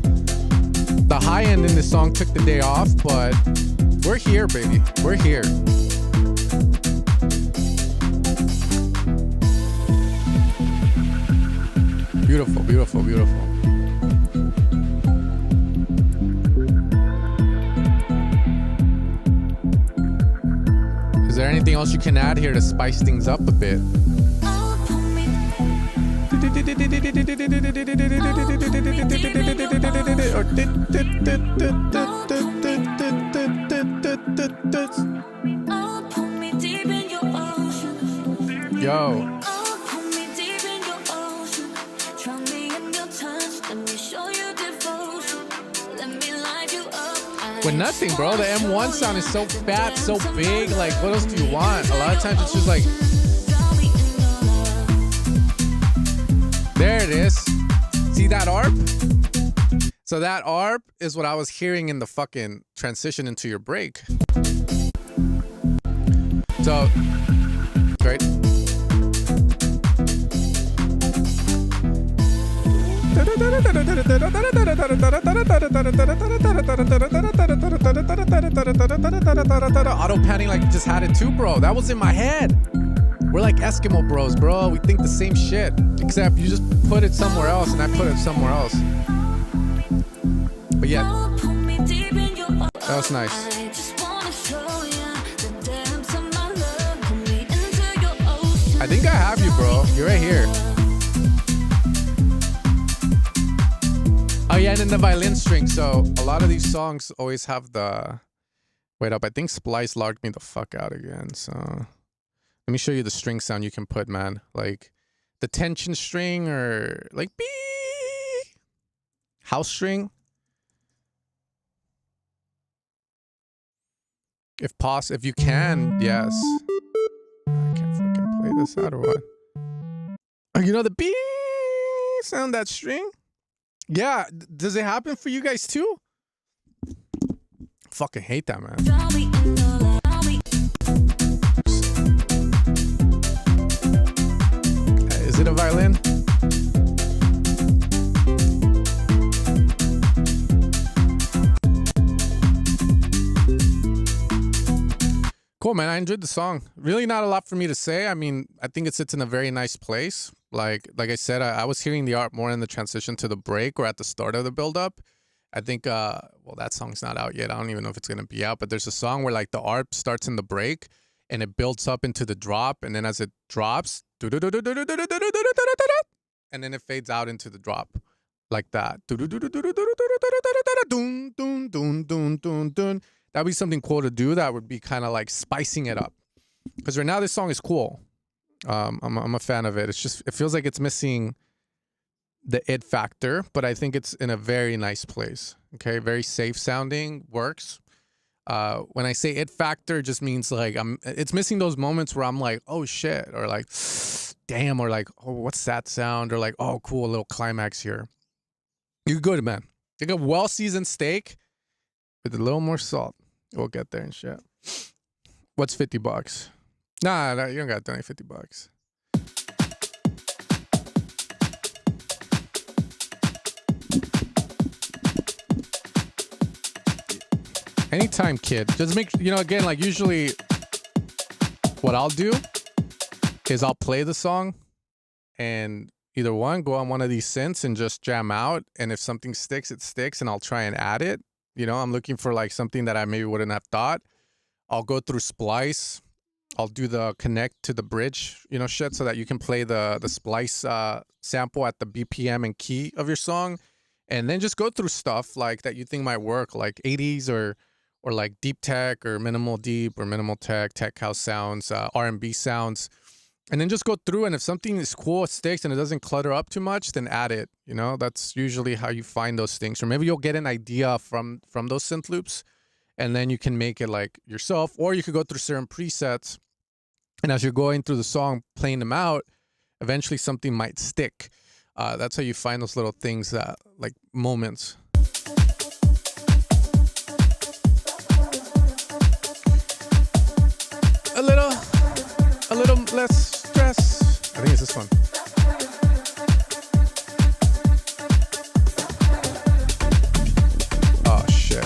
the high end in this song took the day off, but we're here, baby. We're here. Beautiful, beautiful, beautiful. Is there anything else you can add here to spice things up a bit? Yo. With nothing, bro. The M1 sound is so fat, so big. Like, what else do you want? A lot of times it's just like... There it is. See that ARP? So that ARP is what I was hearing in the fucking transition into your break. So, great. Auto panning like you just had it too, bro. That was in my head. We're like Eskimo bros, bro. We think the same shit. Except you just put it somewhere else and I put it somewhere else. But yeah, that was nice. I think I have you, bro. You're right here. Oh yeah, and then the violin string. So a lot of these songs always have the... Wait up, I think Splice logged me the fuck out again. So let me show you the string sound you can put, man. Like the tension string or like bee house string. If you can, yes. I can't fucking play this out or what? Oh, you know the bee sound, that string? Yeah, does it happen for you guys too? Fucking hate that, man. Is it a violin? Cool, man. I enjoyed the song. Really not a lot for me to say. I mean, I think it sits in a very nice place. Like I said, I was hearing the art more in the transition to the break or at the start of the build-up. I think, well, that song's not out yet. I don't even know if it's going to be out. But there's a song where, like, the art starts in the break and it builds up into the drop. And then as it drops, and then it fades out into the drop like that. That would be something cool to do. That would be kind of like spicing it up. Because right now this song is cool. I'm a fan of it. It's just, it feels like it's missing the it factor, but I think it's in a very nice place. Okay, very safe sounding, works. When I say it factor, it just means like it's missing those moments where I'm like, oh shit, or like, damn, or like, oh, what's that sound? Or like, oh, cool, a little climax here. You're good, man. Like a well-seasoned steak with a little more salt. We'll get there and shit. What's $50? Nah, you don't got to donate $50. Anytime, kid. Just make, again, like usually what I'll do is I'll play the song and either go on one of these synths and just jam out. And if something sticks, it sticks, and I'll try and add it. I'm looking for like something that I maybe wouldn't have thought. I'll go through Splice. I'll do the connect to the bridge, shit, so that you can play the Splice sample at the BPM and key of your song. And then just go through stuff like that you think might work, like 80s or like deep tech or minimal deep or minimal tech house sounds, R&B sounds. And then just go through, and if something is cool, it sticks, and it doesn't clutter up too much, then add it. That's usually how you find those things. Or maybe you'll get an idea from those synth loops, and then you can make it like yourself. Or you could go through certain presets, and as you're going through the song, playing them out, eventually something might stick. That's how you find those little things, like moments. less stress. I think it's this one. Oh, shit.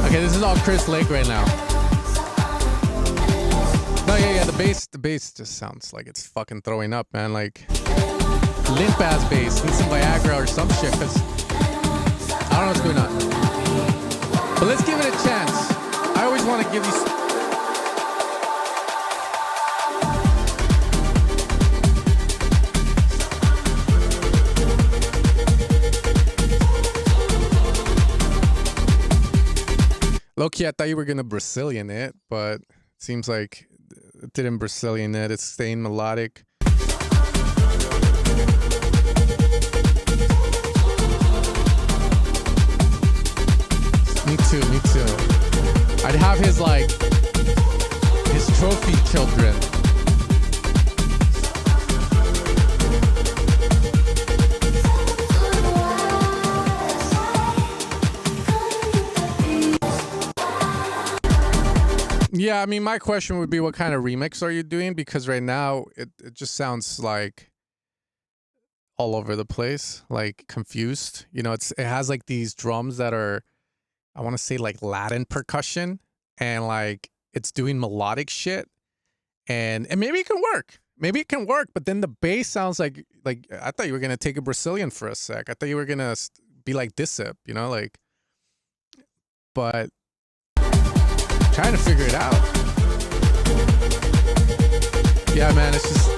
Okay, this is all Chris Lake right now. No, yeah, the bass just sounds like it's fucking throwing up, man. Like limp ass bass. Need some Viagra or some shit, cause I don't know what's going on. But let's give it a chance. I always want to give you. Low-key, I thought you were gonna Brazilian it, but it seems like it didn't Brazilian it. It's staying melodic. Me too. I'd have his trophy children. Yeah, I mean, my question would be, what kind of remix are you doing? Because right now, it just sounds like all over the place, like confused. You know, it has like these drums that are, I want to say like Latin percussion, and like it's doing melodic shit, and maybe it can work. Maybe it can work, but then the bass sounds like I thought you were gonna take a Brazilian for a sec. I thought you were gonna be like Dissip, you know, like, but. Trying to figure it out. Yeah, man, it's just.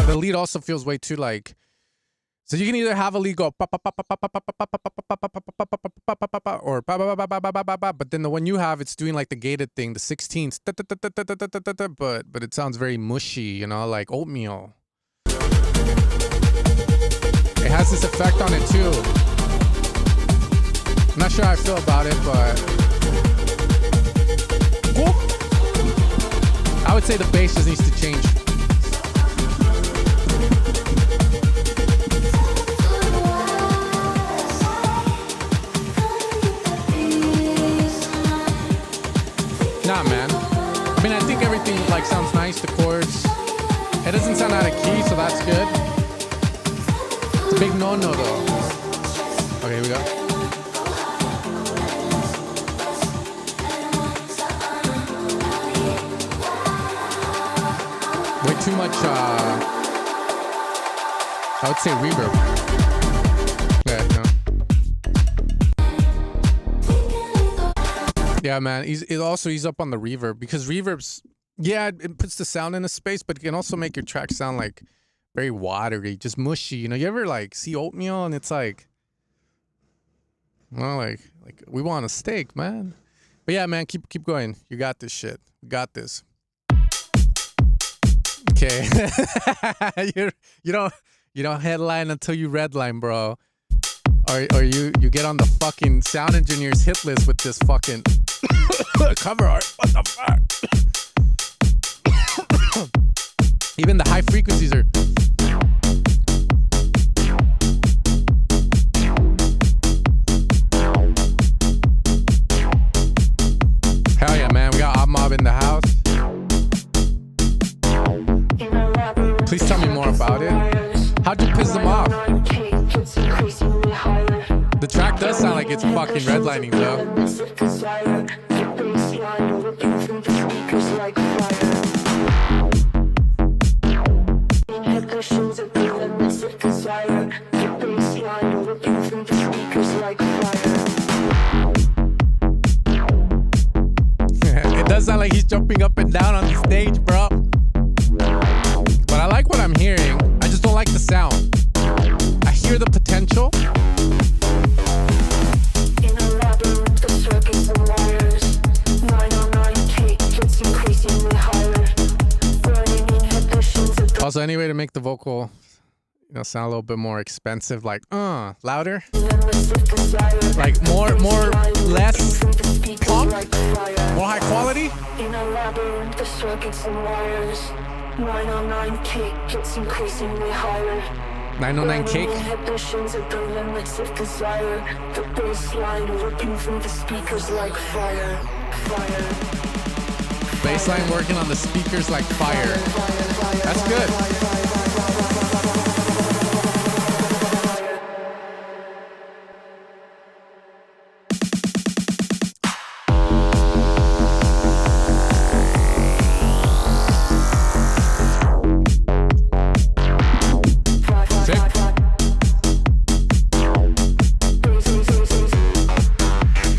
The lead also feels way too like. So you can either have a lead go or but then the one you have, it's doing like the gated thing, the 16ths, but it sounds very mushy, you know, like oatmeal. It has this effect on it too. I'm not sure how I feel about it, but I would say the bass just needs to change. Nah, man. I mean, I think everything like sounds nice. The chords. It doesn't sound out of key, so that's good. It's a big no-no, though. Okay, here we go. Way too much, I would say reverb. Yeah, no. Yeah, man. He's up on the reverb, because reverb's, yeah, it puts the sound in a space, but it can also make your track sound like very watery, just mushy. You know, you ever like see oatmeal and it's like, well, like we want a steak, man. But yeah, man, keep going. You got this shit. We got this. Okay. you don't headline until you redline, bro. Or you get on the fucking sound engineer's hit list with this fucking cover art. What the fuck? Even the high frequencies are. Hell yeah, man. We got Op Mob in the house. Please tell me more about it. How'd you piss them off? The track does sound like it's fucking redlining, though. It does sound like he's He's jumping up and down on the stage, bro. But I like what I'm hearing. I just don't like the sound. I hear the potential.
In a labyrinth of circuits and wires, 909K gets increasingly higher. Burning inhibitions of
Also, any way to make the vocal, sound a little bit more expensive, like louder,
endless of desire.
like more, less pump, more high quality.
In a labyrinth of circuits and wires, 909K gets increasingly higher.
909 cake.
Inhibitions at the limits of desire. The bassline ripping through the speakers like fire.
Bassline working on the speakers like fire. That's good.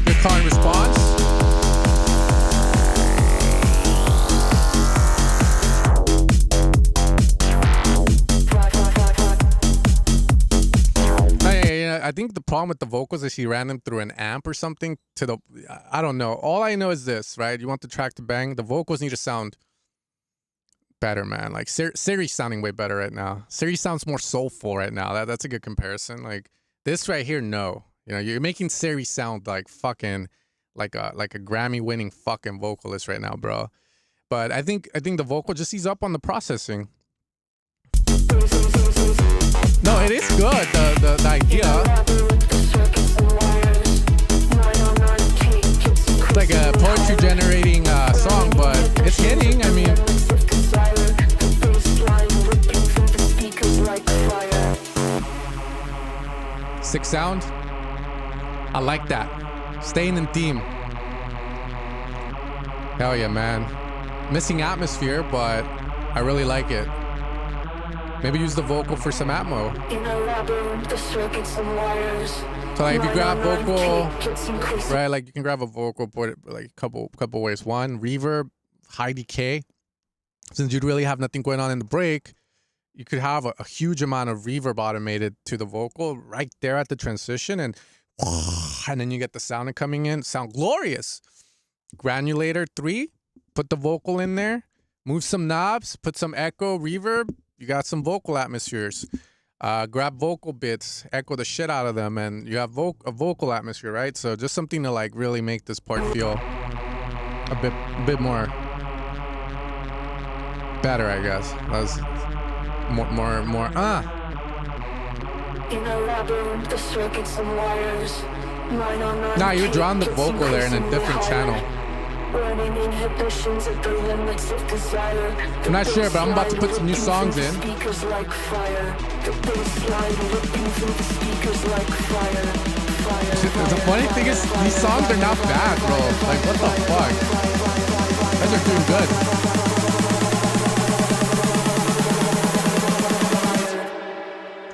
Good call and response. I think the problem with the vocals is she ran them through an amp or something I don't know. All I know is this, right? You want the track to bang. The vocals need to sound better, man. Like Siri's sounding way better right now. Siri sounds more soulful right now. That's a good comparison. Like this right here, no. You're making Siri sound like fucking like a Grammy winning fucking vocalist right now, bro. But I think the vocal just ease up on the processing. No, it is good, the idea. It's like a poetry generating song, but it's hitting. I mean, sick sound. I like that. Staying in theme. Hell yeah, man. Missing atmosphere, but I really like it. Maybe use the vocal for some atmo. So like if you grab vocal, right? Like you can grab a vocal, put it like a couple ways. One, reverb, high decay. Since you'd really have nothing going on in the break, you could have a huge amount of reverb automated to the vocal right there at the transition, and then you get the sound coming in. Sound glorious. Granulator 3, put the vocal in there, move some knobs, put some echo, reverb. You got some vocal atmospheres. Grab vocal bits, echo the shit out of them, and you have a vocal atmosphere, right? So just something to like really make this part feel a bit more better, I guess. That was more.
In a labyrinth of circuits and wires.
Nah, you're drawing the vocal there in a different channel. I'm not sure, but I'm about to put some new songs in. The funny thing is, these songs are not bad, bro. Like, what the fuck? You guys are doing good.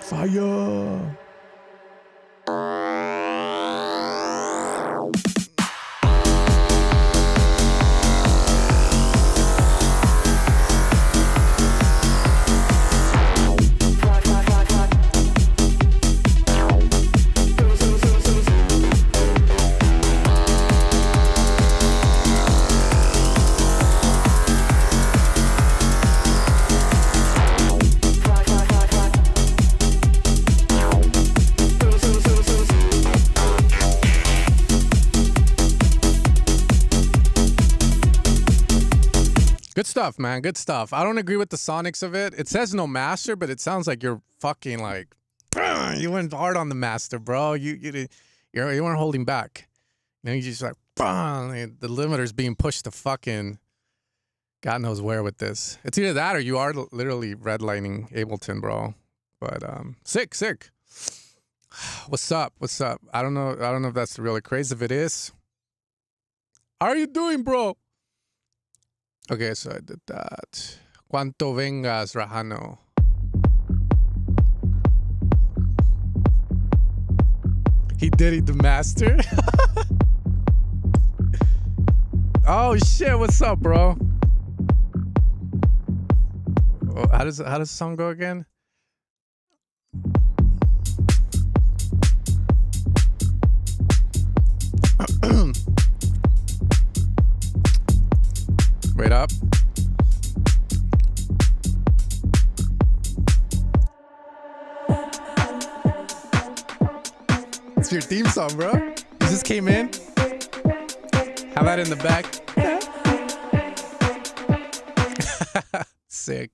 Fire. Good stuff, man. Good stuff. I don't agree with the sonics of it. It says no master, but it sounds like you're fucking like, you went hard on the master, bro. You weren't holding back. You just like, the limiter's being pushed to fucking God knows where with this. It's either that or you are literally redlining Ableton, bro. But sick. What's up? I don't know if that's the real craze. If it is, how are you doing, bro? Okay, so I did that. Cuanto vengas, Rajano. He did it, the master. Oh shit, what's up, bro? Oh, how does the song go again? Wait up. It's your theme song, bro. You just came in. Have that in the back. Sick.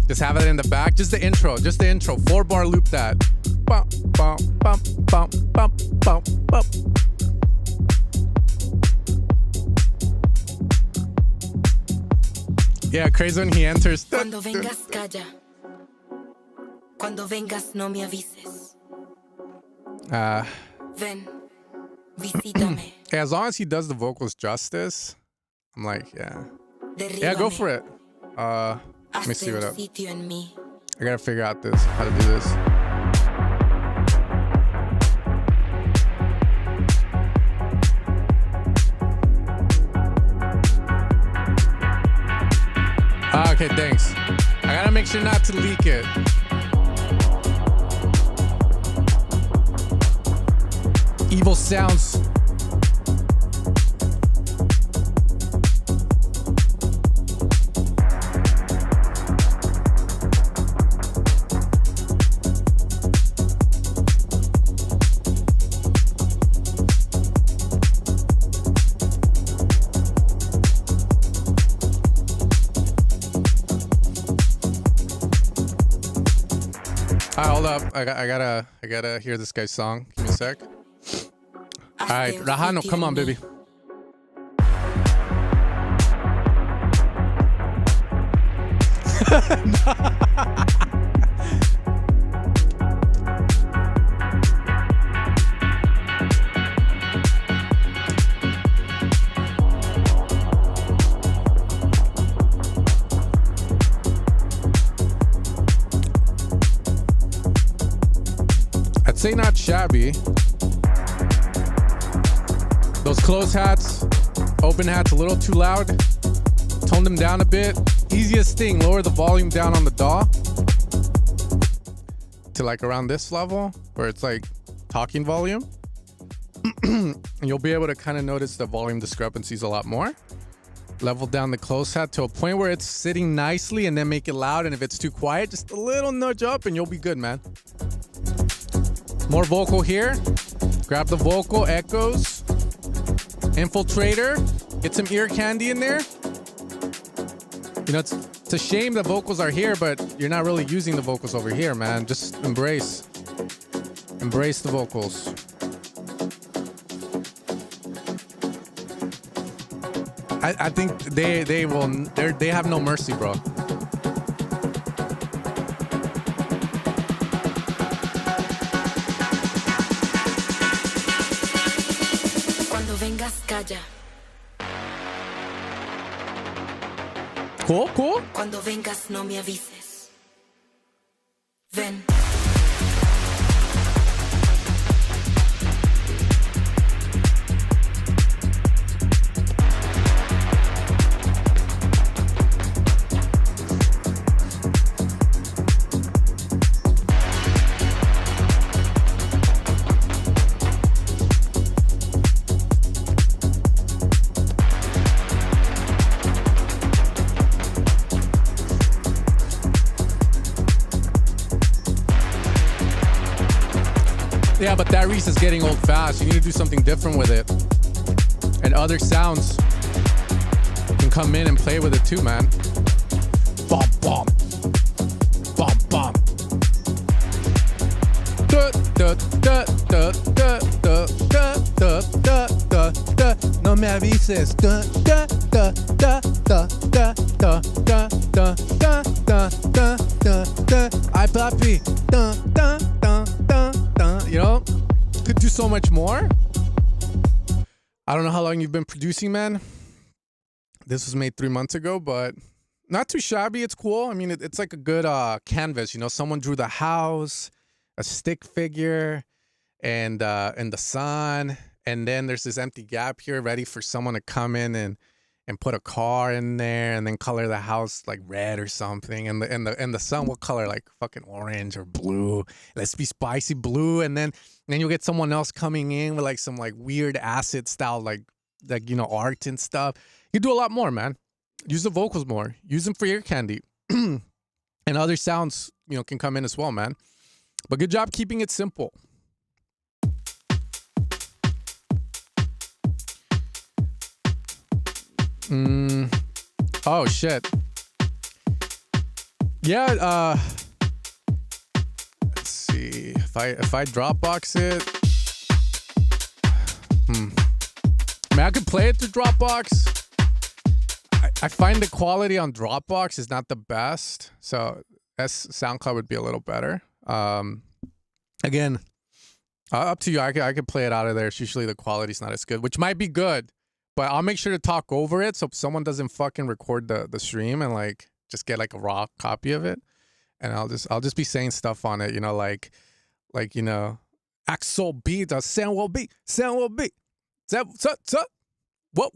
Just have it in the back. Just the intro. 4-bar loop that. Bum, bum, bum, bum, bum, bum, bum. Yeah, crazy when he enters.
Cuando vengas, calla. Cuando vengas, no me avises. Ven, visítame.
Yeah, as long as he does the vocals justice, I'm like, yeah. Yeah, go for it. Let me see what up. I gotta figure out how to do this. Okay, thanks. I gotta make sure not to leak it. Evil sounds. Hold up. I gotta hear this guy's song. Give me a sec. All right, Rahano, come on, baby. I'd say not shabby. Those closed hats, open hats a little too loud. Tone them down a bit. Easiest thing, lower the volume down on the DAW to like around this level where it's like talking volume. And you'll be able to kind of notice the volume discrepancies a lot more. Level down the close hat to a point where it's sitting nicely and then make it loud. And if it's too quiet, just a little nudge up and you'll be good, man. More vocal here. Grab the vocal, echoes. Infiltrator. Get some ear candy in there. You know, it's a shame the vocals are here, but you're not really using the vocals over here, man. Just embrace the vocals. I think they have no mercy, bro.
Cuando vengas, calla.
Cool, cool.
Cuando vengas, no me avises. Ven.
Yeah, but that Reese is getting old fast. You need to do something different with it. And other sounds can come in and play with it too, man. Bum, bum. Bum, bum. Da, da, da, da, da, da, da, da, da, da. No me avises. Da, da, da, da, da, da, da, da, da, da, da, da, da, da. Ay, papi. Da, da, da, da, da. You know, could do so much more. I don't know how long you've been producing, man. This was made 3 months ago, but not too shabby. It's cool. I mean, it's like a good canvas. You know, someone drew the house, a stick figure, and the sun, and then there's this empty gap here ready for someone to come in and put a car in there and then color the house like red or something, and the sun will color like fucking orange or blue. Let's be spicy blue, and then you'll get someone else coming in with like some like weird acid style like art and stuff. You do a lot more, man. Use the vocals more. Use them for ear candy. And other sounds, can come in as well, man. But good job keeping it simple. Oh shit. Yeah, let's see. If I Dropbox it. I mean, I could play it through Dropbox. I find the quality on Dropbox is not the best, so SoundCloud would be a little better. Again, up to you. I could play it out of there. It's usually the quality's not as good, which might be good, but I'll make sure to talk over it so someone doesn't fucking record the stream and like just get like a raw copy of it, and I'll just be saying stuff on it, like Axel beat the sound will be. What?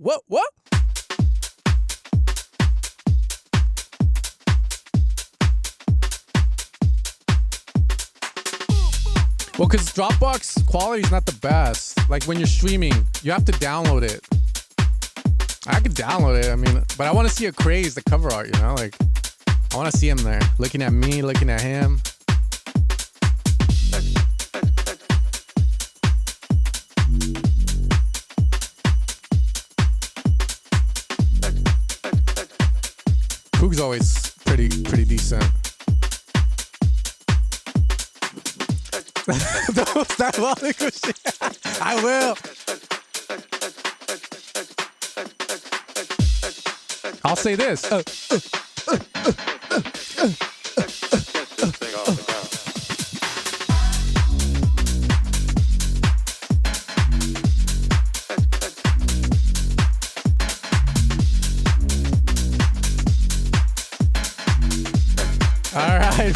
Well, because Dropbox quality is not the best. Like when you're streaming, you have to download it. I could download it, I mean, but I want to see a craze, the cover art, like I want to see him there, looking at me, looking at him. Poog's always pretty decent. That Monica shit. I will. I'll say this. All right.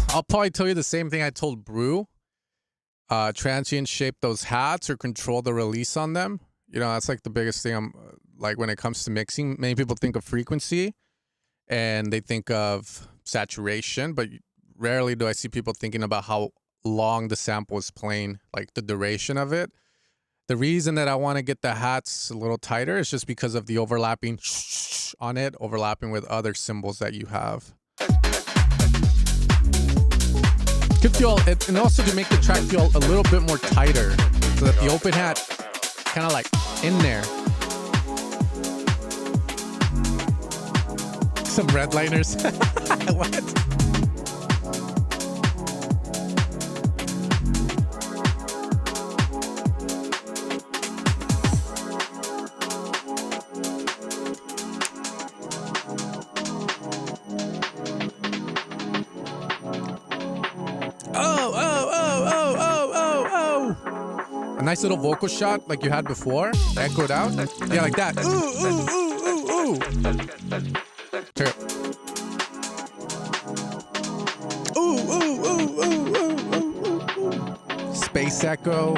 I'll probably tell you the same thing I told Brew. Transient shape those hats or control the release on them. That's like the biggest thing I'm like when it comes to mixing. Many people think of frequency and they think of saturation, but rarely do I see people thinking about how long the sample is playing, like the duration of it. The reason that I want to get the hats a little tighter is just because of the overlapping on it, overlapping with other cymbals that you have. Could feel it, and also to make the track feel a little bit more tighter, so that the open hat kind of like in there. Some redliners. What? Nice little vocal shot like you had before, echoed out. Yeah, like that. Ooh, ooh, ooh, ooh, ooh. Check it. Ooh, ooh, ooh, ooh, ooh, ooh, ooh. Space echo.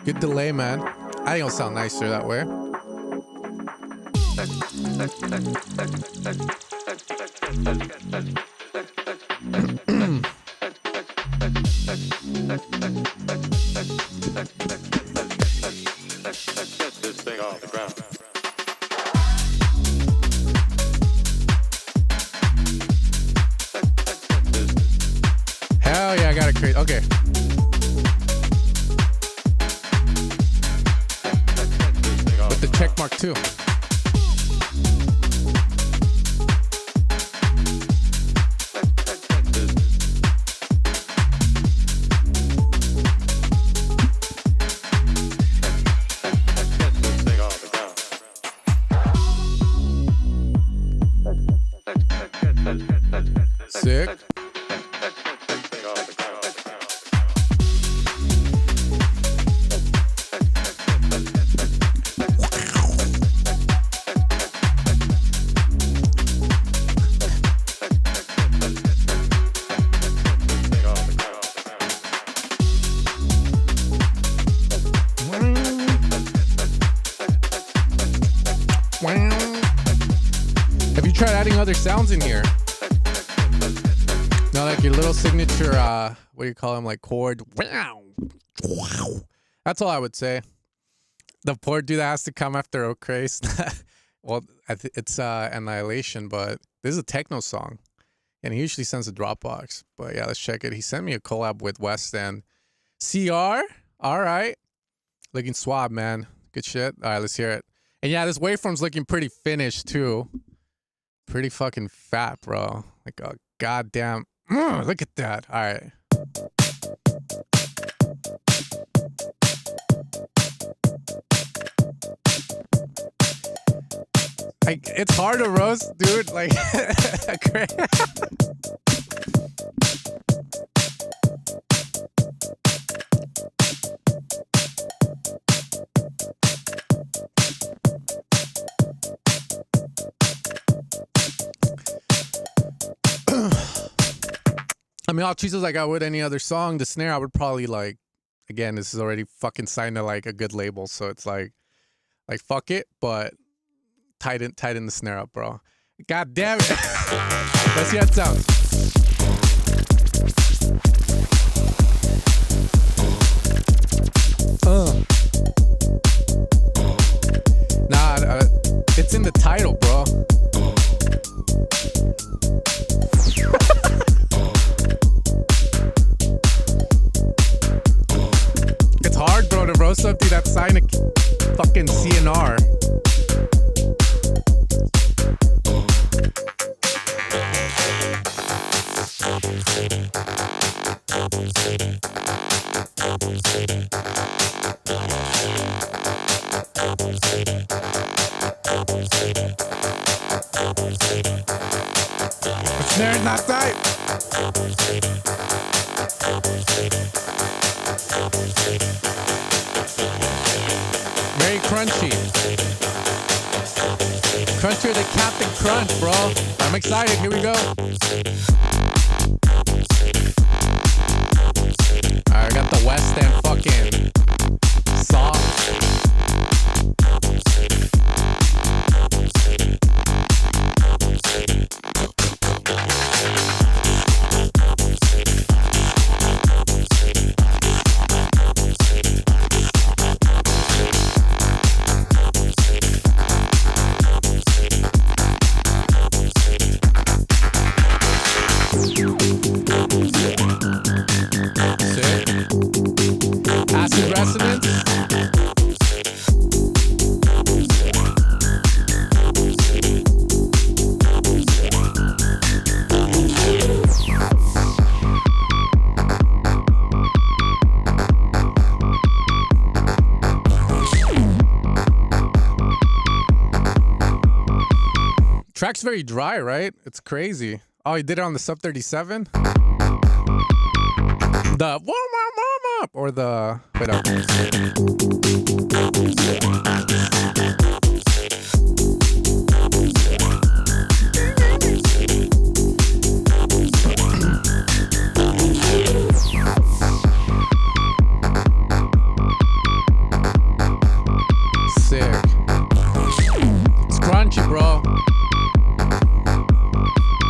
Good delay, man. I think it'll sound nicer that way. Hell yeah, I got it create. Okay. With the check mark too. other sounds in here. No, like your little signature, what do you call them? Like chord. That's all I would say. The poor dude that has to come after O'Craze. Well, it's Annihilation, but this is a techno song. And he usually sends a Dropbox. But yeah, let's check it. He sent me a collab with West and CR. All right. Looking suave, man. Good shit. All right, let's hear it. And yeah, this waveform's looking pretty finished, too. Pretty fucking fat, bro. Like a goddamn... look at that. All right. Like, it's hard to roast, dude. Like, I mean, I'll treat it like I would any other song. The snare, I would probably like, again, this is already fucking signed to like a good label. So it's like fuck it, but tighten the snare up, bro. God damn it. Let's see how it sounds. Nah, it's in the title, bro. It's hard, bro, to roast something that's signed to fucking CNR. The snare is not tight. Very crunchy. Crunchier than Captain Crunch, bro. I'm excited. Here we go. Alright, I got the West End fucking soft. Acid resonance. Track's very dry, right? It's crazy. Oh, he did it on the Sub 37? The warm up or the wait up. Sick. It's crunchy, bro.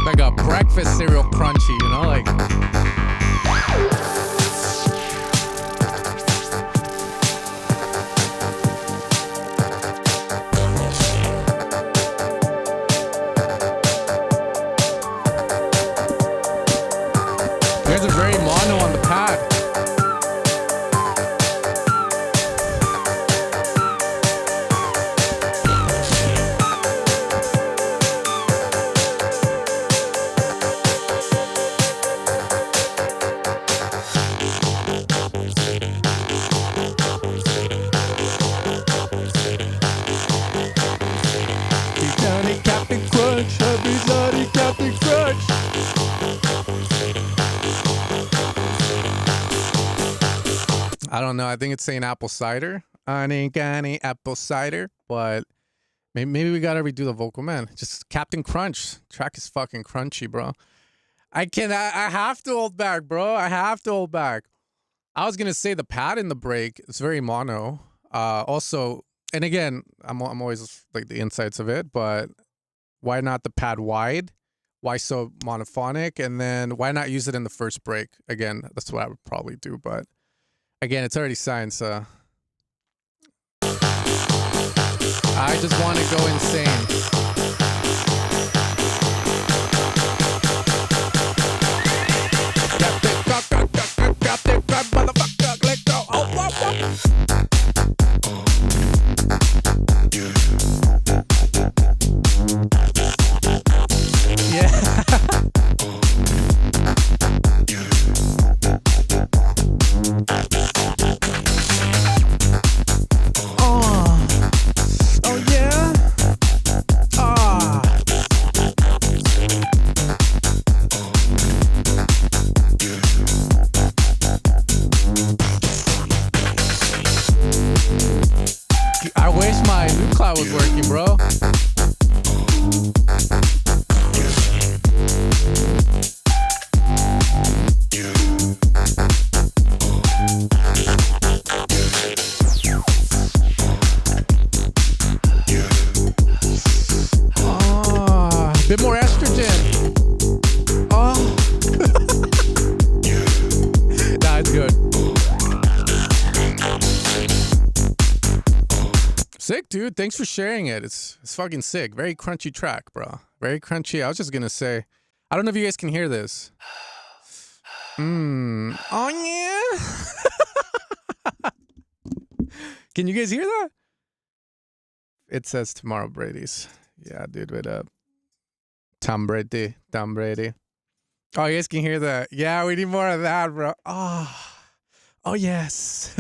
Like a breakfast cereal crunchy, you know, like. There's a very mono on the pad. Everybody Captain Crunch, everybody Captain Crunch. I don't know. I think it's saying apple cider. I ain't got any apple cider, but maybe we gotta redo the vocal, man. Just Captain Crunch. Track is fucking crunchy, bro. I have to hold back, bro. I have to hold back. I was gonna say the pad in the break is very mono. Also, and again, I'm always like the insights of it, but Why not the pad wide? Why so monophonic? And then why not use it in the first break? Again, that's what I would probably do. But again, it's already signed, so I just want to go insane. I wish my new cloud was working, bro. Oh, a bit more estrogen. Oh. Nah, it's good. Sick, dude. Thanks for sharing it. It's fucking sick. Very crunchy track, bro. Very crunchy. I was just gonna say, I don't know if you guys can hear this. Oh yeah. Can you guys hear that? It says tomorrow Brady's. Yeah, dude. Wait up. Tom Brady. Oh, you guys can hear that. Yeah, we need more of that, bro. Oh yes.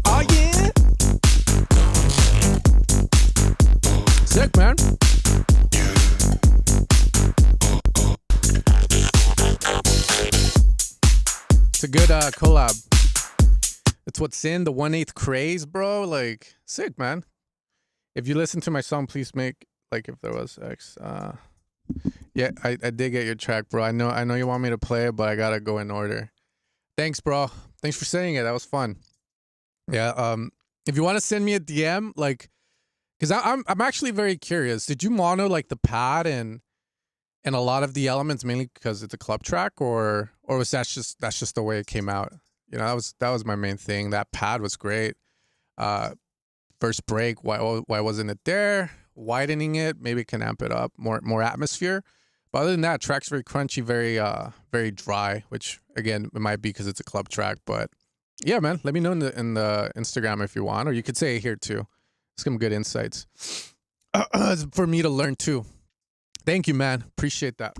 Oh yeah. Sick, man. It's a good collab. It's what's in the 1/8 craze, bro. Like, sick, man. If you listen to my song, please make like if there was X. Yeah, I did get your track, bro. I know you want me to play it, but I gotta go in order. Thanks, bro. Thanks for saying it. That was fun. Yeah. If you want to send me a DM, like, because I'm actually very curious. Did you mono like the pad and a lot of the elements mainly because it's a club track, or was that's just the way it came out? You know, that was my main thing. That pad was great. First break, why wasn't it there? Widening it, maybe it can amp it up, more atmosphere. But other than that, track's very crunchy, very dry. Which again, it might be because it's a club track. But yeah, man, let me know in the Instagram if you want, or you could say it here too. Some good insights for me to learn too. Thank you, man. Appreciate that.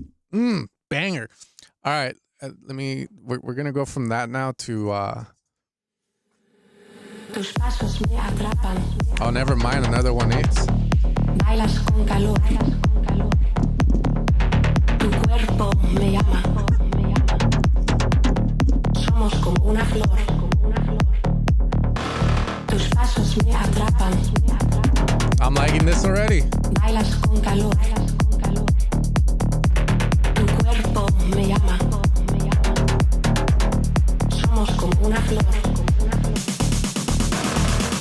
Banger. All right, we're gonna go from that now to.
Tus pasos me atrapan.
Oh, never mind. Another 1/8.
Bailas con calor. Tu cuerpo me llama. Somos como una flor. Tus pasos me atrapan.
I'm liking this already.
Bailas con calor. Tu cuerpo me llama. Somos como una flor.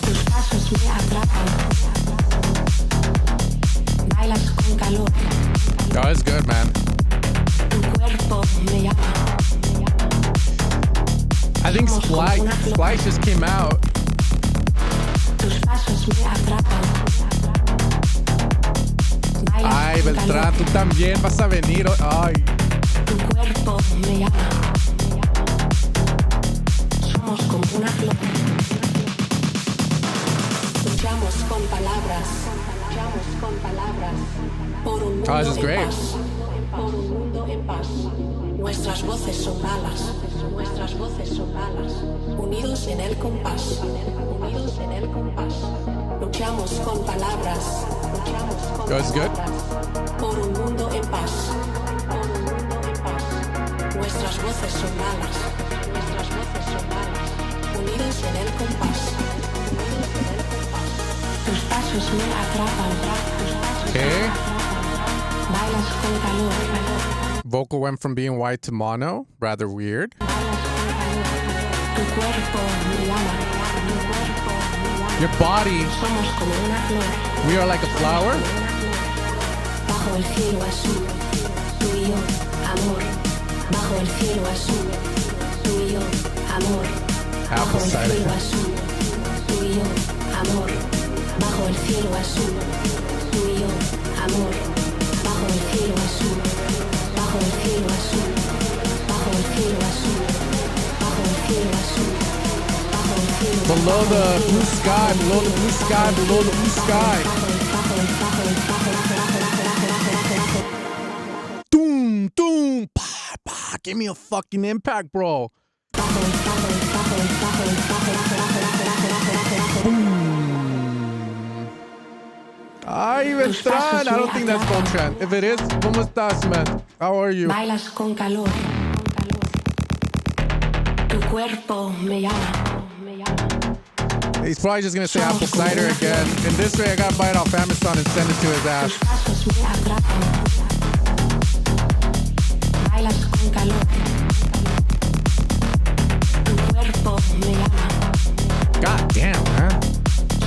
Tus pasos me atrapan. Bailas con calor.
Oh, it's good, man.
Tu cuerpo me llama.
I think Splice just came out.
Tus pasos me atrapan. Bailas
Ay,
con
Beltrán,
calor.
tú también vas a venir. Ay.
Tu cuerpo me llama. Somos como una flor. Luchamos con palabras. Por un mundo
Oh, this is
en
great.
paz. Por un mundo en paz. Nuestras voces son balas. Unidos en el compás. Luchamos con palabras.
Oh, it's good.
Por un mundo en paz. Nuestras voces son balas. Unidos en el compás. Tus pasos me atrapan.
Okay.
Bailas con calor.
Vocal went from being white to mono. Rather weird.
Tu cuerpo me llama.
Your body,
Somos como una flor
we are like a flower.
bajo el cielo azul. Tú y yo, amor. Bajo el cielo azul. Tú y yo, amor. Bajo
Apple
el
cider.
cielo azul. Tú y yo, amor. Bajo el cielo azul. Tú y yo, amor. Bajo el cielo azul. Bajo el cielo azul. Bajo el cielo azul. Bajo el cielo azul. Bajo el cielo azul.
Below the blue sky, below the blue sky, below the blue sky. Doom, doom, pa, pa. Give me a fucking impact, bro. Ay, Beltrán. I don't think that's Beltrán. If it is, ¿cómo estás, man? How are you?
Bailas con calor. Tu cuerpo me llama.
He's probably just gonna say apple cider again. In this way, I gotta buy it off Amazon and send it to his ass.
Pasos me atrapan. Bailas con calor. Tu cuerpo me llama.
God damn, man.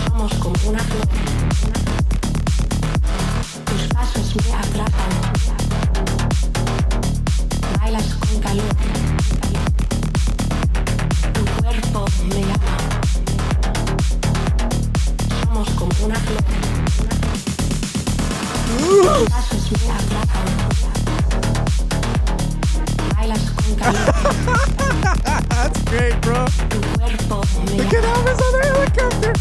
Somos como una flor. Tus pasos me atrapan. Bailas con calor. Tu cuerpo me llama. Somos como una flor. Tus pasos me atrapan. Bailas con calor.
That's great, bro.
Tu cuerpo me
Look at
llama.
Elvis on the helicopter.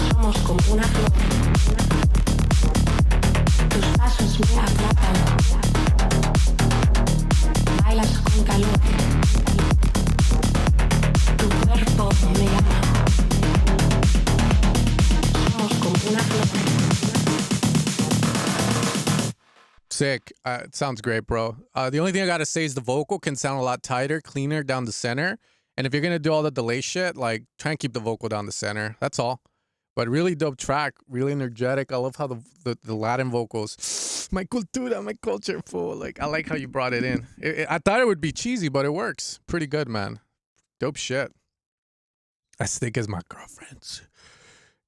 Somos como una flor. Tus pasos me atrapan. Bailas con calor. Tu cuerpo me llama. Somos como una flor.
Sick. It sounds great, bro. The only thing I gotta say is the vocal can sound a lot tighter, cleaner down the center. And if you're gonna do all the delay shit, like try and keep the vocal down the center. That's all. But really dope track, really energetic. I love how the Latin vocals, my cultura, my culture, fool. Like I like how you brought it in. I thought it would be cheesy, but it works. Pretty good, man. Dope shit. As thick as my girlfriends.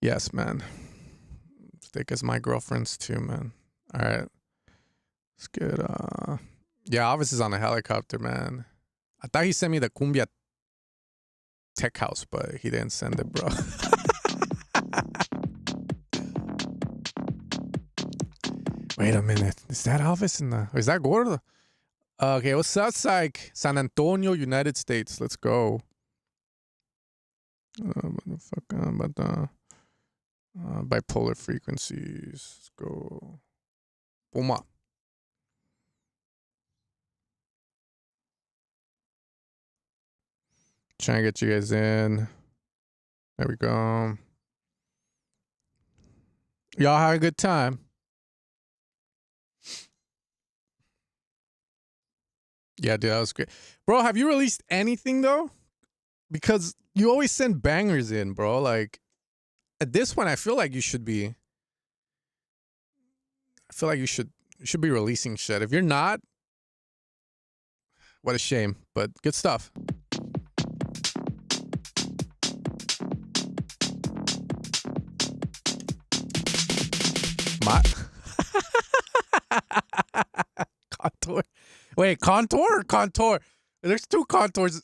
Yes, man. Thick as my girlfriends too, man. All right. Let's get yeah, Elvis is on a helicopter, man. I thought he sent me the Cumbia Tech House, but he didn't send it, bro. Wait a minute. Is that Elvis in the... Or is that Gordo? Okay, what's that like? San Antonio, United States. Let's go. Bipolar frequencies. Let's go. Puma. Trying to get you guys in. There we go. Y'all had a good time. Yeah, dude, that was great. Bro, have you released anything though? Because you always send bangers in, bro. Like at this one, I feel like you should be. I feel like you should be releasing shit. If you're not, what a shame. But good stuff. Contour. Wait, contour or contour? There's two contours.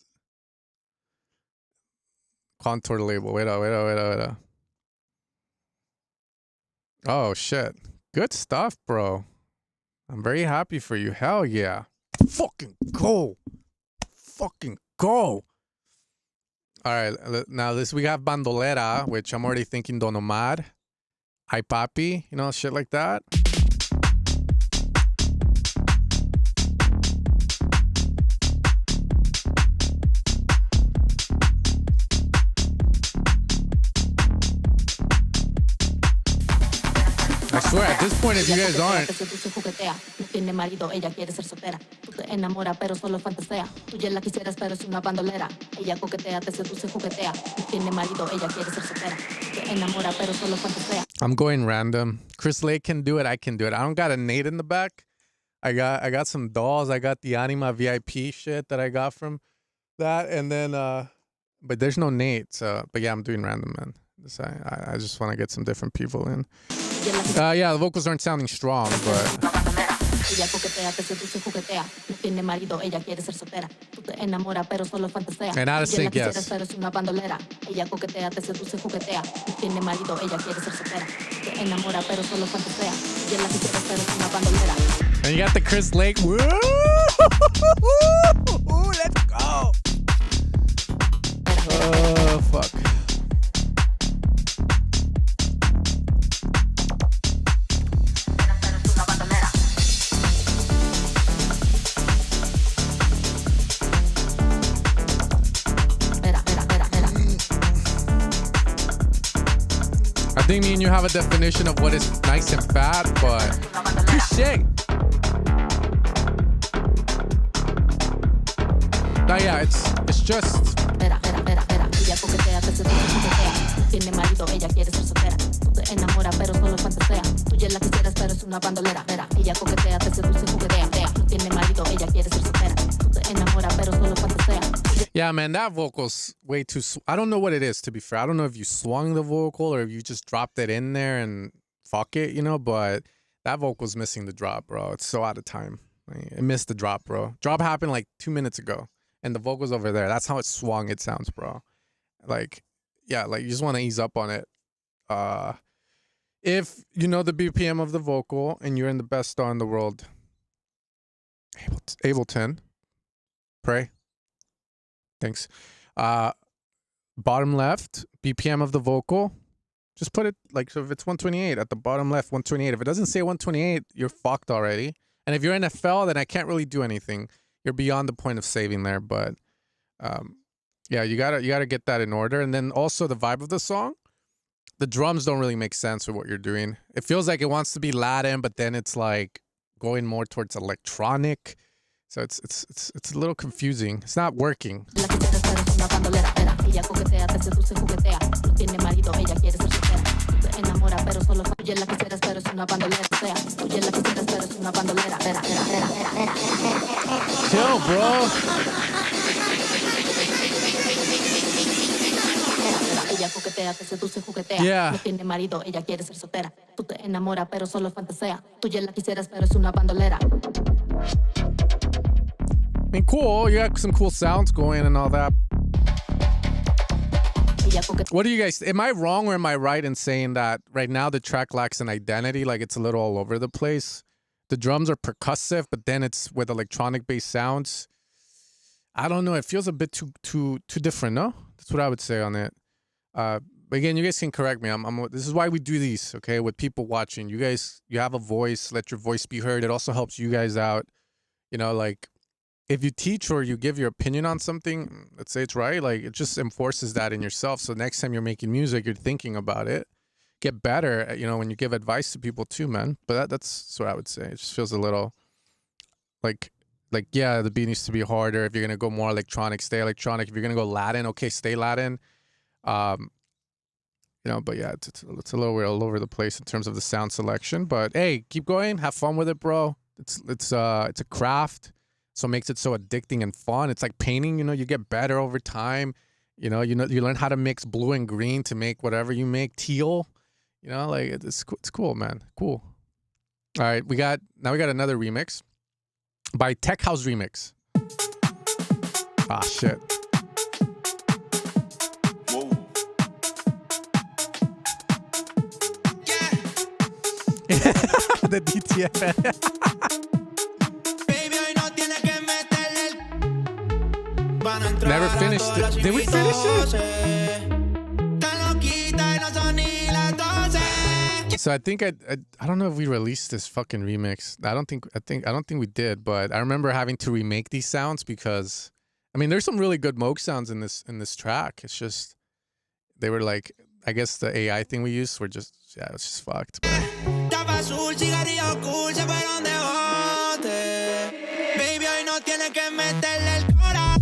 Contour label. Wait up. Oh, shit. Good stuff, bro. I'm very happy for you. Hell yeah. Fucking go. Fucking go. All right. Now, we have Bandolera, which I'm already thinking Don Omar. Ay Papi, you know, shit like that. I swear, at this point, if you guys aren't...
No tiene marido, ella quiere ser soltera. Tú te enamoras, pero solo fantasea. Tú ya la quisieras, pero es una bandolera. Ella coquetea, te seduce, juguetea. No tiene marido, ella quiere ser soltera. Tú te enamoras, pero solo fantasea.
I'm going random. Chris Lake can do it. I can do it. I don't got a Nate in the back. I got some dolls. I got the Anima VIP shit that I got from that. And then, but there's no Nate. So, but yeah, I'm doing random, man. I just want to get some different people in. Yeah, the vocals aren't sounding strong, but
Ella coquetea, te seduce, juguetea. No tiene marido, ella quiere ser soltera. Tú te enamoras, pero solo fantasea.
And out of
Tú ya la
sync, yes.
quisieras, pero es una bandolera. Ella coquetea, te seduce, juguetea. No tiene marido, ella quiere ser soltera. Tú te enamoras, pero solo fantasea. Tú ya la quisieras, pero es una bandolera.
and you got the Chris Lake. Woo! Let's go. Oh fuck. I think me and you have a definition of what is nice and fat, but touche. No, yeah, it's just
Ella coquetea, te seduce, juguetea. No tiene marido, ella quiere ser soltera. Tú te enamoras, pero solo fantasea. Tú ya la quisieras, pero es una bandolera. Ella coquetea, te seduce, juguetea. No tiene marido, ella quiere ser soltera. Tú te enamoras, pero solo fantasea.
yeah, man. That vocal's way too. I don't know what it is, to be fair. I don't know if you swung the vocal or if you just dropped it in there and fuck it, you know. But that vocal's missing the drop, bro. It's so out of time. It missed the drop, bro. Drop happened like 2 minutes ago, and the vocal's over there. That's how it swung. It sounds, bro. Like, yeah, like you just want to ease up on it. If you know the BPM of the vocal and you're in the best star in the world, Ableton, pray. Thanks. Bottom left, BPM of the vocal. Just put it like, so if it's 128 at the bottom left, 128. If it doesn't say 128, you're fucked already. And if you're in FL, then I can't really do anything. You're beyond the point of saving there. But yeah, you gotta get that in order. And then also the vibe of the song. The drums don't really make sense with what you're doing. It feels like it wants to be Latin, but then it's like going more towards electronic. So it's a little confusing. It's not working.
La quisieras, pero es una bandolera. Ella coquetea, te seduce, juguetea. No tiene marido, ella quiere ser soltera. Tú te enamoras, pero solo tú ya la quisieras, pero es una bandolera. Tú ya la quisieras, pero es una bandolera.
Chill, bro.
Ella coquetea, te seduce, juguetea.
Yeah.
No tiene marido, ella quiere ser soltera. Tú te enamoras, pero solo fantasea. Tú ya la quisieras, pero es una bandolera.
I mean, cool. You got some cool sounds going and all that.
Ella coquetea.
What do you guys? Am I wrong or am I right in saying that right now the track lacks an identity? Like it's a little all over the place. The drums are percussive, but then it's with electronic-based sounds. I don't know. It feels a bit too different. No, that's what I would say on it. Again, you guys can correct me. This is why we do these, okay? With people watching, you guys, you have a voice. Let your voice be heard. It also helps you guys out. You know, like if you teach or you give your opinion on something, let's say it's right, like it just enforces that in yourself. So next time you're making music, you're thinking about it. Get better, you know, when you give advice to people too, man. But that's what I would say. It just feels a little like yeah, the beat needs to be harder. If you're gonna go more electronic, stay electronic. If you're gonna go Latin, okay, stay Latin. You know, but yeah, it's a little weird all over the place in terms of the sound selection. But hey, keep going, have fun with it, bro. It's a craft, so it makes it so addicting and fun. It's like painting, you know, you get better over time. You learn how to mix blue and green to make whatever you make teal. You know, like it's cool, man. Cool. All right, we got another remix by Tech House Remix. Ah, shit.
Whoa.
The DTF.
Baby, hoy no tiene que meterle el... Van a entrar
Never
a
finished
todas
it.
las
Did we finish it?
12. Tan loquita y no son ni las 12.
So I think I don't know if we released this fucking remix. I don't think we did, but I remember having to remake these sounds because I mean there's some really good Moog sounds in this track. It's just they were like, I guess the AI thing we used were just, yeah, it was just fucked. But
Tapa azul, cigarrillo cool, se fueron de bote. Baby, hoy no tiene que meterle el cora.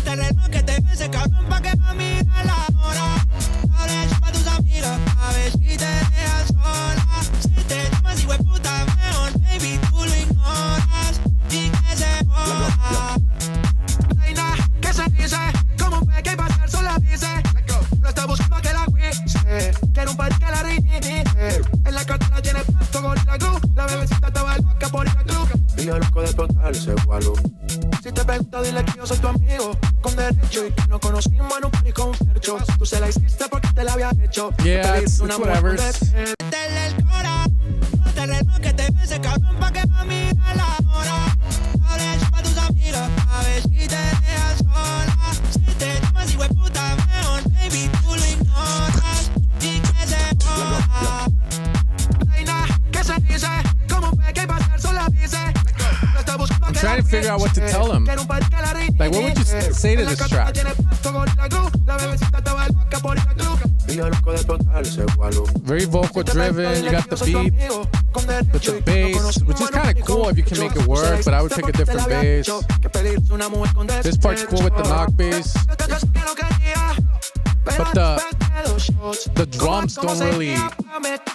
Te reloj que te ves cabrón pa' que no mira la hora. Ahora es pa' tus amigas, a ver si te dejas sola. Si te llamas hijueputa mejor, baby, tú lo ignoras. Y que se joda. Reina, que se dice, como un peque y va a ser sola dice. No está buscando que la guise.
me gusta, dile que yo soy tu amigo. Con derecho y que nos conocimos en un party con Fercho. Tú se la hiciste porque te la había hecho.
Yeah, it's whatever.
Dale el cora, te reloj que te ves cabrón pa' que mami a la hora. Ahora es pa' tus amigas, a ver si te dejas sola. Si te llamas hijo de puta mejor, baby, tú lo ignoras. Y que se joda.
Reina, ¿qué se dice? ¿Cómo fue que iba a ser sola dice?
I'm trying to figure out what to tell him. Like, what would you say to this track? Very vocal driven. You got the beat with the bass, which is kind of cool if you can make it work, but I would pick a different bass. This part's cool with the knock bass, but the drums don't really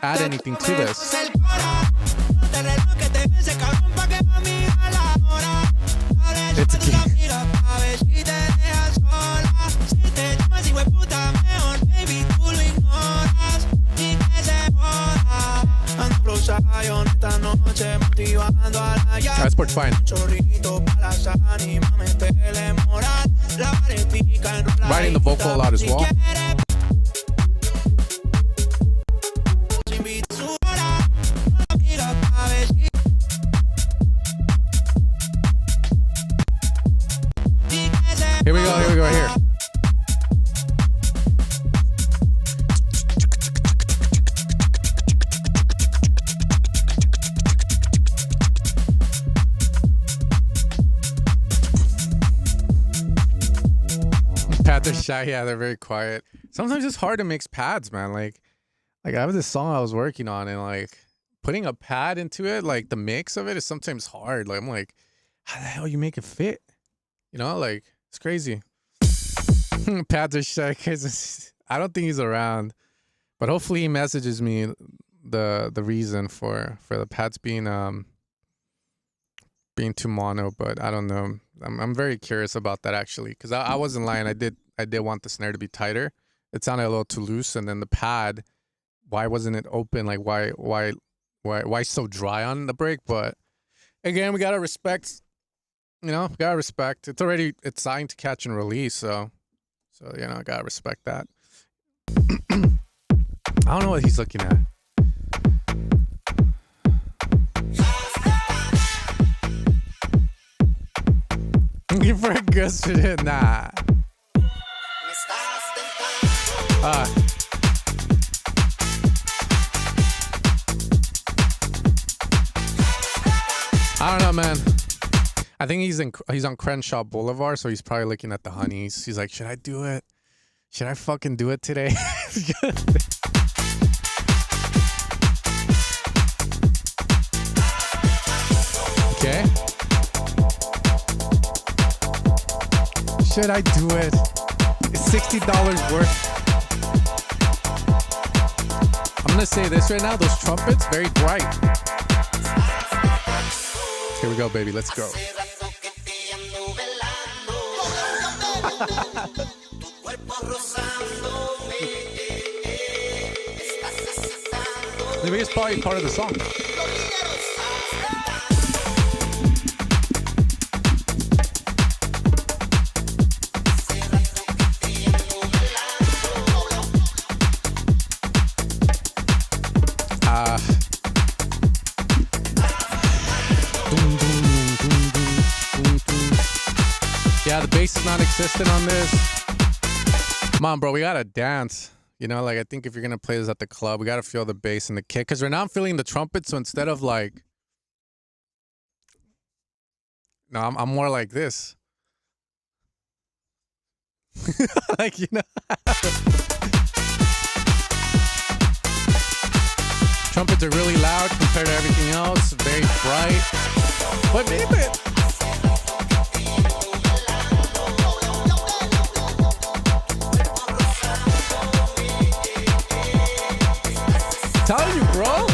add anything to this. It's a key. That's part fine. Writing the vocal a lot as well. Here we go, right here. Pads are shy, yeah, they're very quiet. Sometimes it's hard to mix pads, man. Like I have this song I was working on, and like putting a pad into it, like the mix of it is sometimes hard. Like I'm like, how the hell you make it fit? You know, like it's crazy. Pads are shy because I don't think he's around, but hopefully he messages me the reason for the pads being too mono. But I don't know. I'm very curious about that actually, because I wasn't lying. I did want the snare to be tighter. It sounded a little too loose, and then the pad, why wasn't it open? Like why so dry on the break? But again, we gotta respect. You know, gotta respect. It's signed to catch and release, so you know, gotta respect that. I don't know what he's looking at. Looking for a good shit? Nah. I don't know, man. I think he's on Crenshaw Boulevard, so he's probably looking at the honeys. He's like, should I do it? Should I fucking do it today? Okay. Should I do it? It's $60 worth. I'm gonna say this right now, those trumpets, very bright. Here we go, baby, let's go. The biggest probably part of the song. Yeah, the bass is non-existent on this. Come on, bro, we gotta dance. You know, like I think if you're gonna play this at the club, we gotta feel the bass and the kick. Because right now I'm feeling the trumpet, so instead of like, no, I'm more like this. Like, you know. Trumpets are really loud compared to everything else. Very bright. But maybe. Telling you, bro.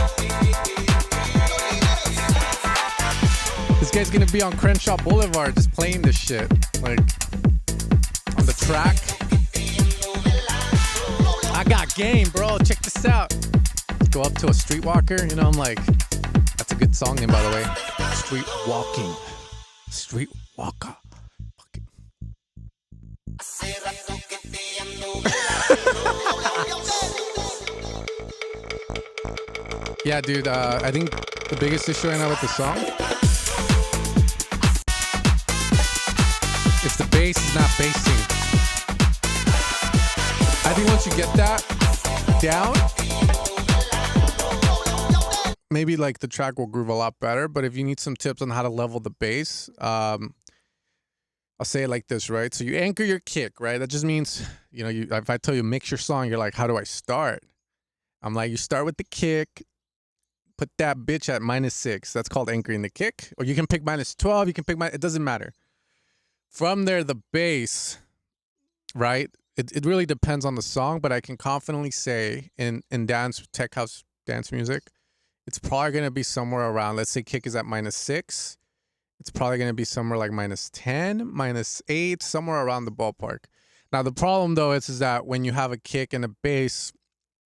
This guy's gonna be on Crenshaw Boulevard just playing this shit. Like, on the track. I got game, bro. Check this out. Go up to a streetwalker, you know, I'm like, that's a good song name, by the way. Street walking. Streetwalker. Yeah, dude, I think the biggest issue right now with the song is the bass is not bassing. I think once you get that down, maybe like the track will groove a lot better. But if you need some tips on how to level the bass, I'll say it like this, right? So you anchor your kick, right? That just means, you know, if I tell you mix your song, you're like, how do I start? I'm like, you start with the kick, put that bitch at -6. That's called anchoring the kick. Or you can pick -12. You can pick it doesn't matter. From there, the bass, right? It really depends on the song, but I can confidently say in dance, tech house dance music, it's probably going to be somewhere around, let's say kick is at -6. It's probably going to be somewhere like -10, -8, somewhere around the ballpark. Now, the problem, though, is that when you have a kick and a bass,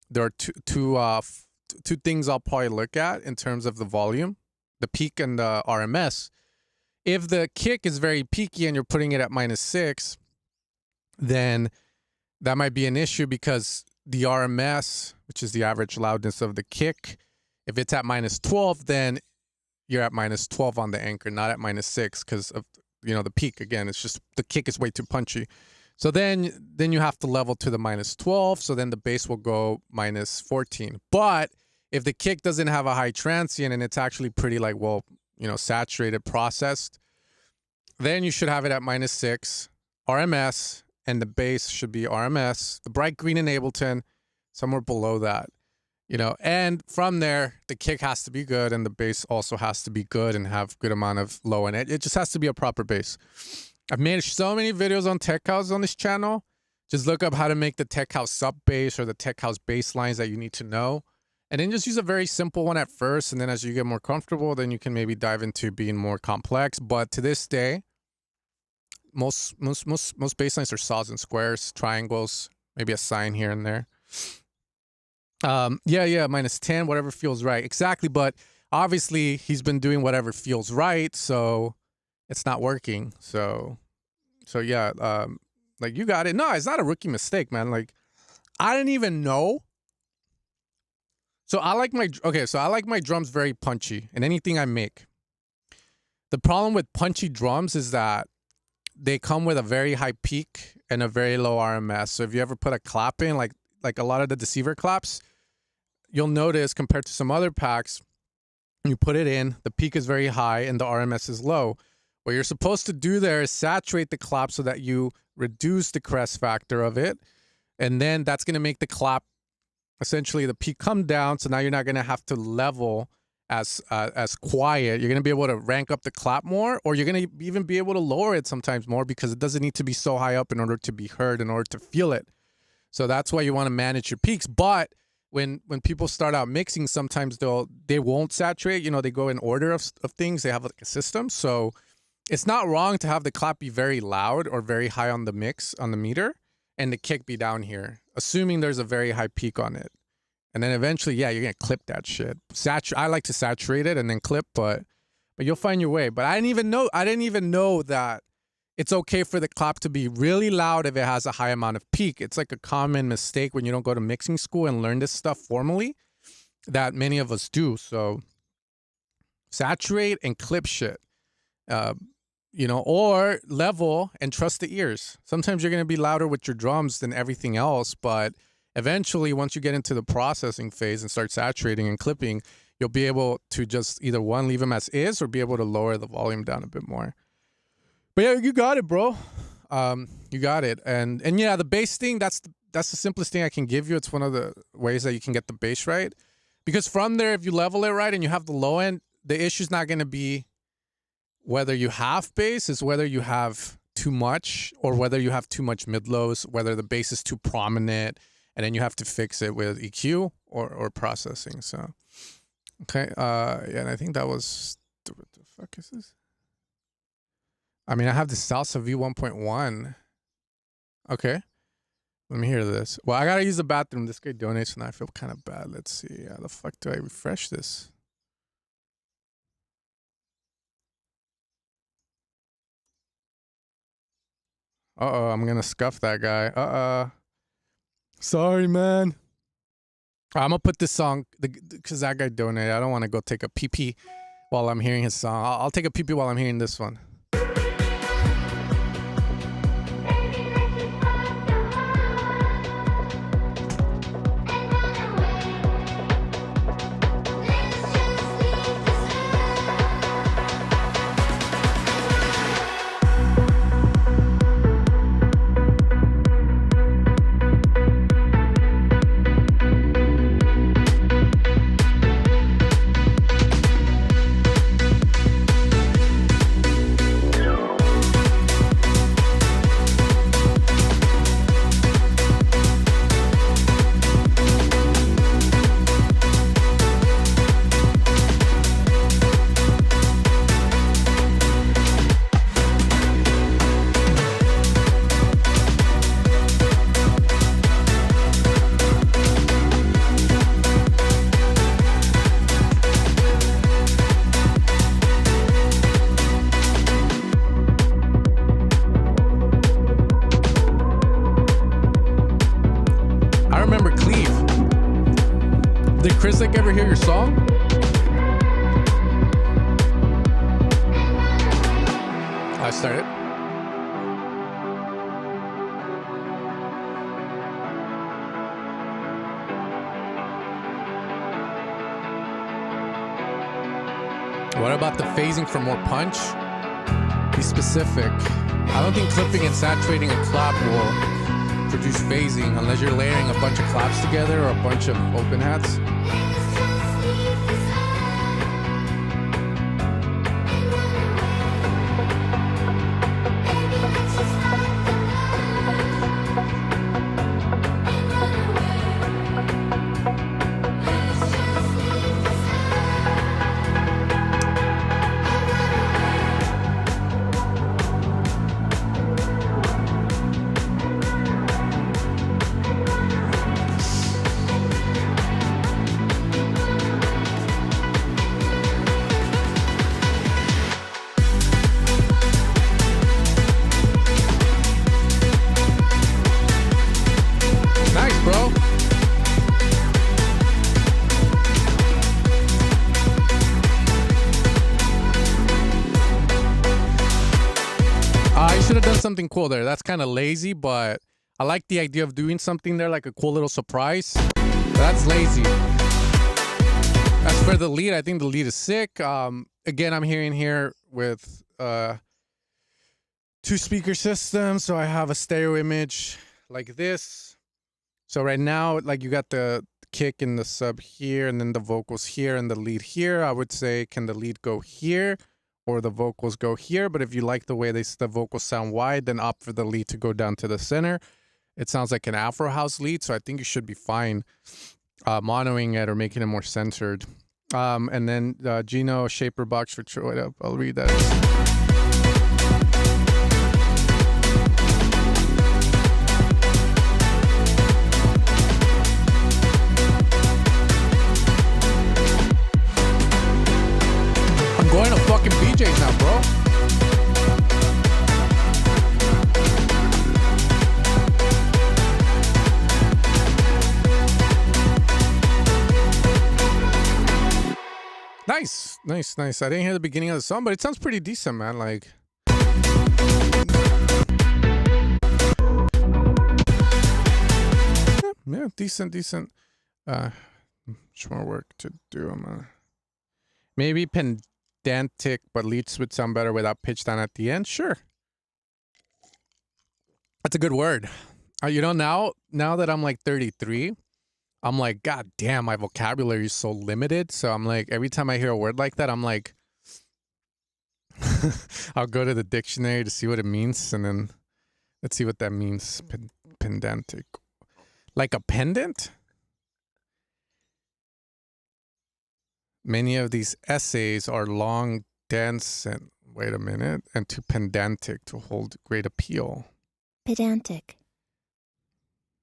there are two things I'll probably look at in terms of the volume, the peak and the RMS. If the kick is very peaky and you're putting it at -6, then that might be an issue because the RMS, which is the average loudness of the kick, if it's at -12, then you're at -12 on the anchor, not at -6 because of, you know, the peak. Again, it's just the kick is way too punchy. So then you have to level to the -12. So then the bass will go -14. But if the kick doesn't have a high transient and it's actually pretty like, well, you know, saturated, processed, then you should have it at -6 RMS, and the bass should be RMS, the bright green in Ableton, somewhere below that, you know. And from there, the kick has to be good, and the bass also has to be good and have good amount of low in it. It just has to be a proper bass. I've made so many videos on tech house on this channel. Just look up how to make the tech house sub bass or the tech house bass lines that you need to know. And then just use a very simple one at first. And then as you get more comfortable, then you can maybe dive into being more complex. But to this day, most bass lines are saws and squares, triangles, maybe a sign here and there. Yeah, -10, whatever feels right. Exactly. But obviously he's been doing whatever feels right. So it's not working. So yeah, like you got it. No, it's not a rookie mistake, man. Like I didn't even know. So I like my drums very punchy in anything I make. The problem with punchy drums is that they come with a very high peak and a very low RMS. So if you ever put a clap in, like a lot of the Deceiver claps, you'll notice compared to some other packs, you put it in, the peak is very high and the RMS is low. What you're supposed to do there is saturate the clap so that you reduce the crest factor of it. And then that's going to make the clap, essentially the peak, come down. So now you're not going to have to level as quiet. You're going to be able to rank up the clap more, or you're going to even be able to lower it sometimes more because it doesn't need to be so high up in order to be heard, in order to feel it. So that's why you want to manage your peaks. But when people start out mixing, sometimes they won't saturate. You know, they go in order of things. They have like a system. So it's not wrong to have the clap be very loud or very high on the mix, on the meter, and the kick be down here, assuming there's a very high peak on it. And then eventually, yeah, you're going to clip that shit. I like to saturate it and then clip, but you'll find your way. But I didn't even know that it's okay for the clap to be really loud if it has a high amount of peak. It's like a common mistake when you don't go to mixing school and learn this stuff formally that many of us do. So saturate and clip shit. You know, or level and trust the ears. Sometimes you're going to be louder with your drums than everything else, but eventually, once you get into the processing phase and start saturating and clipping, you'll be able to just either one, leave them as is, or be able to lower the volume down a bit more. But yeah, you got it, bro. You got it. And yeah, the bass thing, that's the simplest thing I can give you. It's one of the ways that you can get the bass right. Because from there, if you level it right and you have the low end, the issue's not going to be whether you have bass, is whether you have too much or whether you have too much mid-lows, whether the bass is too prominent, and then you have to fix it with EQ or processing. So, okay. Yeah, and I think that was, what the fuck is this? I mean, I have the Salsa V1.1. Okay. Let me hear this. Well, I got to use the bathroom. This guy donates and I feel kind of bad. Let's see. How the fuck do I refresh this? Uh-oh, I'm gonna scuff that guy. Sorry, man. I'm gonna put this song because that guy donated. I don't want to go take a pee-pee while I'm hearing his song. I'll take a pee-pee while I'm hearing this one. I remember Cleve. Did Chris like ever hear your song? I started. What about the phasing for more punch? Be specific. I don't think clipping and saturating a clap will produce phasing unless you're layering a bunch of claps together or a bunch of open hats. Nice, bro. I should have done something cool there. That's kind of lazy, but I like the idea of doing something there, like a cool little surprise. That's lazy. As for the lead, I think the lead is sick. Again, I'm hearing here with 2 speaker systems, so I have a stereo image like this. So right now, like you got the kick and the sub here, and then the vocals here and the lead here. I would say, can the lead go here or the vocals go here? But if you like the way the vocals sound wide, then opt for the lead to go down to the center. It sounds like an Afro house lead, so I think you should be fine monoing it or making it more centered. And then Gino Shaper Box for Troy. I'll read that. Going to fucking BJ's now, bro. Nice, nice, nice. I didn't hear the beginning of the song, but it sounds pretty decent, man. Like, yeah, decent. Much more work to do. Maybe pedantic, but leads would sound better without pitch down at the end. Sure. That's a good word. You know, now that I'm like 33, I'm like, God damn, my vocabulary is so limited. So I'm like, every time I hear a word like that, I'm like, I'll go to the dictionary to see what it means. And then let's see what that means. Pedantic. Like a pendant? Many of these essays are long, dense, and wait a minute, and too pedantic to hold great appeal.
Pedantic.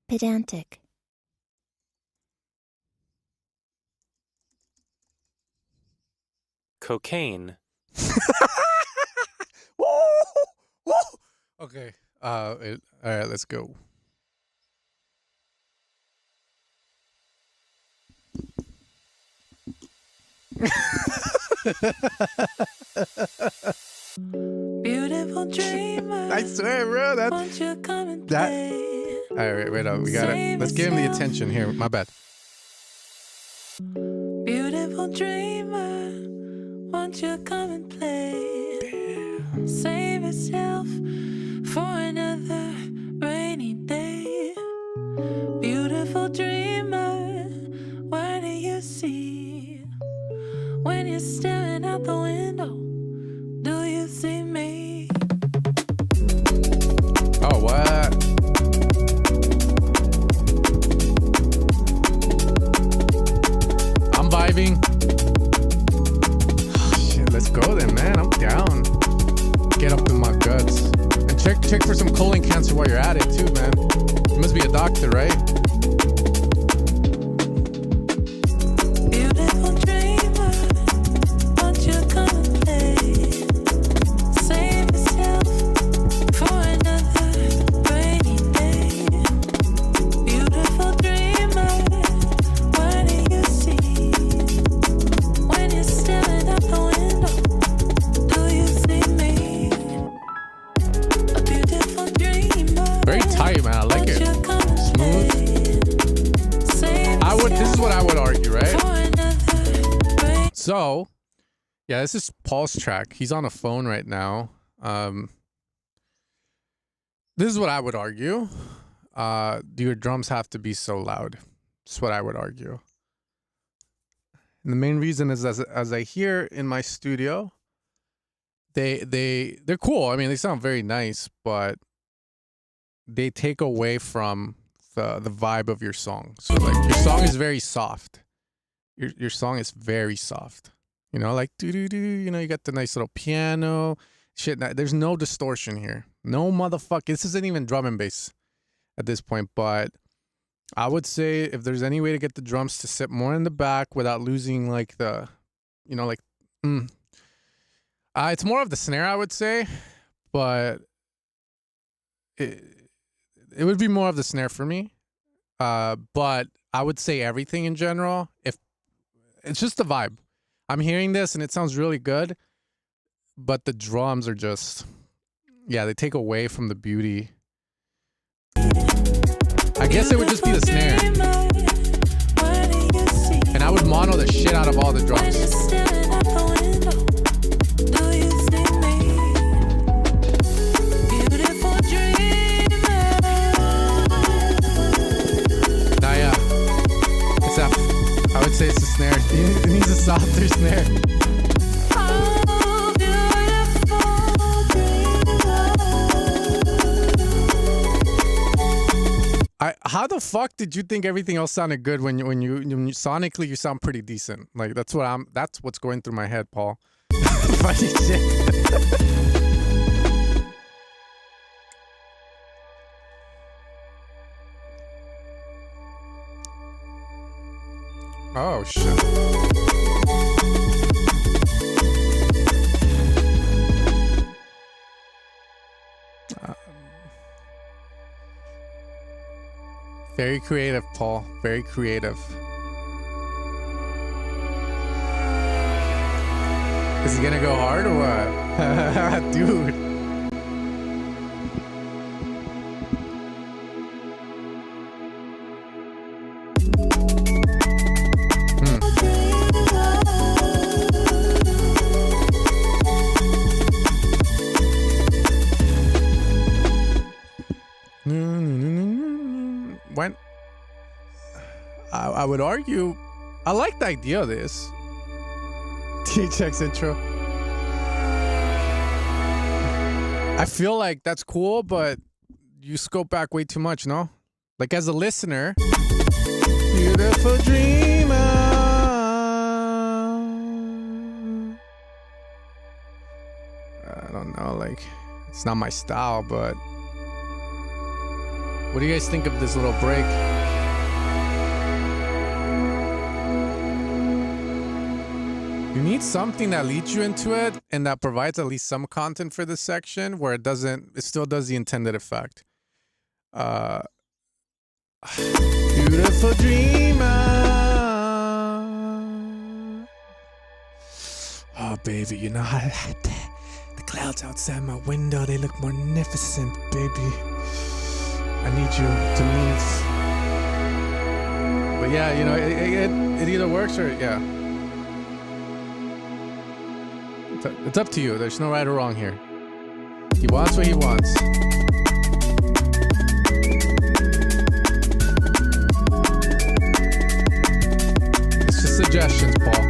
Pedantic.
Cocaine.
Okay. All right, let's go.
Beautiful dreamer.
I swear, bro.
Won't you come and
That.
play?
All right, wait up. We got it. Let's give him the attention here. My bad.
Beautiful dreamer, won't you come and play? Save yourself for another rainy day. Beautiful dreamer, what do you see? When you're staring out the window, do you see me?
Oh, what? I'm vibing. Shit, let's go then, man. I'm down. Get up in my guts. And check for some colon cancer while you're at it too, man. You must be a doctor, right?
Beautiful dreamer, won't you come and play? Save yourself for another rainy day. Beautiful dreamer, what do you see? When you're staring out the window, do you see me? A beautiful dreamer.
Very tight, man. I like it. Smooth. This is what I would argue, right? So, yeah, this is Paul's track. He's on a phone right now. This is what I would argue. Do your drums have to be so loud? That's what I would argue. And the main reason is as I hear in my studio, they're cool. I mean, they sound very nice, but they take away from the vibe of your song. So like your song is very soft. Your song is very soft. You know, like do do do. You know, you got the nice little piano shit. There's no distortion here. No motherfucker. This isn't even drum and bass at this point. But I would say if there's any way to get the drums to sit more in the back without losing like the, you know, like, it's more of the snare, I would say, but it would be more of the snare for me. But I would say everything in general. If it's just the vibe. I'm hearing this and it sounds really good, but the drums are just, yeah, they take away from the beauty. I guess it would just be the snare. And I would mono the shit out of all the drums. Nah, yeah. I would say it's a snare. It needs a softer snare. How the fuck did you think everything else sounded good when you sonically you sound pretty decent? Like that's what's going through my head, Paul. Funny shit. Oh shit. Very creative, Paul. Very creative. Is he gonna go hard or what? Dude. When I would argue, I like the idea of this THX intro. I feel like that's cool, but you scope back way too much, no? Like as a listener, beautiful dreamer. I don't know, like it's not my style, but what do you guys think of this little break? You need something that leads you into it and that provides at least some content for this section where it still does the intended effect. Beautiful dreamer. Oh, baby, you know how the clouds outside my window, they look magnificent, baby. I need you to leave. But yeah, you know, it either works or, yeah. It's up to you. There's no right or wrong here. He wants what he wants. It's just suggestions, Paul.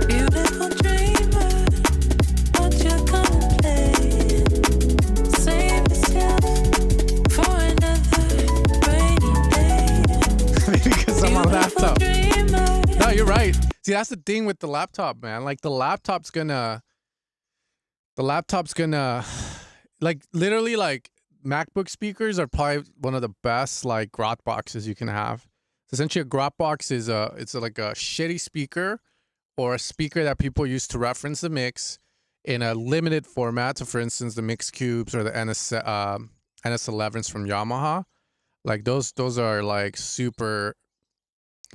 Beautiful dreamer, won't you come and play? Save yourself for another rainy day.
Maybe because I'm on laptop.
Dreamer.
No, you're right. See, that's the thing with the laptop, man. Like the laptop's gonna, like literally, like MacBook speakers are probably one of the best like grot boxes you can have. Essentially, a grot box is it's like a shitty speaker or a speaker that people use to reference the mix in a limited format. So, for instance, the Mix Cubes or the NS11s from Yamaha, like those are like super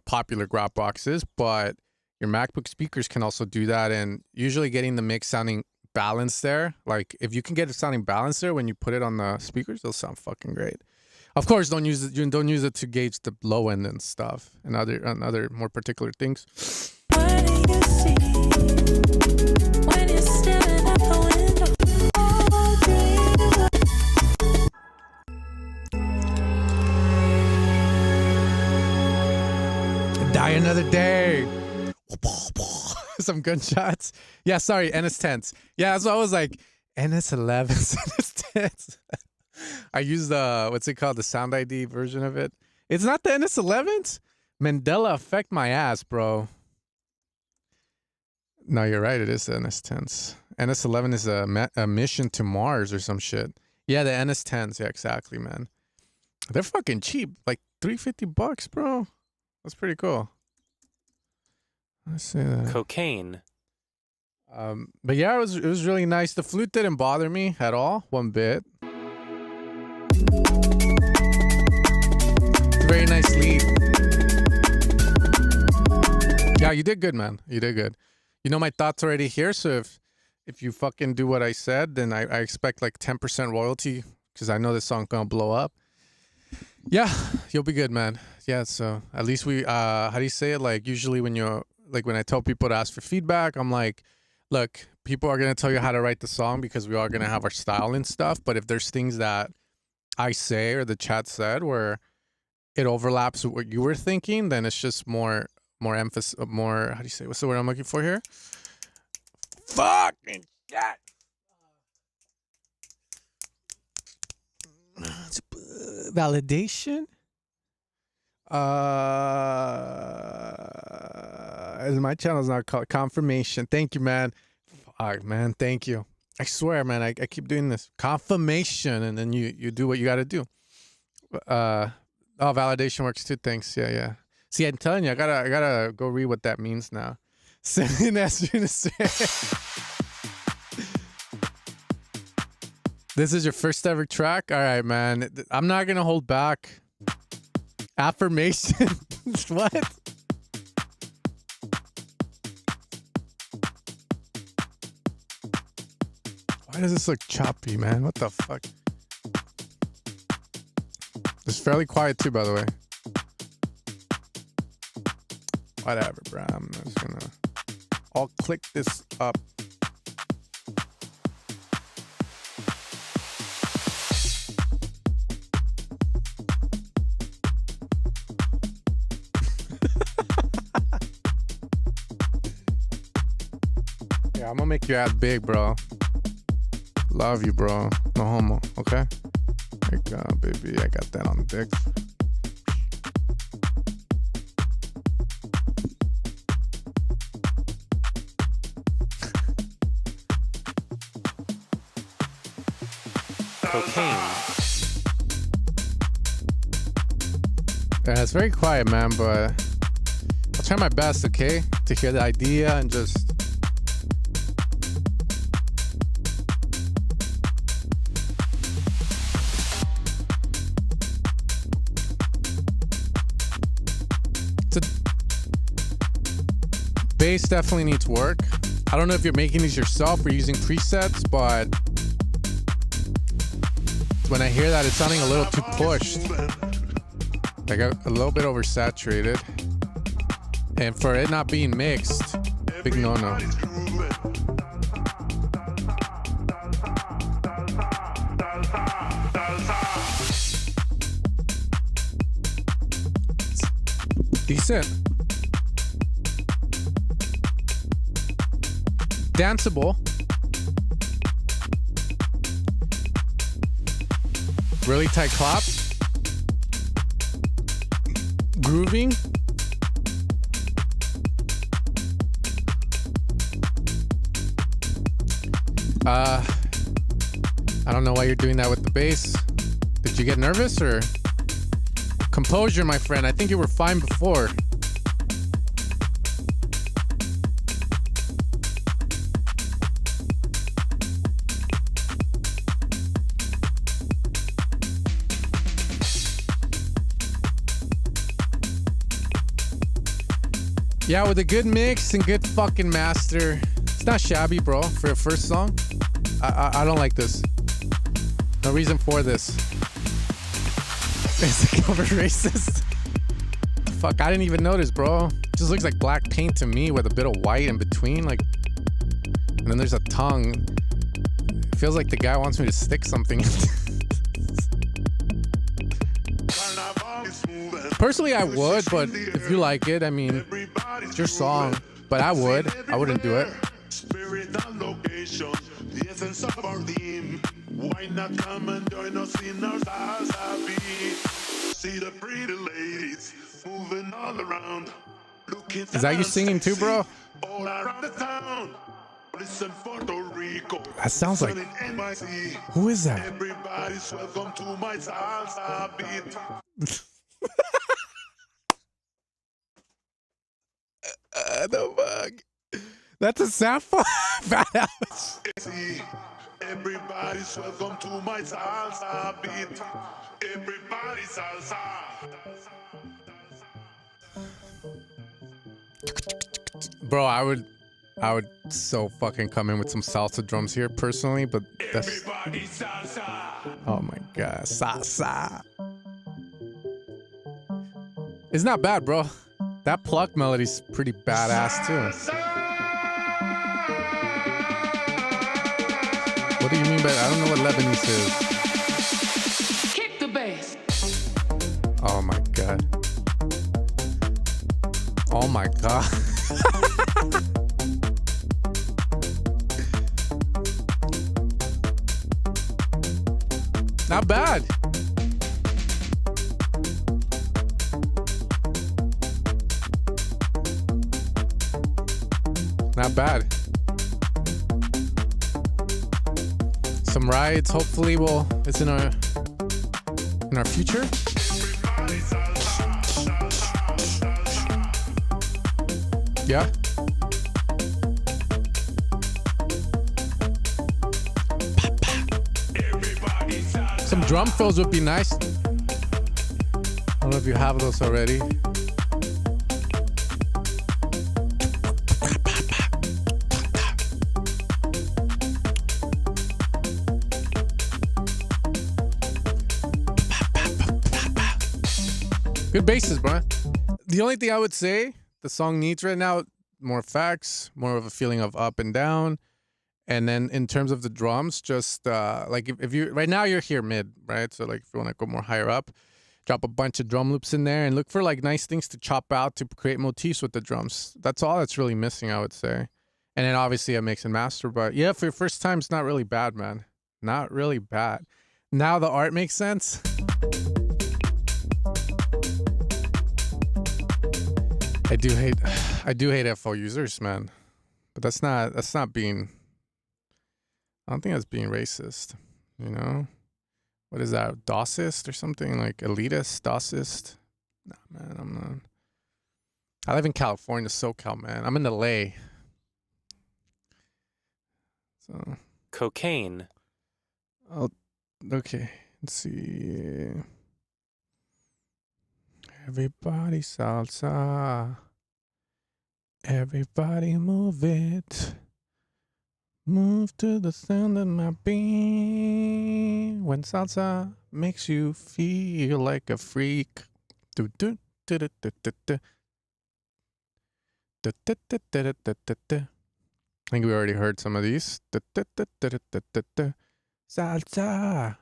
popular grot boxes. But your MacBook speakers can also do that, and usually getting the mix sounding balanced there. Like if you can get it sounding balanced there when you put it on the speakers, they'll sound fucking great. Of course, don't use it to gauge the low end and stuff and other more particular things.
What do you see when you're staring out the window? Oh, dreamer.
Die another day. Some gunshots. Yeah, sorry, NS10s. Yeah, so I was like, NS11s, NS10s. I used what's it called? The Sound ID version of it. It's not the NS11s? Mandela effect my ass, bro. No, you're right. It is the NS10s. NS11 is a mission to Mars or some shit. Yeah, the NS10s. Yeah, exactly, man. They're fucking cheap. Like $350, bro. That's pretty cool. Let's see that.
Cocaine.
But yeah, it was really nice. The flute didn't bother me at all, one bit. It's a very nice lead. Yeah, you did good, man. You did good. You know my thoughts already here, so if you fucking do what I said, then I expect like 10% royalty because I know this song's gonna blow up. Yeah, you'll be good, man. Yeah, so at least we how do you say it? Like usually when I tell people to ask for feedback, I'm like, look, people are gonna tell you how to write the song because we are gonna have our style and stuff. But if there's things that I say or the chat said where it overlaps with what you were thinking, then it's just more emphasis, more, how do you say, what's the word I'm looking for here? Fucking shit. Validation? My channel's not called confirmation. Thank you, man. Fuck, man, thank you. I swear, man, I keep doing this. Confirmation, and then you do what you gotta do. Validation works too. Thanks. Yeah. See, I'm telling you, I gotta go read what that means now. Sending as you to say. This is your first ever track? All right, man. I'm not gonna hold back. Affirmation. What? Why does this look choppy, man? What the fuck? It's fairly quiet too, by the way. Whatever, bro. I'm just gonna... I'll click this up. Yeah, I'm gonna make your ass big, bro. Love you, bro. No homo, okay? There you go, baby. I got that on the dick.
Cocaine.
Yeah, it's very quiet, man, but I'll try my best, okay? To hear the idea and just... Bass definitely needs work. I don't know if you're making these yourself or using presets, but when I hear that, it's sounding a little too pushed. Like a little bit oversaturated. And for it not being mixed, big no-no. Decent. Danceable. Really tight clap. Grooving. I don't know why you're doing that with the bass. Did you get nervous or? Composure, my friend. I think you were fine before. Yeah, with a good mix and good fucking master. It's not shabby, bro, for a first song. I don't like this. No reason for this. It's a cover racist. Fuck, I didn't even notice, bro. Just looks like black paint to me with a bit of white in between, like. And then there's a tongue. It feels like the guy wants me to stick something. Personally, I would, but if you like it, I mean, it's your song. But I would. I wouldn't do it.
Spirit and location, the essence of our theme. Why not come and join us in our salsa beat? See the pretty ladies moving all around. Looking
Is that you singing too, bro?
all around the town. Listen, Puerto Rico.
That sounds like.
NYC.
Who is that?
Everybody's welcome to my salsa beat.
The fuck? That's a sapphire.
Everybody's welcome to my salsa beat. Everybody salsa.
Bro, I would so fucking come in with some salsa drums here personally, but that's.
Everybody salsa.
Oh my god, salsa. It's not bad, bro. That pluck melody's pretty badass too. What do you mean by I don't know what Lebanese is.
Kick the bass.
Oh my god. Oh my god. Not bad. Not bad. Some rides, hopefully, it's in our future. Yeah. Some drum fills would be nice. I don't know if you have those already. Good basses, bro. The only thing I would say the song needs right now, more facts, more of a feeling of up and down. And then in terms of the drums, just like if you, right now you're here mid, right? So like if you want to go more higher up, drop a bunch of drum loops in there and look for like nice things to chop out to create motifs with the drums. That's all that's really missing, I would say. And then obviously I mix and master. But yeah, for your first time, it's not really bad, man. Not really bad. Now the art makes sense. I do hate FO users, man. But that's not being, I don't think that's being racist, you know? What is that? Dossist or something? Like elitist, Dossist? Nah, man, I'm not. I live in California, SoCal, man. I'm in LA. So.
Cocaine.
Oh, okay. Let's see. Everybody salsa. Everybody move it. Move to the sound of my beat. When salsa makes you feel like a freak. Do do do do do do do. I think we already heard some of these. Salsa.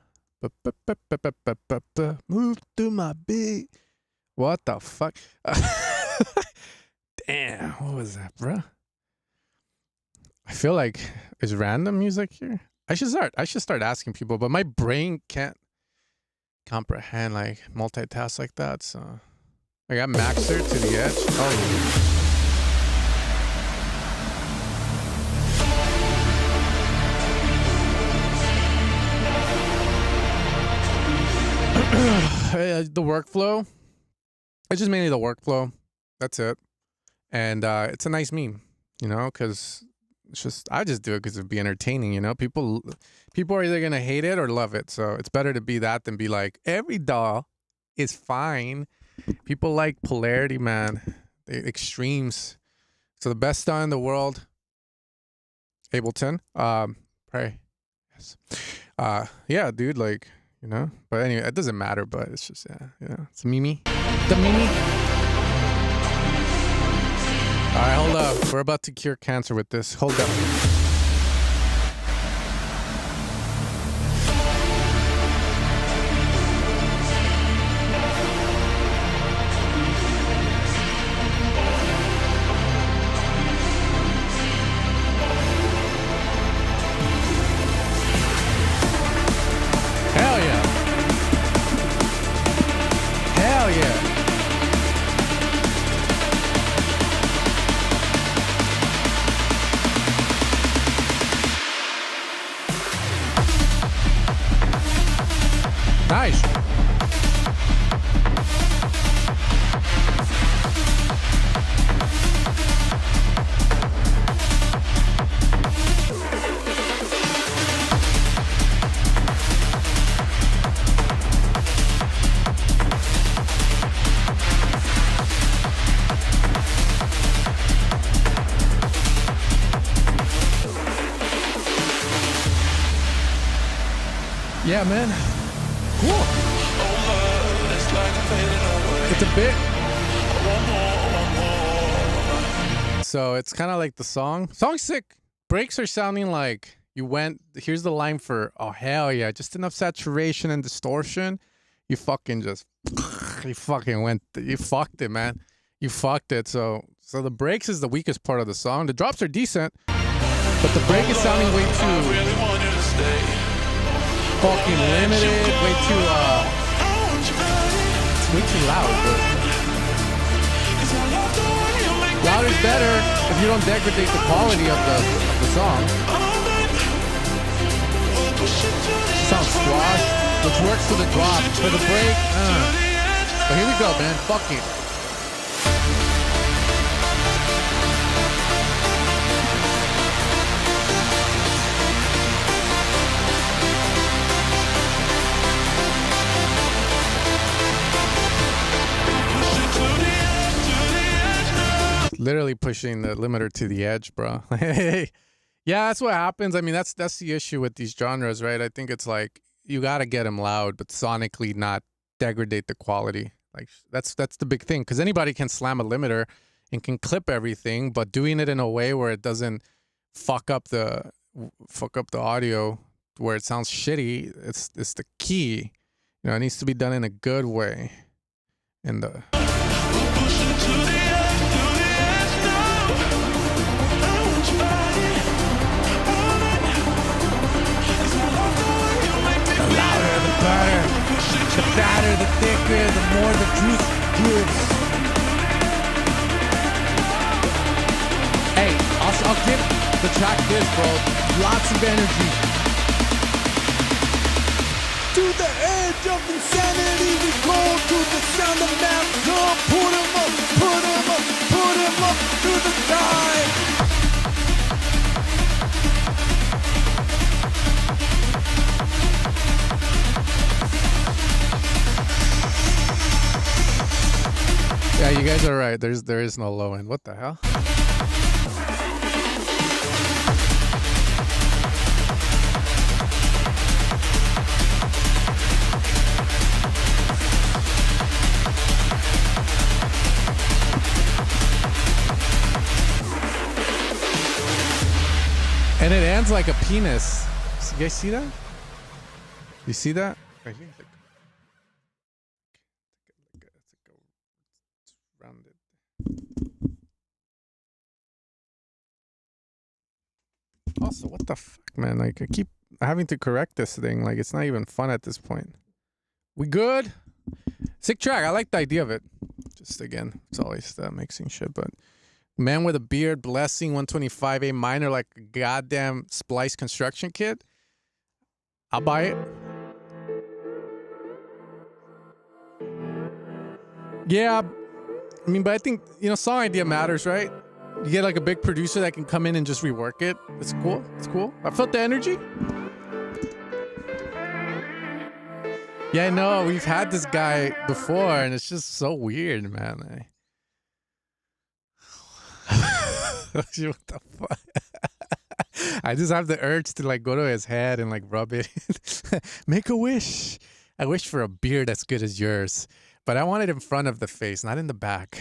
Move to my beat. What the fuck? Damn, what was that, bro? I feel like is random music here. I should start asking people, but my brain can't comprehend like multitask like that. So I got Maxer to the edge. Oh. The workflow. It's just mainly the workflow. That's it. And it's a nice meme, you know, because it's just, I just do it because it'd be entertaining, you know. People are either gonna hate it or love it. So it's better to be that than be like, every doll is fine. People like polarity, man. The extremes. So the best doll in the world, Ableton. Pray. Yes. Yeah, dude, like, you know. But anyway, it doesn't matter, but it's just, yeah, you know, it's a meme. The meme. All right, hold up. We're about to cure cancer with this. Hold up. Hell yeah. Hell yeah. Nice. Yeah, man. Cool. It's a bit. So it's kind of like the song. Song's sick. Breaks are sounding like you went. Here's the line for, oh, hell yeah. Just enough saturation and distortion. You fucking just, you fucking went, you fucked it, man. You fucked it. So the breaks is the weakest part of the song. The drops are decent, but the break is sounding way too fucking limited, way too it's way too loud, but louder's better if you don't degrade the quality of the song. Sounds squash, which works for the drop. For the break, but here we go, man. Fuck it. Literally pushing the limiter to the edge, bro. Yeah, that's what happens. I mean, that's the issue with these genres, right? I think it's like you gotta get them loud, but sonically not degrade the quality. Like that's the big thing, because anybody can slam a limiter and can clip everything, but doing it in a way where it doesn't fuck up the audio, where it sounds shitty. It's the key. You know, it needs to be done in a good way. And the
Push it to the edge, to the edge now. I want you back.
track this, bro. Lots of energy.
To the edge of insanity, we go to the sound of math. Come, put him up, put him up, put him up to the sky.
Yeah, you guys are right. There is no low end. What the hell? And it ends like a penis. You guys see that? You see that? Right here. Rounded. Also, what the fuck, man? Like, I keep having to correct this thing. Like, it's not even fun at this point. We good? Sick track. I like the idea of it. Just again, it's always the mixing shit, but man with a beard, blessing 125A minor like a goddamn splice construction kit. I'll buy it. Yeah, I mean, but I think, you know, song idea matters, right? You get like a big producer that can come in and just rework it. It's cool. It's cool. I felt the energy. Yeah, I know. We've had this guy before, and it's just so weird, man. What the fuck? I just have the urge to like go to his head and like rub it. Make a wish. I wish for a beard as good as yours. But I want it in front of the face, not in the back.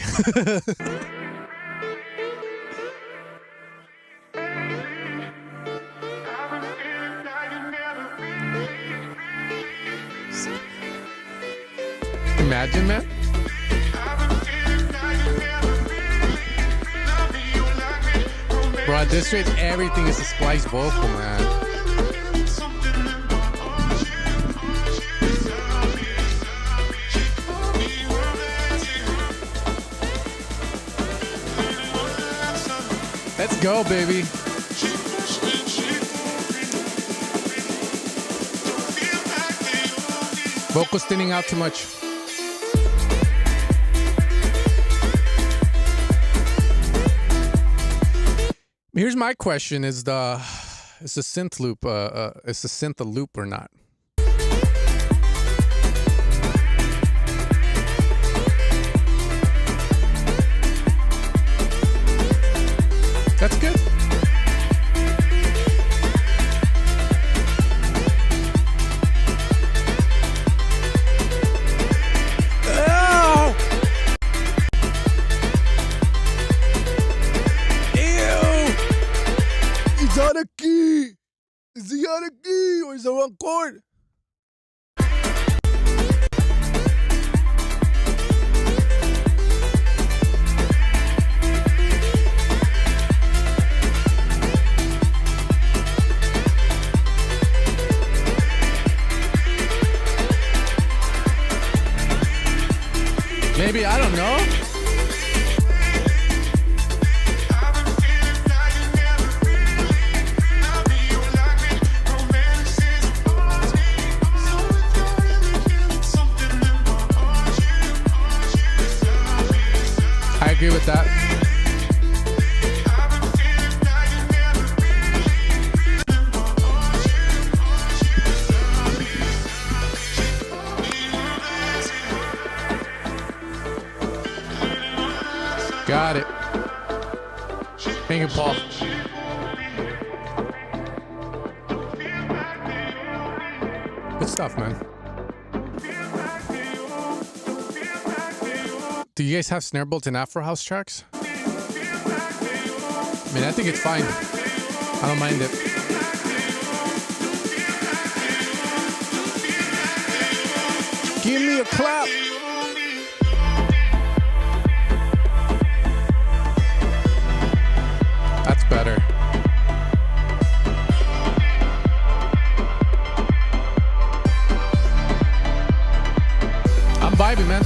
Imagine, man. Bro, at this rate, everything is a splice vocal, man. Let's go, baby. Vocals thinning out too much. Here's my question: is the synth loop is the synth a loop or not? That's good. Oh! Ew! Is that a key? Is he on a key or is it one chord? Maybe, I don't know. I agree with that. Got it. Thank you, Paul. Good stuff, man. Do you guys have snare bolts and Afro House tracks? I mean, I think it's fine. I don't mind it. Give me a clap. That's better. I'm vibing, man.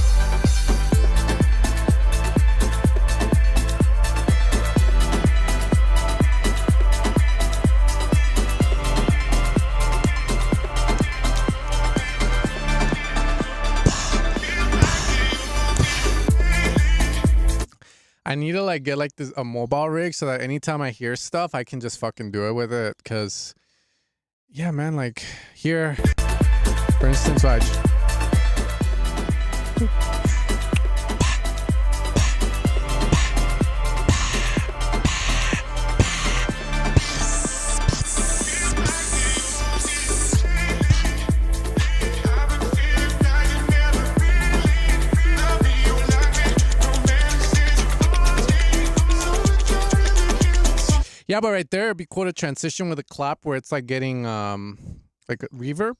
I need to like get like this a mobile rig so that anytime I hear stuff, I can just fucking do it with it. Cause yeah, man, like here, for instance, watch. Yeah, but right there, it'd be cool to transition with a clap where it's like getting like a reverb.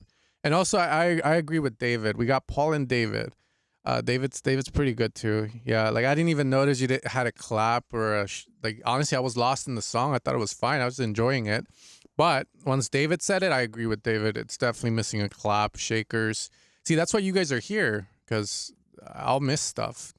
And also, I agree with David. We got Paul and David. David's pretty good too. Yeah, like I didn't even notice you had a clap or like honestly, I was lost in the song. I thought it was fine. I was enjoying it. But once David said it, I agree with David. It's definitely missing a clap, shakers. See, that's why you guys are here, because I'll miss stuff.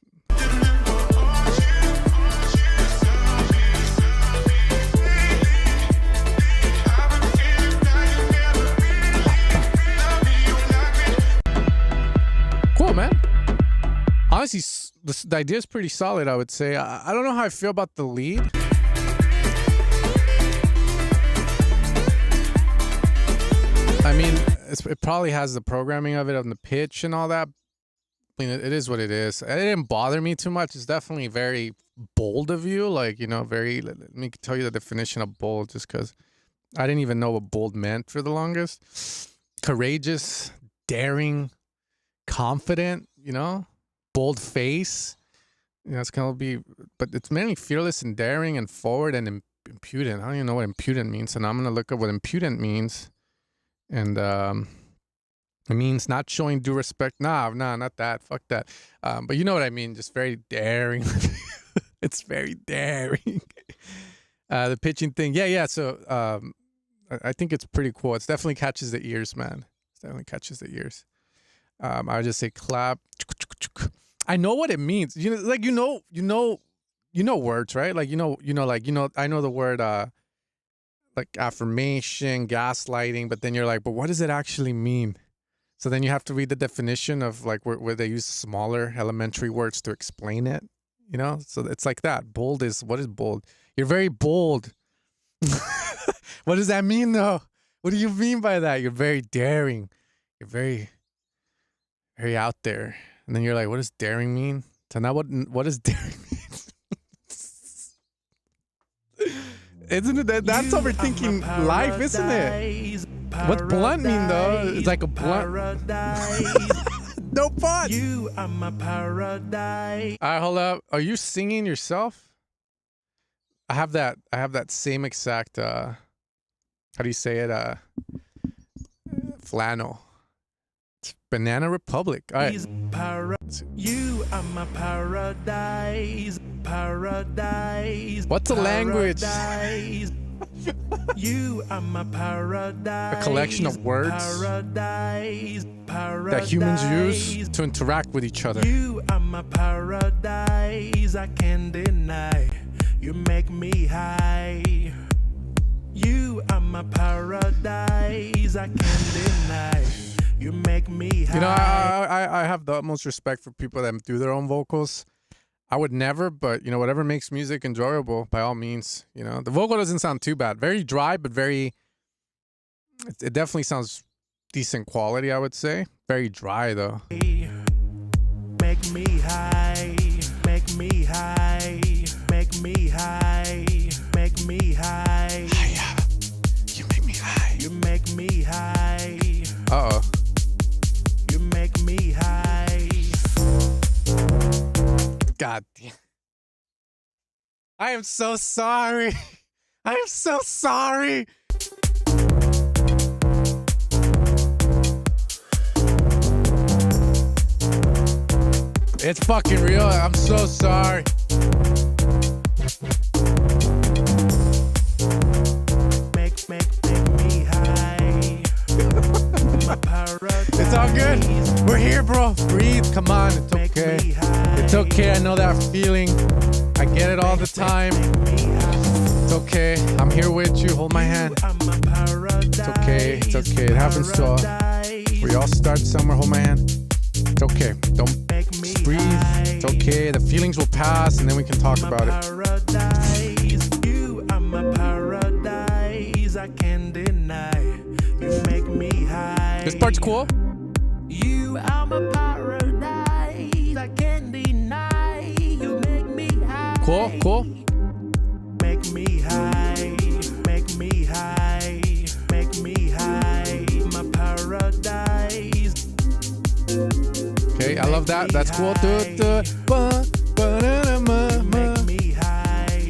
Cool, man. Honestly, the idea is pretty solid, I would say. I don't know how I feel about the lead. I mean, it probably has the programming of it on the pitch and all that. I mean, it is what it is. It didn't bother me too much. It's definitely very bold of you. Like, you know, very, let me tell you the definition of bold, just because I didn't even know what bold meant for the longest. Courageous, daring, confident, you know, bold face. You know, it's going to be, but it's mainly fearless and daring and forward and impudent. I don't even know what impudent means. And I'm going to look up what impudent means. And it means not showing due respect. Nah, not that. Fuck that. But you know what I mean. Just very daring. It's very daring. The pitching thing. Yeah. So I think it's pretty cool. It definitely catches the ears, man. It definitely catches the ears. I would just say clap. I know what it means. You know, like you know words, right? Like you know, I know the word like affirmation, gaslighting, but then you're like, but what does it actually mean? So then you have to read the definition of like where they use smaller elementary words to explain it, you know? So it's like that. Bold is, what is bold? You're very bold. What does that mean though? What do you mean by that? You're very daring. You're very, very out there. And then you're like, what does daring mean? So now what does daring mean? Isn't it that's overthinking life, isn't it? What's blunt mean though? It's like a blunt. No fun. You are my paradise. All right, hold up. Are you singing yourself? I have that same exact how do you say it? Flannel. It's Banana Republic. All right. You are my paradise. Paradise. What's a language? You are my paradise. A collection of words that humans use to interact with each other. You are my paradise. I can't deny. You make me high. You are my paradise. I can't deny. You make me high. You know, I have the utmost respect for people that do their own vocals. I would never, but, you know, whatever makes music enjoyable, by all means. You know, the vocal doesn't sound too bad. Very dry, but very, it definitely sounds decent quality, I would say. Very dry, though. Make me high, make me high, make me high, make me high. You make me high. You make me high. Uh-oh. You make me high. God damn. I am so sorry. I am so sorry. It's fucking real. I'm so sorry. Make me high. It's all good. We're here, bro. Breathe. Come on. It's okay. It's okay. I know that feeling. I get it all the time. It's okay. I'm here with you. Hold my hand. It's okay. It's okay. It happens to all. We all start somewhere. Hold my hand. It's okay. Don't breathe. It's okay. The feelings will pass, and then we can talk about it.
Paradise, you are my paradise. I can't deny. You make me high.
This part's cool.
You are my paradise. I can't deny. You make me high.
Cool.
Make me high. Make me high. Make me high. My paradise.
Okay, I love that. That's cool.
Make me high.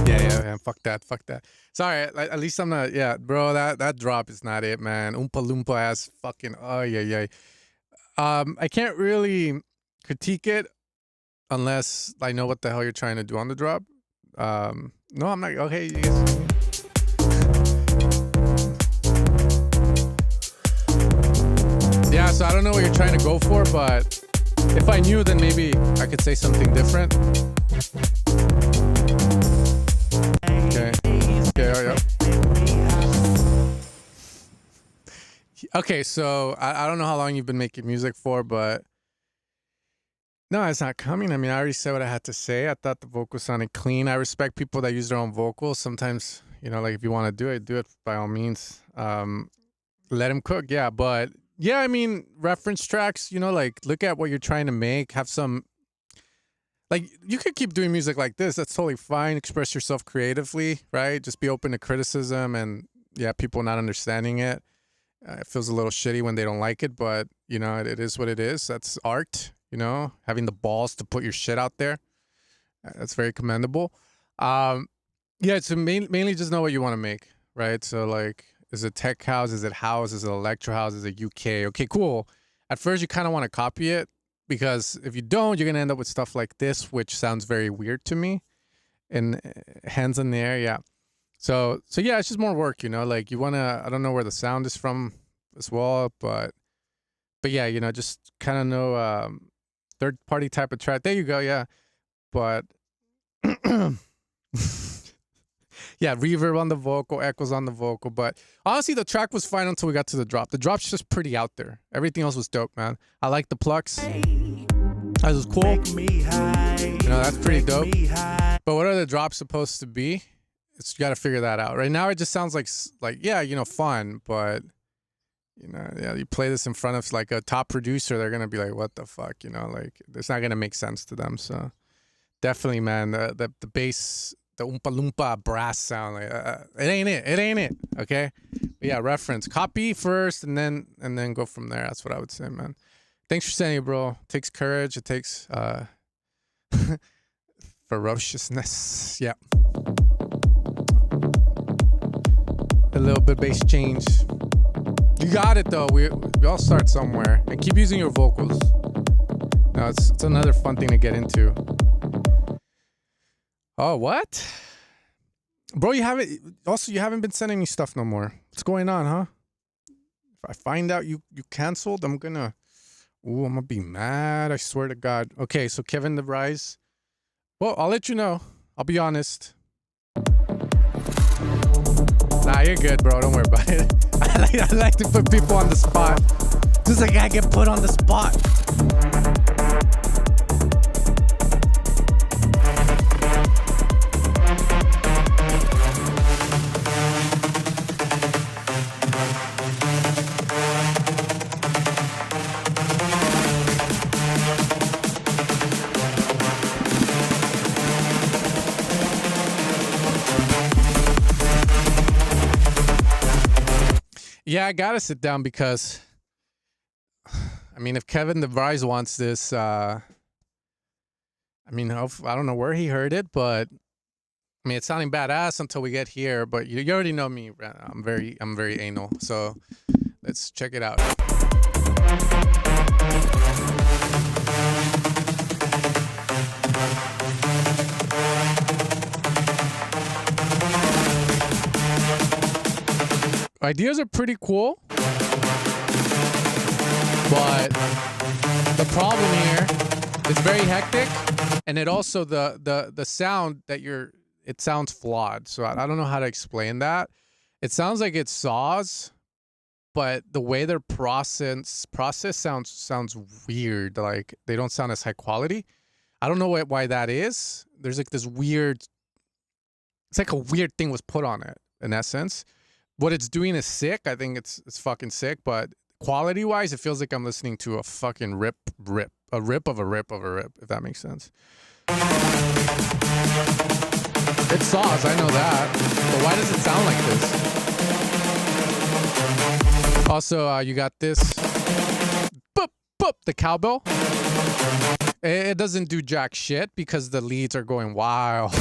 Yeah. Fuck that. Sorry, at least I'm not. Yeah, bro, that drop is not it, man. Oompa Loompa ass fucking. Oh yeah. I can't really critique it unless I know what the hell you're trying to do on the drop. No, I'm not. Okay, you guys. Yeah, so I don't know what you're trying to go for, but if I knew, then maybe I could say something different. Okay. Yeah. Okay, so I don't know how long you've been making music for, but no, it's not coming. I mean, I already said what I had to say. I thought the vocal sounded clean. I respect people that use their own vocals. Sometimes, like if you want to do it by all means. Let him cook, yeah. But yeah, I mean, reference tracks, like look at what you're trying to make. Have some, like, you could keep doing music like this. That's totally fine. Express yourself creatively, right? Just be open to criticism and, yeah, people not understanding it. It feels a little shitty when they don't like it, but, it is what it is. That's art, having the balls to put your shit out there. That's very commendable. Yeah, so mainly just know what you want to make, right? So, like, is it tech house? Is it house? Is it electro house? Is it UK? Okay, cool. At first, you kind of want to copy it because if you don't, you're going to end up with stuff like this, which sounds very weird to me. And hands in the air, yeah. So yeah, it's just more work, like you want to, I don't know where the sound is from as well, but yeah, just kind of know third party type of track. There you go, yeah. But yeah, reverb on the vocal, echoes on the vocal. But honestly, the track was fine until we got to the drop. The drop's just pretty out there. Everything else was dope, man. I like the plucks. That was cool. That's pretty dope. But what are the drops supposed to be? You got to figure that out. Right now, it just sounds like yeah, fun. But, yeah, you play this in front of like a top producer, they're going to be like, what the fuck? Like it's not going to make sense to them. So definitely, man, the bass, the Oompa Loompa brass sound, like it ain't it, okay? But yeah, reference, copy first, and then go from there. That's what I would say, man. Thanks for saying it, bro. It takes courage. It takes ferociousness. Yeah, a little bit bass change. You got it though. We all start somewhere, and keep using your vocals. No, it's another fun thing to get into. Oh, what? Bro, you haven't been sending me stuff no more. What's going on, huh? If I find out you canceled, I'm gonna be mad. I swear to God. Okay, so Kevin the Rise. Well, I'll let you know. I'll be honest. Nah, you're good, bro. Don't worry about it. I like to put people on the spot. Just like I get put on the spot. Yeah, I gotta sit down because, I mean, if Kevin the Rise wants this, I don't know where he heard it, but I mean, it's sounding badass until we get here. But you already know me. I'm very anal. So let's check it out. Ideas are pretty cool, but the problem here is very hectic, and it also the sound that it sounds flawed. So I don't know how to explain that. It sounds like it saws, but the way their process sounds weird. Like they don't sound as high quality. I don't know why that is. There's like this weird. It's like a weird thing was put on it in essence. What it's doing is sick. I think it's fucking sick, but quality wise, it feels like I'm listening to a fucking rip, a rip of a rip of a rip, if that makes sense. It's saws, I know that, but why does it sound like this? Also, you got this, boop, boop, the cowbell. It doesn't do jack shit because the leads are going wild.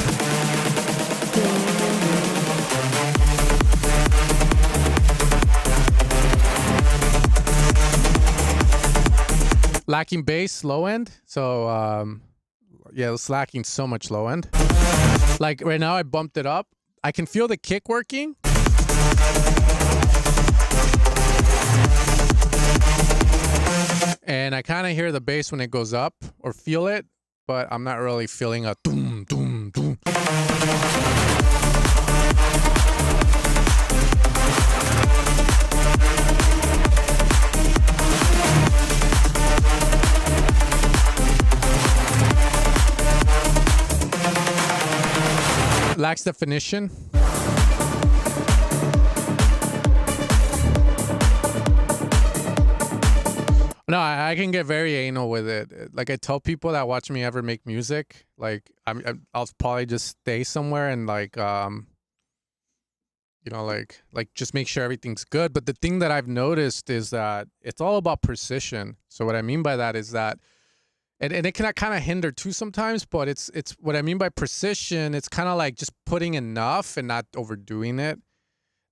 Lacking bass, low end. So, yeah, it's lacking so much low end. Like right now, I bumped it up. I can feel the kick working. And I kind of hear the bass when it goes up or feel it, but I'm not really feeling a doom, doom, doom. Lacks definition. No, I can get very anal with it. Like I tell people that watch me ever make music, like I'll probably just stay somewhere and like you know, like just make sure everything's good. But the thing that I've noticed is that it's all about precision. So what I mean by that is that and it can kind of hinder too sometimes, but it's what I mean by precision. It's kind of like just putting enough and not overdoing it,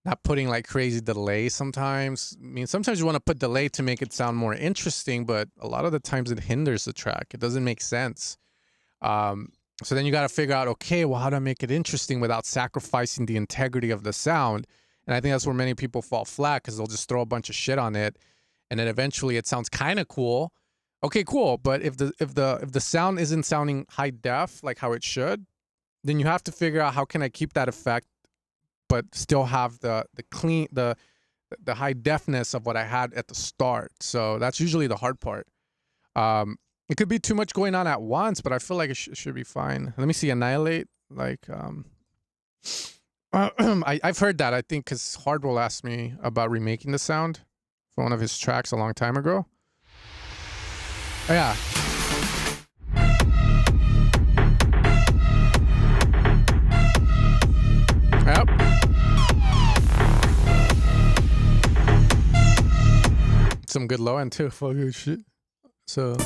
not putting like crazy delay sometimes. I mean, sometimes you want to put delay to make it sound more interesting, but a lot of the times it hinders the track. It doesn't make sense. So then you got to figure out, okay, well, how do I make it interesting without sacrificing the integrity of the sound? And I think that's where many people fall flat because they'll just throw a bunch of shit on it, and then eventually it sounds kind of cool. Okay, cool. But if the sound isn't sounding high def like how it should, then you have to figure out how can I keep that effect, but still have the clean the high defness of what I had at the start. So that's usually the hard part. It could be too much going on at once, but I feel like it should be fine. Let me see, Annihilate. Like I've heard that. I think because Hardwell asked me about remaking the sound for one of his tracks a long time ago. Oh, yeah. Yep. Some good low end too. Fuck good shit. So.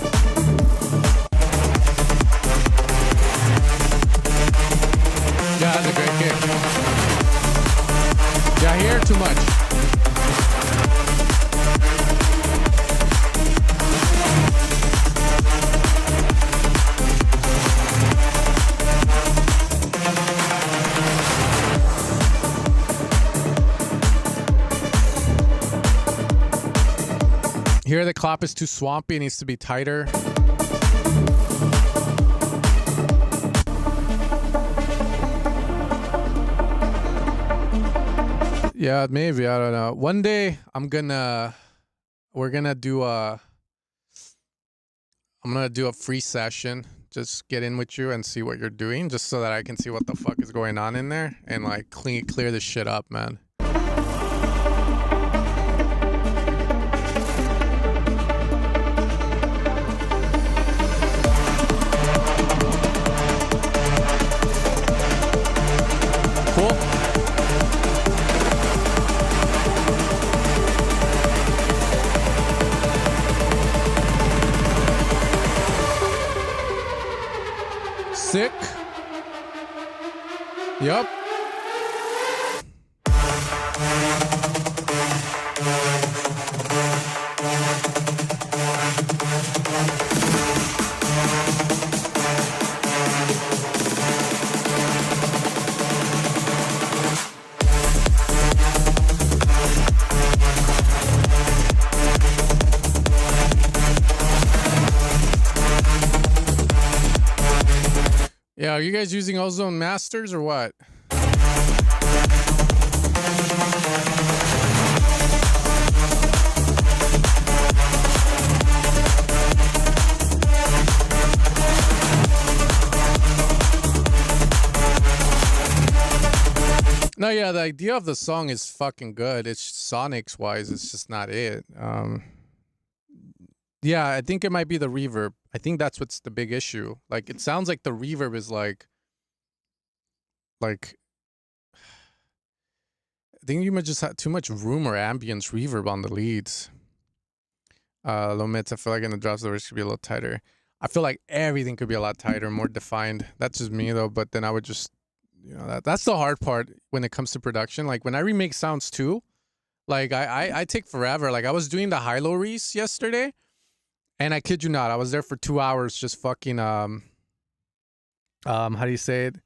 Yeah, that's a great kick. Yeah, here too much. Here the clap is too swampy, it needs to be tighter. Yeah, maybe, I don't know. One day I'm gonna do a free session. Just get in with you and see what you're doing, just so that I can see what the fuck is going on in there and like clear this shit up, man. Cool. Sick. Yup. Yeah, are you guys using Ozone Masters or what? yeah, the idea of the song is fucking good. It's sonics wise, it's just not it. Yeah, I think it might be the reverb. I think that's what's the big issue. Like, it sounds like the reverb is like I think you might just have too much room or ambience reverb on the leads. Low mids, I feel like in the drops the verse could be a little tighter. I feel like everything could be a lot tighter, more defined. That's just me though, but then I would just, you know, that's the hard part when it comes to production. Like when I remake sounds too, like I take forever. Like I was doing the high-low reese yesterday, and I kid you not, I was there for 2 hours just fucking how do you say it?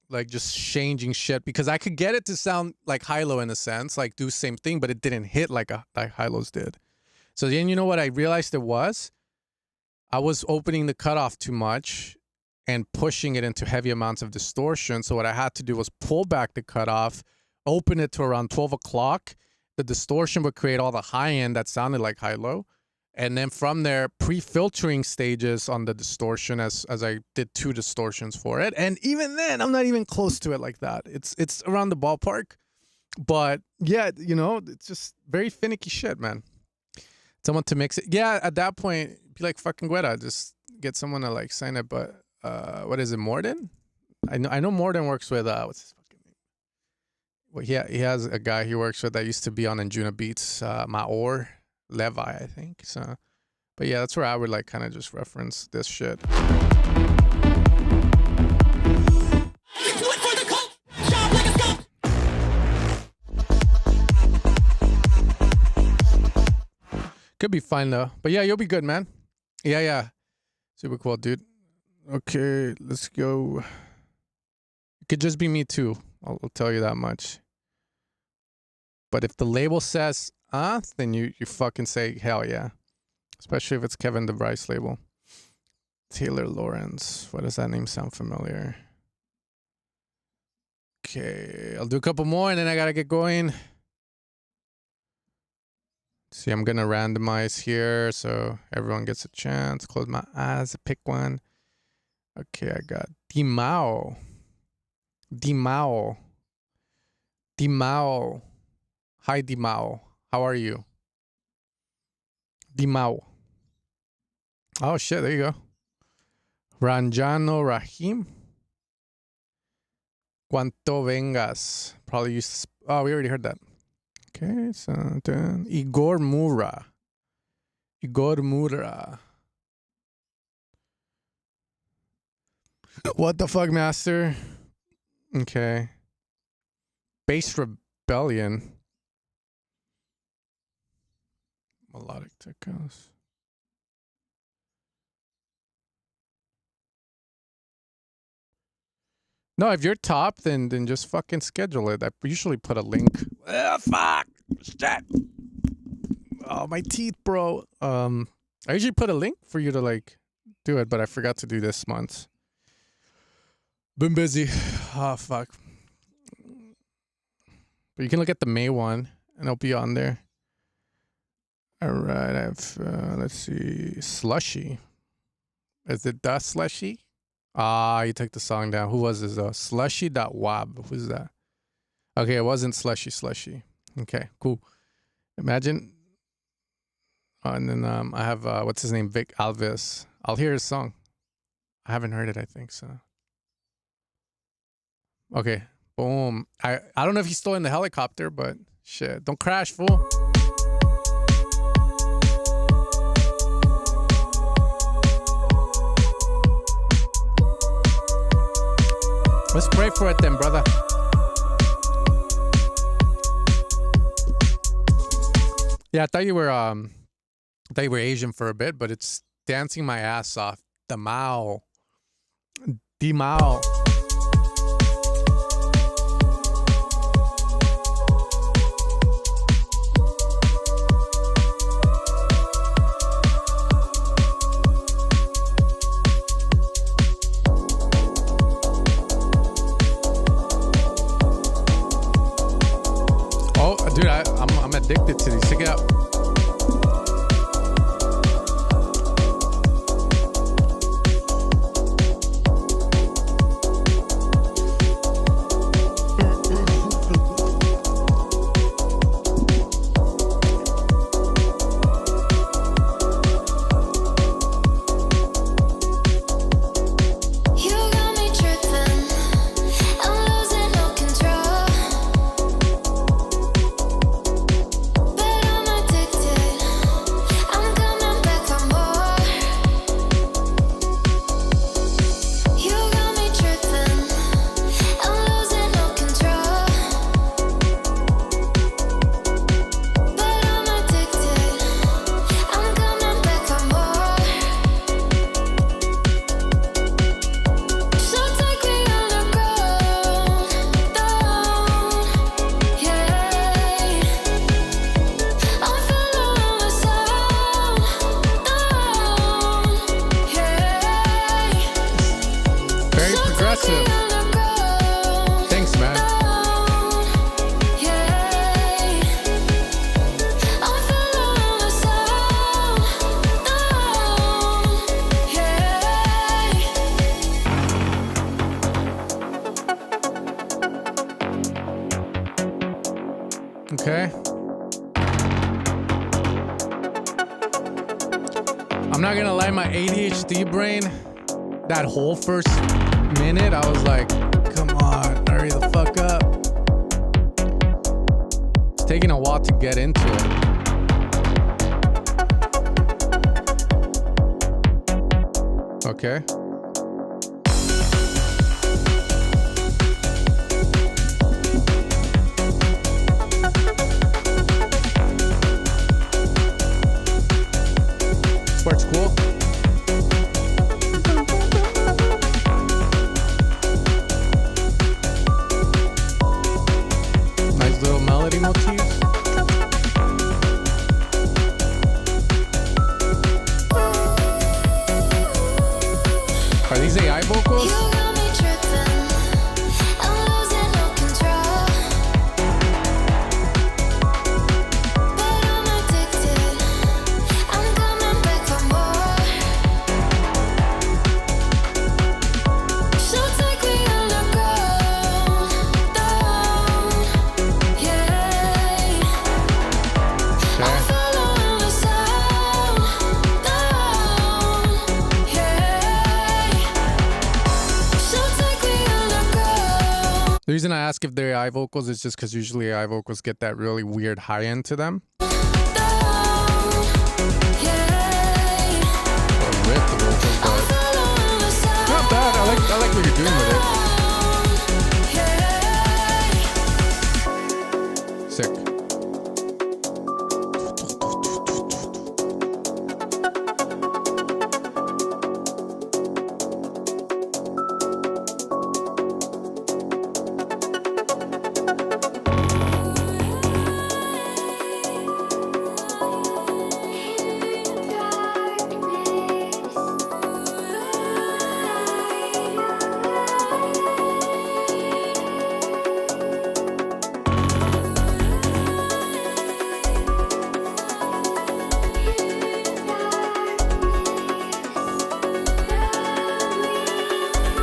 Like just changing shit because I could get it to sound like high-low in a sense, like do the same thing, but it didn't hit like high-lows did. So then you know what I realized it was? I was opening the cutoff too much and pushing it into heavy amounts of distortion. So what I had to do was pull back the cutoff, open it to around 12 o'clock. The distortion would create all the high end that sounded like high-low. And then from there, pre-filtering stages on the distortion as I did 2 distortions for it. And even then, I'm not even close to it like that. It's around the ballpark. But yeah, you know, it's just very finicky shit, man. Someone to mix it. Yeah, at that point, be like fucking Guetta. Just get someone to like sign it. But what is it, Morden? I know Morden works with what's his fucking name? Well, he has a guy he works with that used to be on Anjuna Beats, Maor Levi, I think. So, but yeah, that's where I would like kind of just reference this shit. Could be fine though. But yeah, you'll be good, man. Yeah. Super cool, dude. Okay, let's go. It could just be me too. I'll tell you that much. But if the label says, then you fucking say, hell yeah. Especially if it's Kevin DeVries label. Taylor Lawrence. Why does that name sound familiar? Okay, I'll do a couple more and then I gotta get going. See, I'm gonna randomize here so everyone gets a chance. Close my eyes, pick one. Okay, I got Dimao. Hi, Dimao. How are you? Dimao. Oh shit, there you go. Ranjano Rahim. Cuanto vengas. Probably used to we already heard that. Okay, so then Igor Mura. What the fuck, master? Okay. Bass Rebellion. Melodic tech house. No, if you're top, then just fucking schedule it. I usually put a link. Fuck! Shit! Oh, my teeth, bro. I usually put a link for you to like do it, but I forgot to do this month. Been busy. Oh, fuck. But you can look at the May one, and it'll be on there. All right, I have, let's see, Slushy. Is it the Slushy? You took the song down. Who was this though? Slushy.wab. Who's that? Okay, it wasn't Slushy. Okay, cool. Imagine. And then I have, what's his name? Vic Alves. I'll hear his song. I haven't heard it, I think, so. Okay, boom. I don't know if he's still in the helicopter, but shit. Don't crash, fool. Let's pray for it then, brother. Yeah, I thought you were Asian for a bit, but it's dancing my ass off. Dimao. Dude, I'm addicted to these. Check it out. Okay. I'm not gonna lie, my ADHD brain, that whole first minute, I was like, come on, hurry the fuck up. It's taking a while to get into it. Okay. Part's cool. Nice little melody motifs. Are these AI vocals?
You got me tripping. I'm losing all control. But I'm addicted. I'm coming back for more. So take me underground, down, yeah. I'm following the sound, down, yeah. So take me underground.
The reason I ask if they're AI vocals is just because usually AI vocals get that really weird high end to them. Or with the vocals, but not bad. I like what you're doing with it. Sick.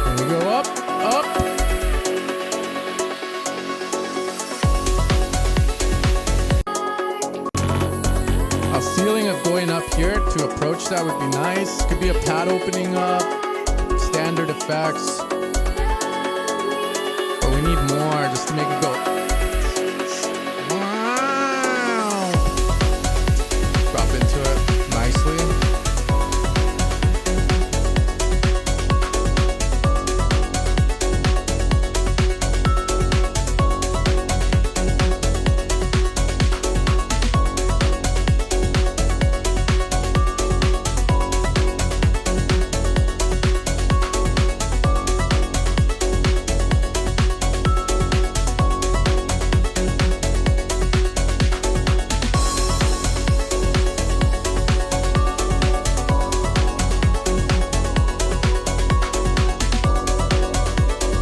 And we go up, up. A feeling of going up here to approach that would be nice. Could be a pad opening up, standard effects. But we need more just to make it go. Wow. Drop into it nicely.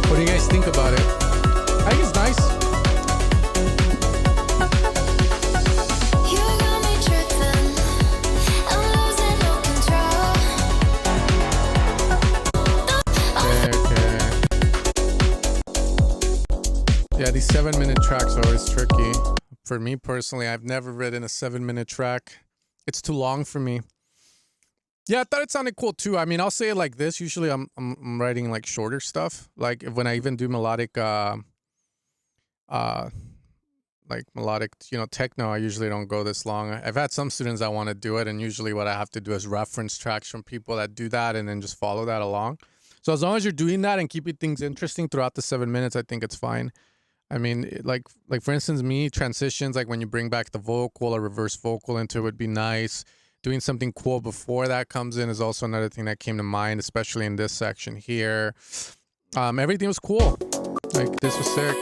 What do you guys think about it? I think it's nice.
You got me tripping. I'm losing all control.
Okay. Yeah, these 7-minute tracks are always tricky. For me personally, I've never written a 7-minute track. It's too long for me. Yeah, I thought it sounded cool too. I mean, I'll say it like this. Usually I'm writing like shorter stuff. Like when I even do melodic techno, I usually don't go this long. I've had some students that want to do it, and usually what I have to do is reference tracks from people that do that and then just follow that along. So as long as you're doing that and keeping things interesting throughout the 7 minutes, I think it's fine. I mean, like for instance, me, transitions, like when you bring back the vocal or reverse vocal into it would be nice. Doing something cool before that comes in is also another thing that came to mind, especially in this section here. Everything was cool. Like, this was sick.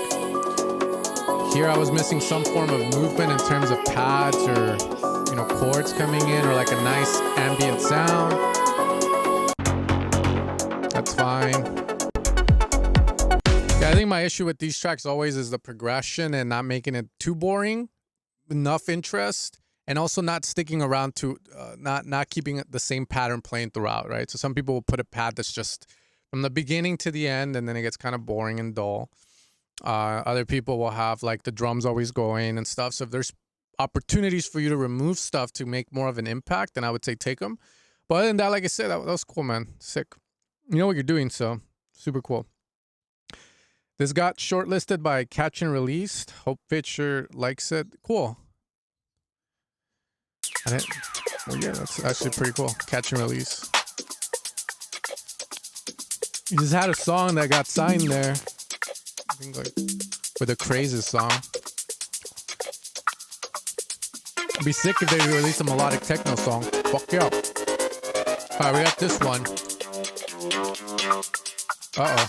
Here I was missing some form of movement in terms of pads or, chords coming in or like a nice ambient sound. That's fine. Yeah, I think my issue with these tracks always is the progression and not making it too boring, enough interest. And also not sticking around to, not keeping the same pattern playing throughout, right? So some people will put a pad that's just from the beginning to the end, and then it gets kind of boring and dull. Other people will have like the drums always going and stuff. So if there's opportunities for you to remove stuff to make more of an impact, then I would say take them. But other than that, like I said, that was cool, man. Sick. You know what you're doing, so super cool. This got shortlisted by Catch and Released. Hope Fisher likes it. Cool. Well, yeah, that's actually pretty cool. Catch and Release. He just had a song that got signed there. I think like with a Crazy song. It'd be sick if they release a melodic techno song. Fuck yeah. Alright, we got this one. Uh-oh.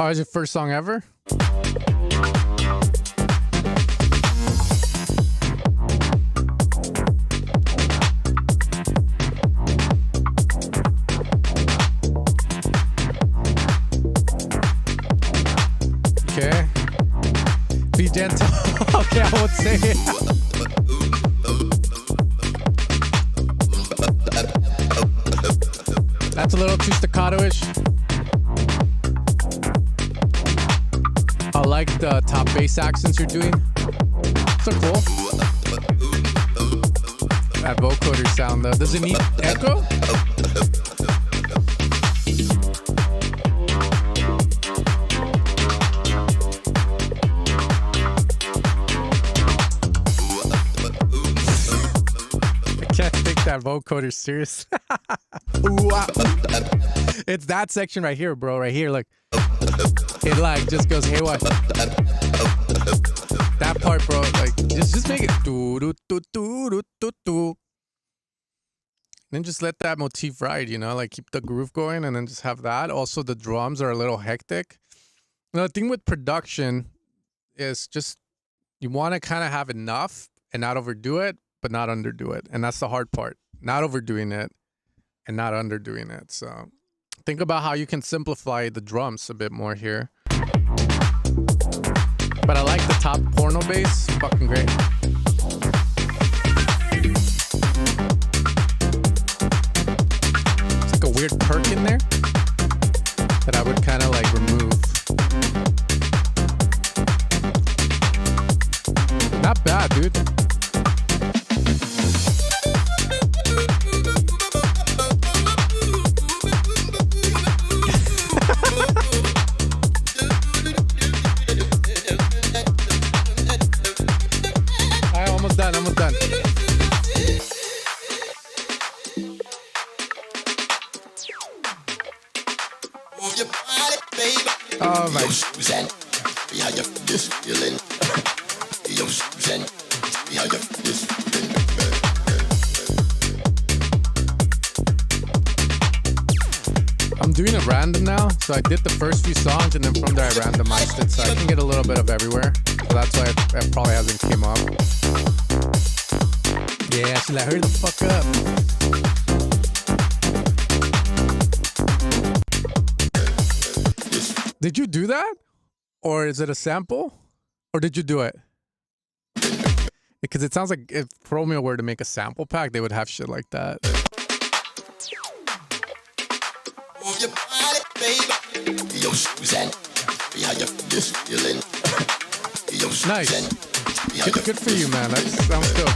Oh, is your first song ever? Okay. Be gentle. Okay, I won't say it. That's a little too staccato-ish. I like the top bass accents you're doing. So cool. That vocoder sound though. Does it need echo? I can't take that vocoder serious. It's that section right here, bro. Right here, look. It like just goes haywire. That part, bro, like just make it do do do do do do do. Then just let that motif ride, you know, like keep the groove going, and then just have that. Also, the drums are a little hectic. Now, the thing with production is just you want to kind of have enough and not overdo it, but not underdo it, and that's the hard part. Not overdoing it and not underdoing it. So think about how you can simplify the drums a bit more here. But I like the top porno bass. Fucking great. It's like a weird perk in there that I would kind of like remove. Not bad, dude. Almost done. Oh my. I'm doing it random now, so I did the first few songs and then from there I randomized it so I can get a little bit of everywhere. So that's why it probably hasn't came up. Yeah, she's like, hurry the fuck up. Did you do that? Or is it a sample? Or did you do it? Because it sounds like if Chromio were to make a sample pack, they would have shit like that. Nice. Good for you, man. That sounds dope.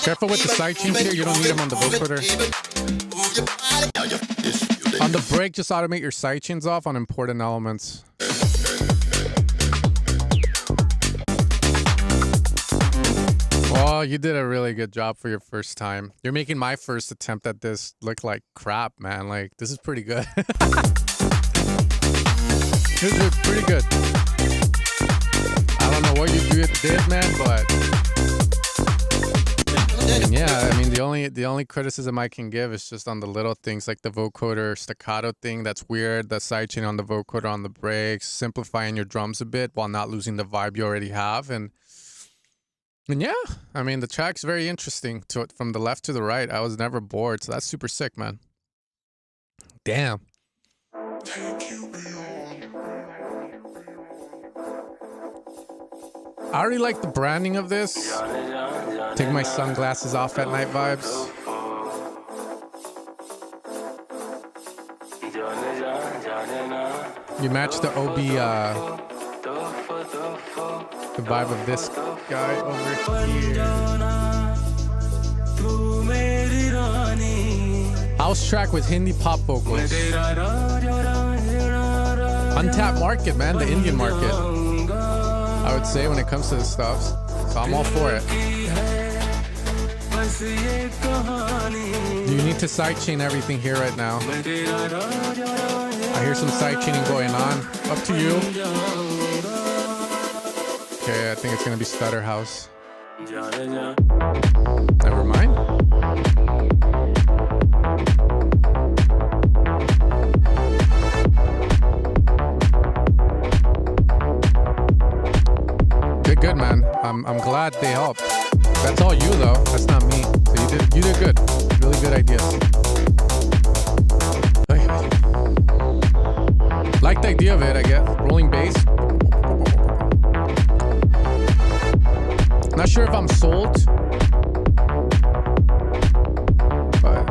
Careful with the side chains here. You don't need them on the vocoder. On the break, just automate your side chains off on important elements. Well, you did a really good job for your first time. You're making my first attempt at this look like crap, man. Like, this is pretty good. This is pretty good. I don't know what you did, man, but And yeah, I mean the only criticism I can give is just on the little things like the vocoder staccato thing. That's weird. The sidechain on the vocoder on the breaks, simplifying your drums a bit while not losing the vibe you already have. And yeah, I mean the track's very interesting from the left to the right. I was never bored, so that's super sick, man. Damn. I already like the branding of this. Take my sunglasses off at night vibes. You match the OB, the vibe of this guy over here. House track with Hindi pop vocals. Untapped market, man, the Indian market. I would say when it comes to this stuff. So I'm all for it. Do you need to sidechain everything here right now? I hear some sidechaining going on. Up to you. Okay, I think it's gonna be Stutter House. Never mind. Good, man. I'm glad they helped. That's all you though. That's not me. So you did good. Really good ideas. Like the idea of it, I guess. Rolling bass. Not sure if I'm sold, but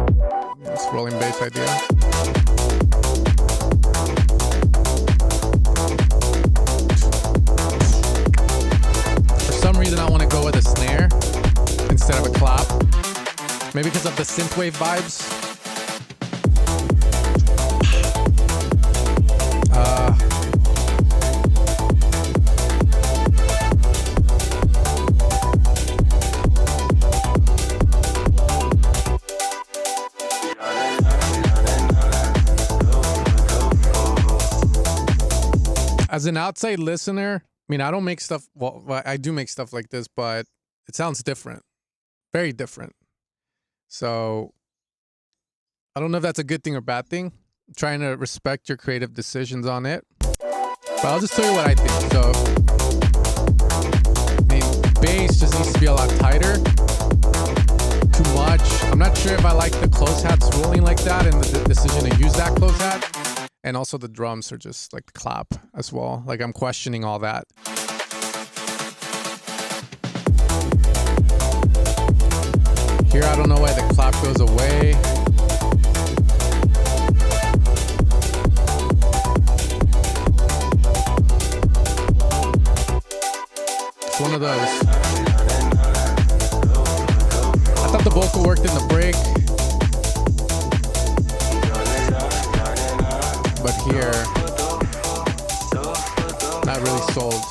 it's rolling bass idea. Reason I want to go with a snare instead of a clap. Maybe because of the synthwave vibes. As an outside listener, I mean, I don't make stuff, well, I do make stuff like this, but it sounds different. Very different. So, I don't know if that's a good thing or bad thing. I'm trying to respect your creative decisions on it. But I'll just tell you what I think. So, I mean, bass just needs to be a lot tighter. Too much. I'm not sure if I like the close hats rolling like that and the decision to use that close hat. And also the drums are just like the clap as well. Like I'm questioning all that. Here, I don't know why the clap goes away. It's one of those. I thought the vocal worked in the break. But here, not really sold.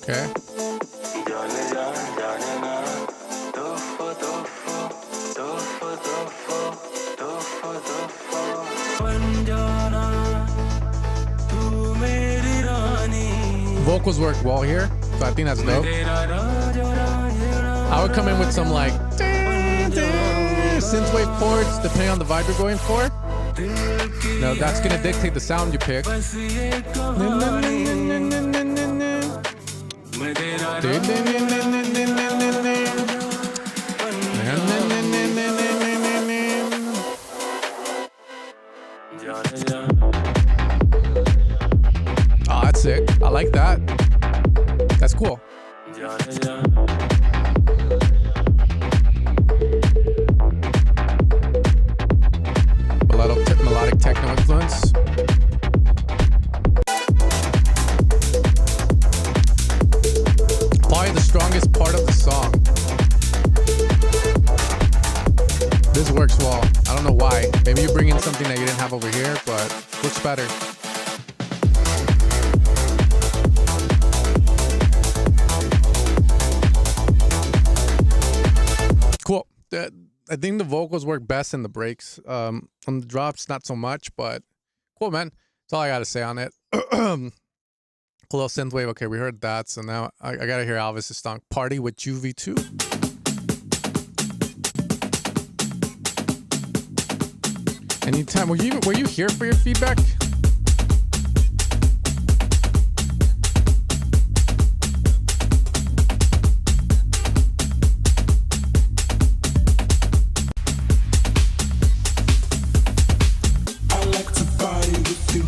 Okay. Vocals work well here, so I think that's dope. I would come in with some like synthwave chords depending on the vibe you're going for. No, that's gonna dictate the sound you pick. Oh, that's sick. I like that. That's cool. Melodic techno influence. Probably the strongest part of the song. This works well. I don't know why. Maybe you bring in something that you didn't have over here, but looks better. Cool. I think the vocals work best in the breaks. On the drops, not so much, but cool, man. That's all I got to say on it. A little synthwave. Okay, we heard that. So now I gotta hear Alvis's song "Party with You V2." Anytime. Were you here for your feedback?
I like to party with you.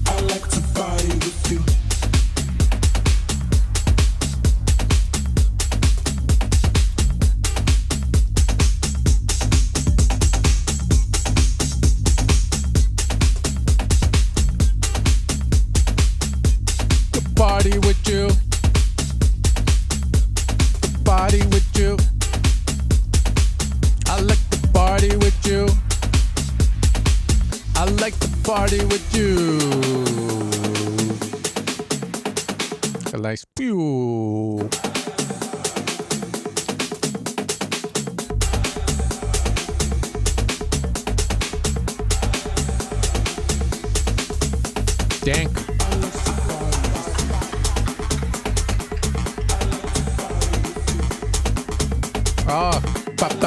I like to party with you.
Party with you. Party with you. I like to party with you. I like to party with you. A nice pew. Dank. Oh.
I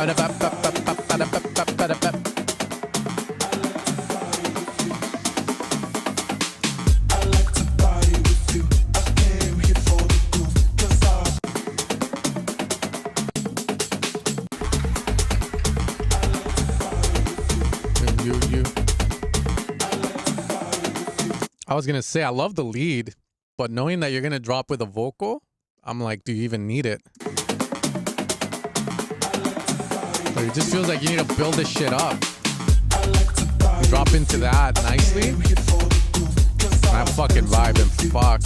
like to party with you. I came here for the groove. 'Cause
You. I was gonna say I love the lead, but knowing that you're gonna drop with a vocal, I'm like, do you even need it? Like, it just feels like you need to build this shit up. You drop into that nicely. I fucking vibe and fuck.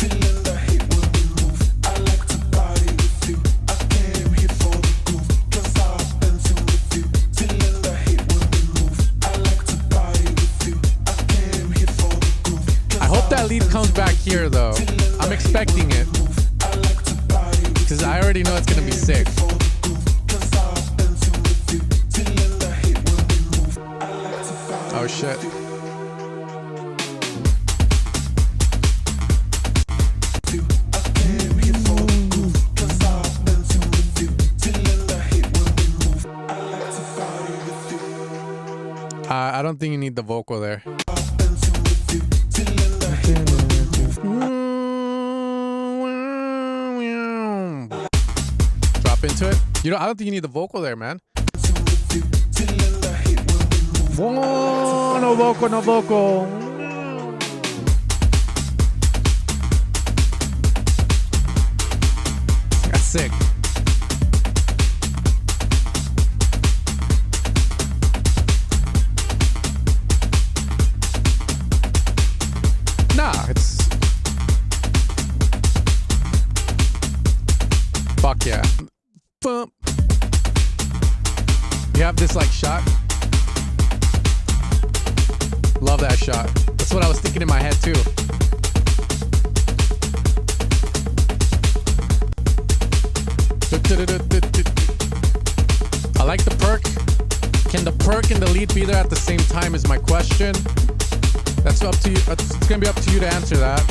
I hope that lead comes back here though. I'm expecting it. Because I already know it's gonna be sick. Oh shit. I don't think you need the vocal there. Drop into it. I don't think you need the vocal there, man. Oh, no vocal, no vocal. That's sick. Nah, it's... Fuck yeah. Bump. You have this like shot. Love that shot. That's what I was thinking in my head too. I like the perk. Can the perk and the lead be there at the same time is my question. That's up to you. It's gonna be up to you to answer that.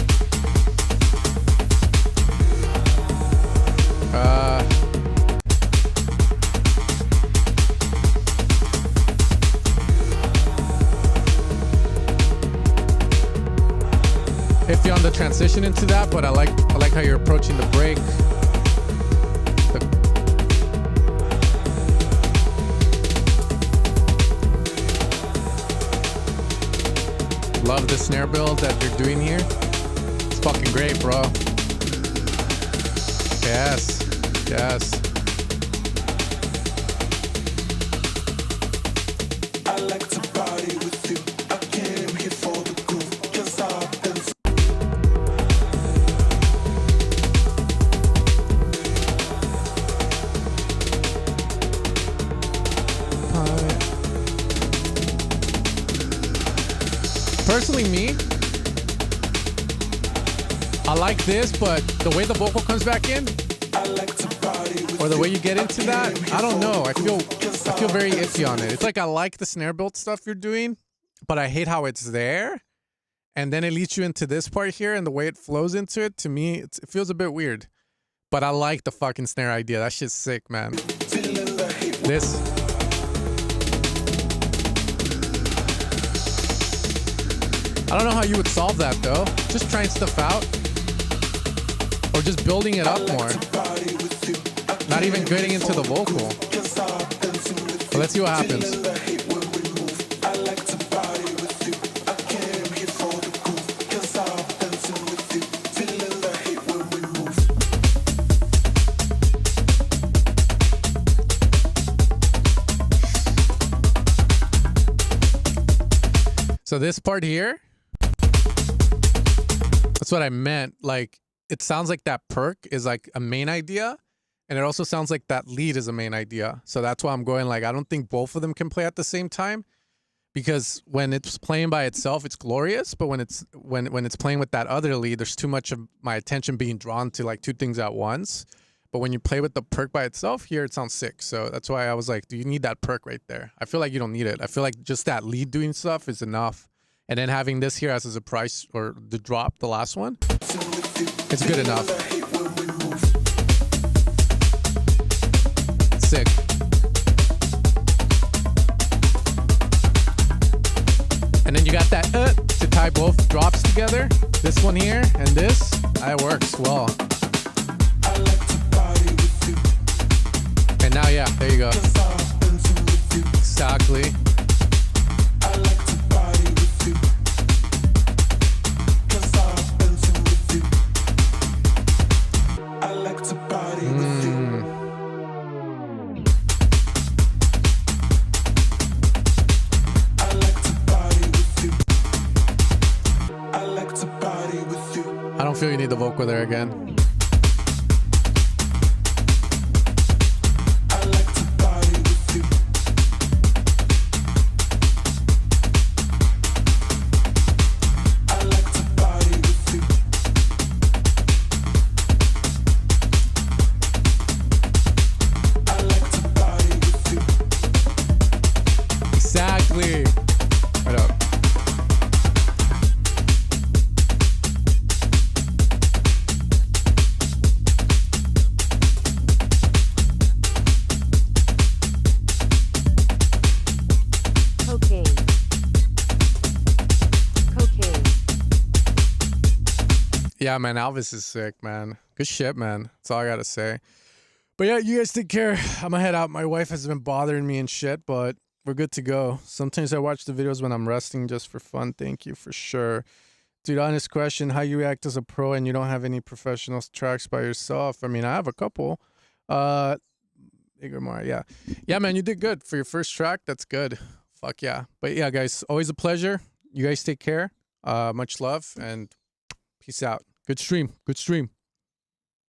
Iffy on the transition into that, but I like how you're approaching the break. Love the snare build that you're doing here. It's fucking great, bro. Yes, yes.
I like to party with you. I came here for the groove. 'Cause I've been
Personally, me, I like this, but the way the vocal comes back in,
I like to party with
or the way you get into that, I don't know. I feel very iffy on it. It's like I like the snare build stuff you're doing, but I hate how it's there. and then it leads you into this part here, and the way it flows into it, to me, it feels a bit weird. But I like the fucking snare idea. That shit's sick, man. This. I don't know how you would solve that, though. Just trying stuff out. Or just building it up more. Not even getting into the vocal. But let's see what happens. So this part here, that's what I meant. Like, it sounds like that perk is like a main idea, and it also sounds like that lead is a main idea. So that's why I'm going like, I don't think both of them can play at the same time, because when it's playing by itself, it's glorious. But when it's playing with that other lead, there's too much of my attention being drawn to like two things at once. But when you play with the perk by itself here, it sounds sick. So that's why I was like, do you need that perk right there? I feel like you don't need it. I feel like just that lead doing stuff is enough. And then having this here as a surprise, or the drop, the last one, it's good enough. Sick. And then you got that to tie both drops together. This one here and this, that works well. And now, yeah, there you go. Exactly. I don't feel you need the vocal there again. Exactly. Right up.
Cocaine. Cocaine.
Yeah, man, Elvis is sick, man. Good shit, man. That's all I gotta say. But yeah, you guys take care. I'm gonna head out. My wife has been bothering me and shit, but we're good to go. Sometimes I watch the videos when I'm resting just for fun. Thank you for sure. Dude, honest question, how you act as a pro and you don't have any professional tracks by yourself? I mean, I have a couple. Igor Mara, yeah. Yeah, man, you did good. For your first track, that's good. Fuck yeah. But yeah, guys, always a pleasure. You guys take care. Much love and peace out. Good stream. Good stream.